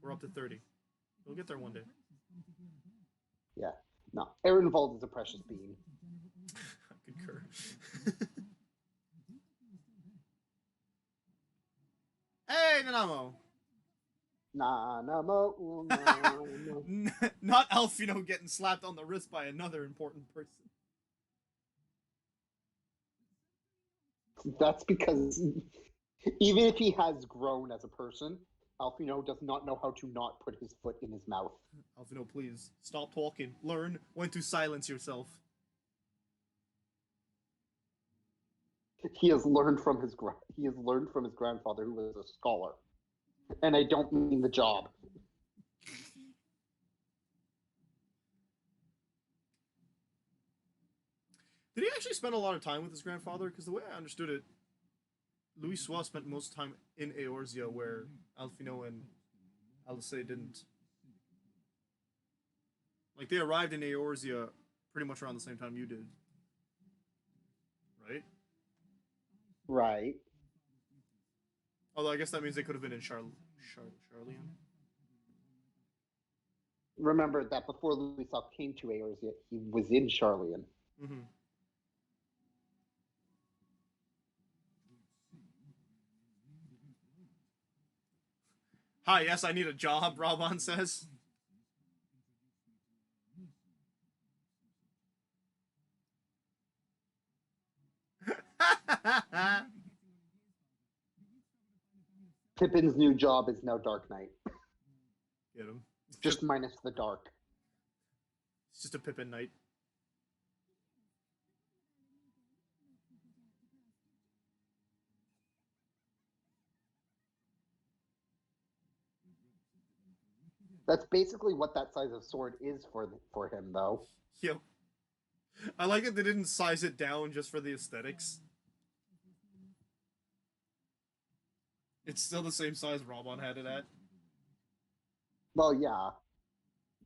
We're up to 30. We'll get there one day. Yeah. No. Ehrenwald is a precious being. I concur. Hey, Nanamo! Na na mo na na. Not Alfino getting slapped on the wrist by another important person. That's because even if he has grown as a person, Alfino does not know how to not put his foot in his mouth. Alfino, please stop talking. Learn when to silence yourself. He has learned from his grandfather, who was a scholar, and I don't mean the job. Did he actually spend a lot of time with his grandfather? Because the way I understood it, Louis Sois spent most of the time in Eorzea, where Alfino and Alice didn't. Like, they arrived in Eorzea pretty much around the same time you did. Right? Right. Although I guess that means they could have been in Charleon. Remember that before Louisoff came to Eorzea, he was in Charleon. Mm-hmm. Hi, yes, I need a job, Raban says. Pippin's new job is now Dark Knight, Get him. just minus the dark. It's just a Pippin knight. That's basically what that size of sword is for him, though. Yep. I like it they didn't size it down just for the aesthetics. It's still the same size Raban had it at. Well, yeah,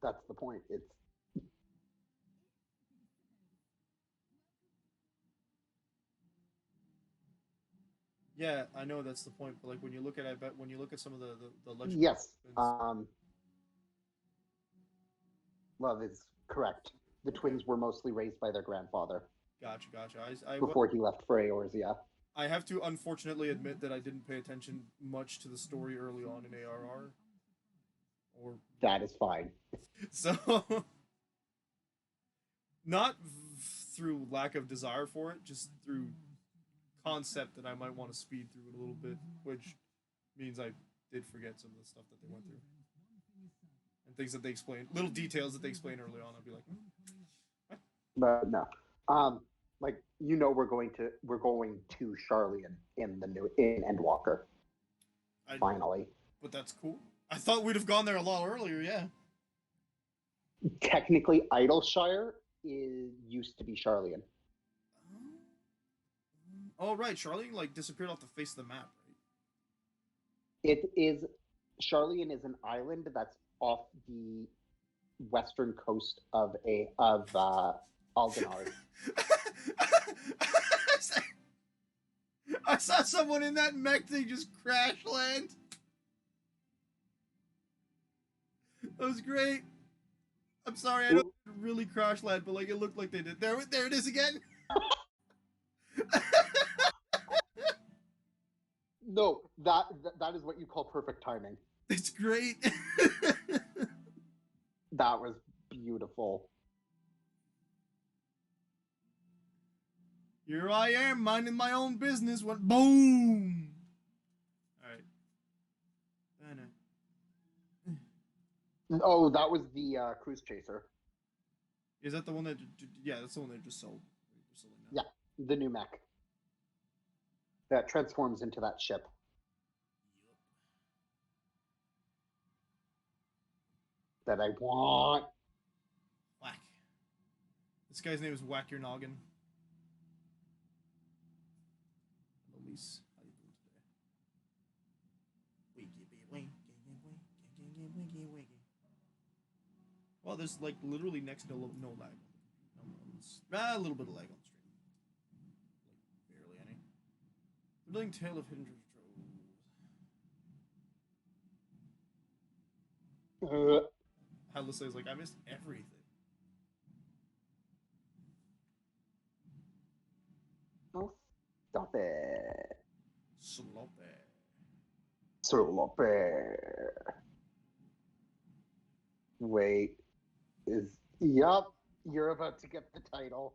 that's the point. It's Yeah, I know that's the point, but like when you look at when you look at some of the legend. yes. Love is correct. The twins were mostly raised by their grandfather Gotcha. before he left for Eorzea. I have to unfortunately admit that I didn't pay attention much to the story early on in ARR. Or That is fine. so not through lack of desire for it, just through concept that I might want to speed through it a little bit, which means I did forget some of the stuff that they went through. And things that they explain, little details that they explain early on, I'll be like, what? But no. Like we're going to Charleon in Endwalker. Finally. But that's cool. I thought we'd have gone there a lot earlier, yeah. Technically, Idleshire used to be Charleon. Oh right, Charleon like disappeared off the face of the map, right? It is Charleon is an island that's off the western coast of Aldenard. I saw someone in that mech thing just crash land. That was great. I'm sorry, I don't really crash land, but like it looked like they did. There it is again. No, that is what you call perfect timing. It's great. That was beautiful. Here I am, minding my own business. Went boom. All right. Oh, that was the cruise chaser. Is that the one that? Yeah, that's the one they just sold. Yeah, the new mech that transforms into that ship. That I want. Whack. This guy's name is Whack Your Noggin. Elise, how you doing today? Well, there's like literally next to no lag. A little bit of lag on the stream. Like barely any. Building Tale of Hidden Treasure Trove. Hellas is like, I missed everything. Oh, stop it. Sloppy. Sloppy. Wait. Yup. You're about to get the title.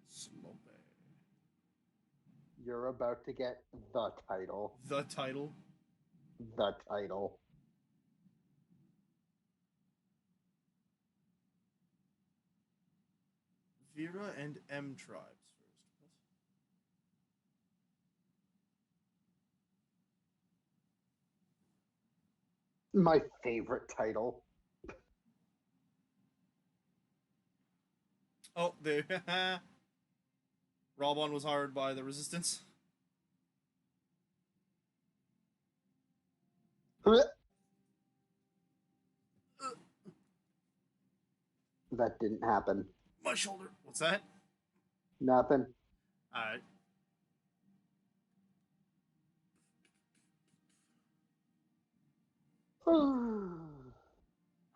Slope. You're about to get the title. The title. The title. Vera and M tribes first. My favorite title. Oh, they. Robon was hired by the Resistance. That didn't happen. My shoulder. What's that? Nothing. Alright.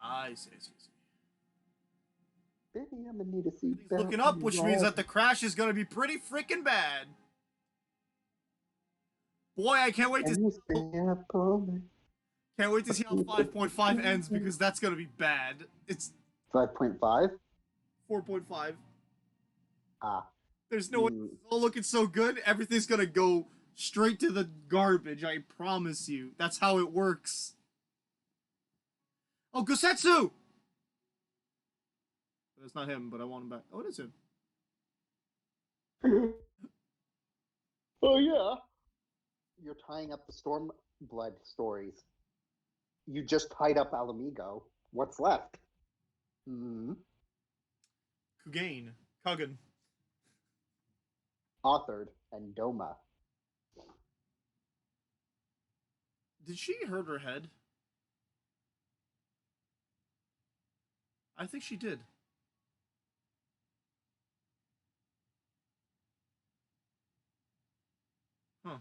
I see. Baby, I'm gonna need a seat. He's looking up, which means that the crash is gonna be pretty freaking bad. Boy, I can't wait to see how 5.5 ends because that's gonna be bad. It's 5.5? 4.5. Ah. There's no way it's all looking so good. Everything's gonna go straight to the garbage. I promise you. That's how it works. Oh, Gosetsu! That's not him, but I want him back. Oh, it is him. Oh, yeah. You're tying up the Stormblood stories. You just tied up Alamigo. What's left? Hmm. Kugan. Authored and Doma. Did she hurt her head? I think she did. Huh.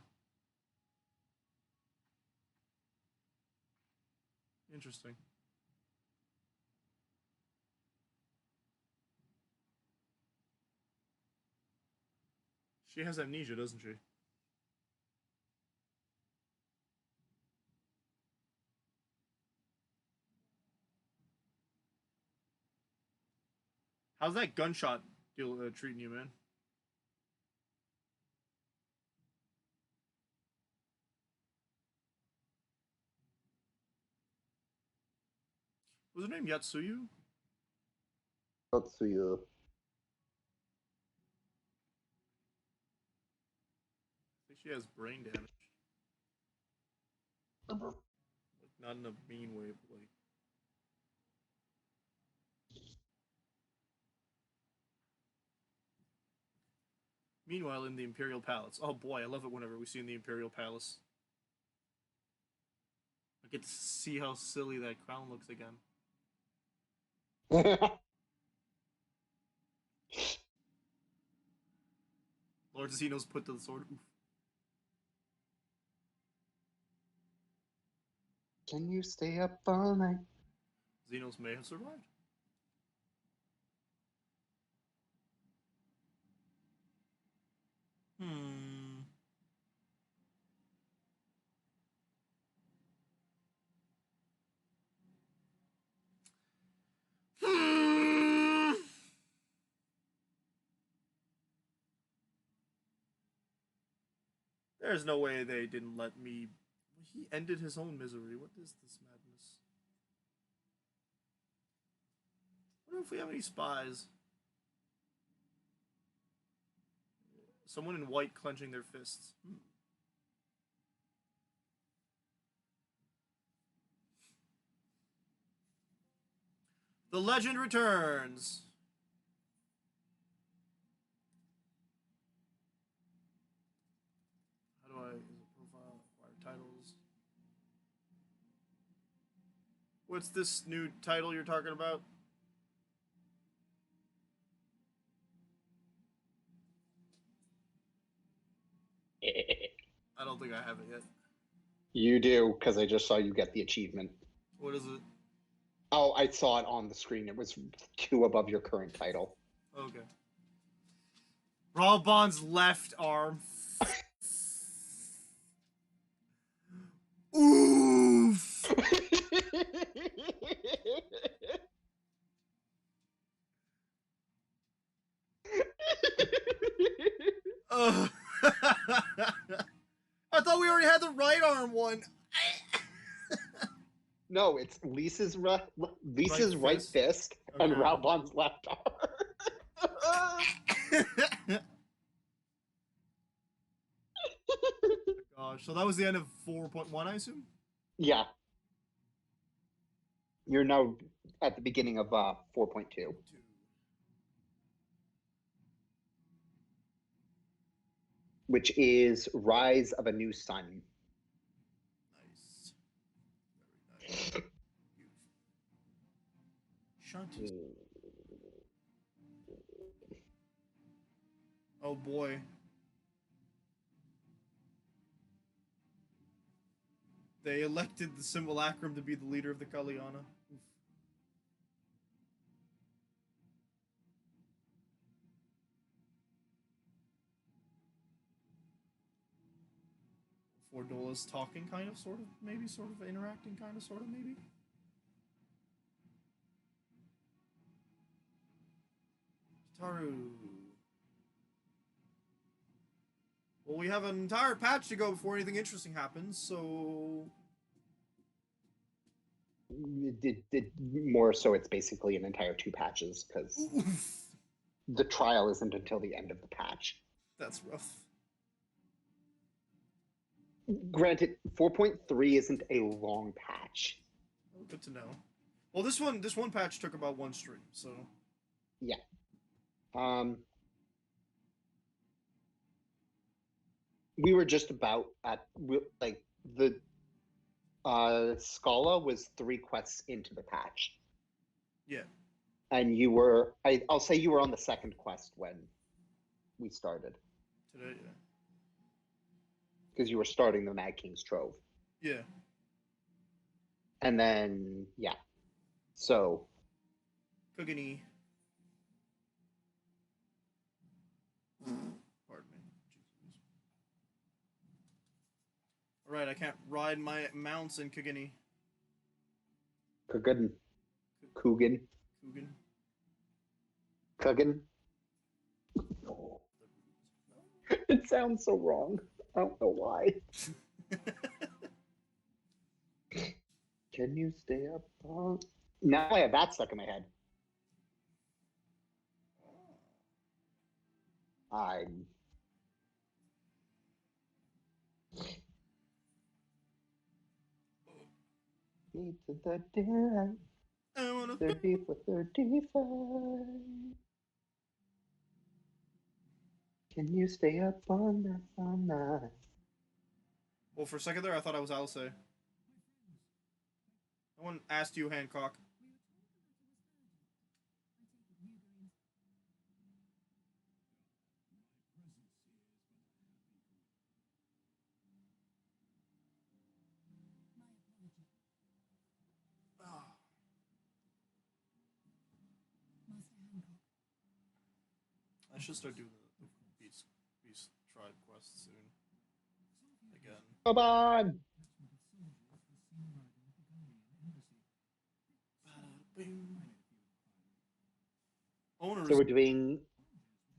Interesting. She has amnesia, doesn't she? How's that gunshot deal treating you, man? Was her name Yatsuyu? Tatsuya. I think she has brain damage. Like, not in a mean way, but like. Meanwhile, in the Imperial Palace. Oh boy, I love it whenever we see in the Imperial Palace. I get to see how silly that crown looks again. Lord Zeno's put to the sword. Oof. Can you stay up all night? Xenos may have survived. Hmm. There's no way they didn't let me. He ended his own misery. What is this madness? I wonder if we have any spies. Someone in white clenching their fists. The legend returns. How do I? Is it profile? Acquire titles. What's this new title you're talking about? I don't think I have it yet. You do, because I just saw you get the achievement. What is it? Oh, I saw it on the screen. It was 2 above your current title. Okay. Robon's left arm. Oof! Ugh. I thought we already had the right arm one. No, it's Lisa's right fist? fist and Okay. Raubon's left arm. Gosh, so that was the end of 4.1, I assume? Yeah. You're now at the beginning of 4.2. Which is Rise of a New Sun. Nice. Very nice. Shanty. Oh boy. They elected the Simulacrum to be the leader of the Kalyana. Oof. Fordola's talking, kind of, sort of, maybe, sort of interacting, kind of, sort of, maybe. Taru. Well, we have an entire patch to go before anything interesting happens, so More so, it's basically an entire 2 patches because the trial isn't until the end of the patch. that's rough. Granted, 4.3 isn't a long patch. Oh, good to know. Well, this one patch took about 1 stream, so Yeah. We were just about at like the Scala was 3 quests into the patch, yeah. and you were I'll say you were on the 2nd quest when we started Today, yeah. because you were starting the Mad King's Trove, Yeah. and then yeah, so Kugani. Pardon me. Jesus. Alright, I can't ride my mounts in Kugani. Coogan. Kugan. It sounds so wrong. I don't know why. Can you stay up? Now I have that stuck in my head. I need to the day. I wanna 30 for 35. Can you stay up on that all night? Well, for a second there, I thought I was Alce. No one asked you, Hancock. Ah. I should start doing the Beast Tribe quest soon. Again. Come on! Owner So we're doing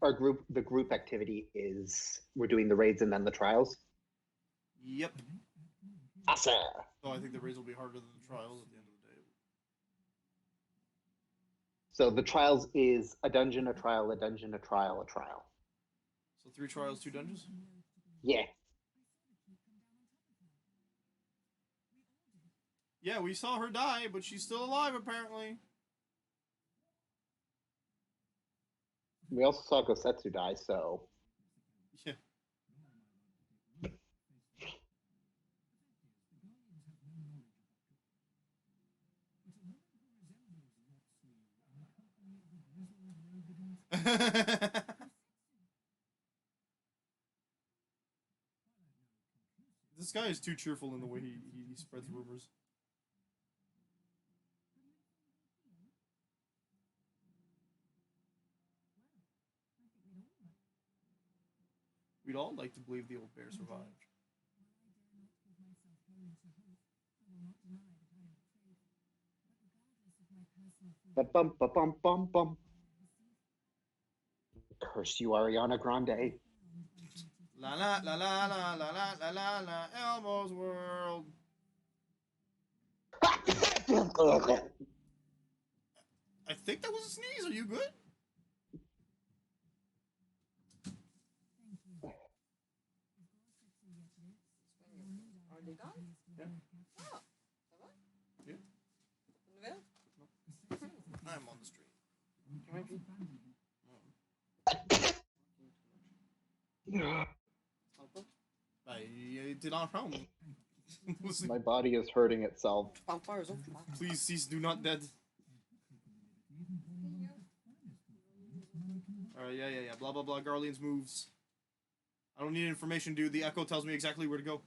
the group activity is we're doing the raids and then the trials. Yep. Awesome. So I think the raids will be harder than the trials at the end of the day. So the trials is a dungeon, a trial, a dungeon, a trial, a trial. So 3 trials, 2 dungeons? Yeah. Yeah, we saw her die, but she's still alive apparently. We also saw Gosetsu die, so Yeah. This guy is too cheerful in the way he spreads rumors. We'd all like to believe the old bear survived. bum bum bum bum. Curse you, Ariana Grande. La la la la la la la la la la Elmo's World. I think that was a sneeze. Are you good? Already gone? Yeah. Oh, ça va? Yeah. Nouvelle? I'm on the street. T'es dans la chambre. My body is hurting itself. Parle pas eux autres, je parle. Please cease, do not dead. Alright, yeah. Blah, blah, blah. Garlean's moves. I don't need information, dude. The echo tells me exactly where to go.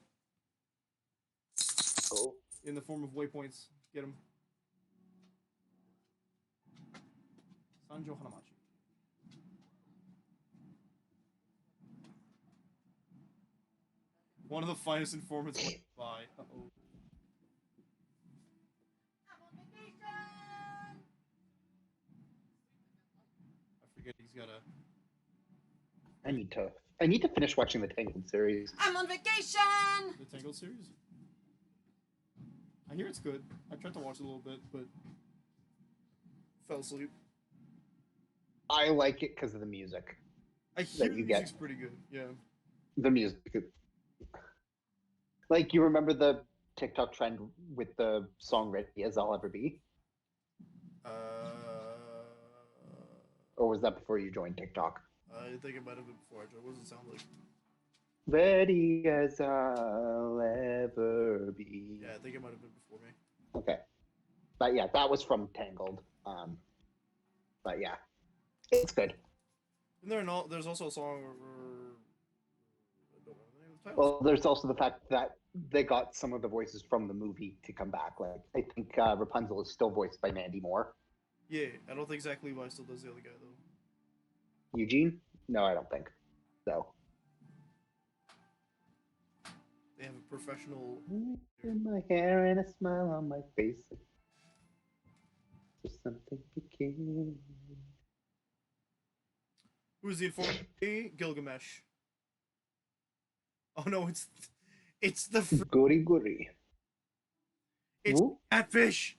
Oh. In the form of waypoints. Get him. Sanjo Hanamachi. One of the finest informants by. Uh-oh. I forget he's got a. I need to finish watching the Tangled series. I'm on vacation! The Tangled series? I hear it's good. I tried to watch it a little bit, but fell asleep. I like it because of the music. I hear the you music's get. pretty good, yeah. The music. Like, you remember the TikTok trend with the song Ready As I'll Ever Be? Or was that before you joined TikTok? I think it might have been before I joined. What does it sound like? Ready as I'll ever be. Yeah, I think it might have been before me. Okay. But yeah, that was from Tangled. But yeah, it's good. And there's also a song. I don't know the name of the title. Well, there's also the fact that they got some of the voices from the movie to come back. Like, I think Rapunzel is still voiced by Mandy Moore. Yeah, I don't think Zach Levi still does the other guy though. Eugene? No, I don't think so. They have a professional. In my hair and a smile on my face. Just something became. Who's the informant? Gilgamesh. Oh no, it's the Gory gory. it's Who? catfish.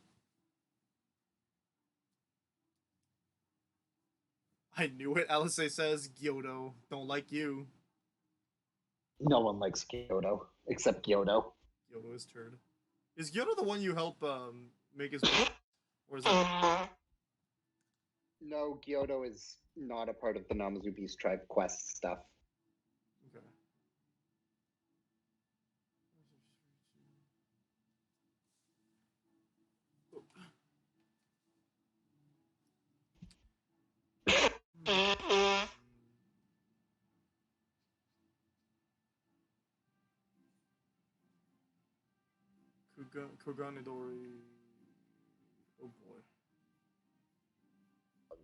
I knew it. Alice says Gyoto. Don't like you. No one likes Kyoto except Kyoto. Gyoto is turd. Is Gyoto the one you help make his or is that No, Kyoto is not a part of the Namazu Beast Tribe quest stuff. okay. Koganidori. Oh boy.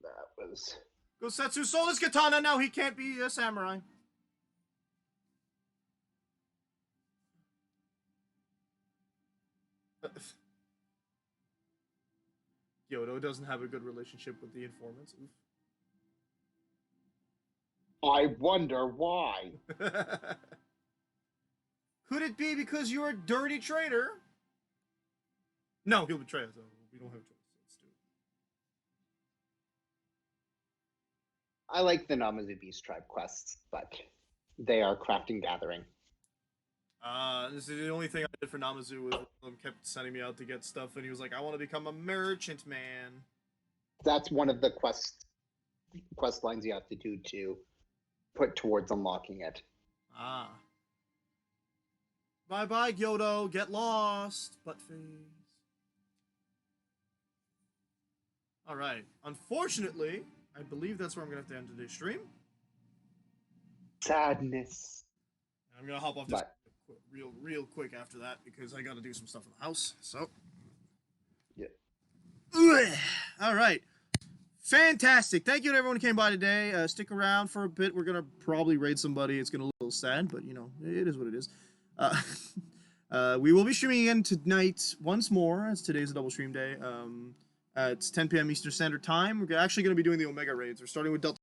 That was. Gosetsu sold his katana, now he can't be a samurai. Kyoto doesn't have a good relationship with the informants. Oof. I wonder why. Could it be because you're a dirty traitor? No, he'll betray us. So we don't have a choice. Let's do it. I like the Namazu Beast Tribe quests, but they are crafting gathering. This is the only thing I did for Namazu was kept sending me out to get stuff, and he was like, I want to become a merchant man. That's one of the quest lines you have to do to put towards unlocking it. Ah. Bye-bye, Gyoto. Get lost. Buttface. Alright. Unfortunately, I believe that's where I'm going to have to end today's stream. Sadness. I'm going to hop off this But, real quick after that because I got to do some stuff in the house. So. yeah. Alright. Fantastic. Thank you to everyone who came by today. Stick around for a bit. We're going to probably raid somebody. It's going to look a little sad, but, you know, it is what it is. We will be streaming again tonight once more, as today's a double stream day. It's 10 p.m. Eastern Standard Time. We're actually going to be doing the Omega raids. We're starting with Delta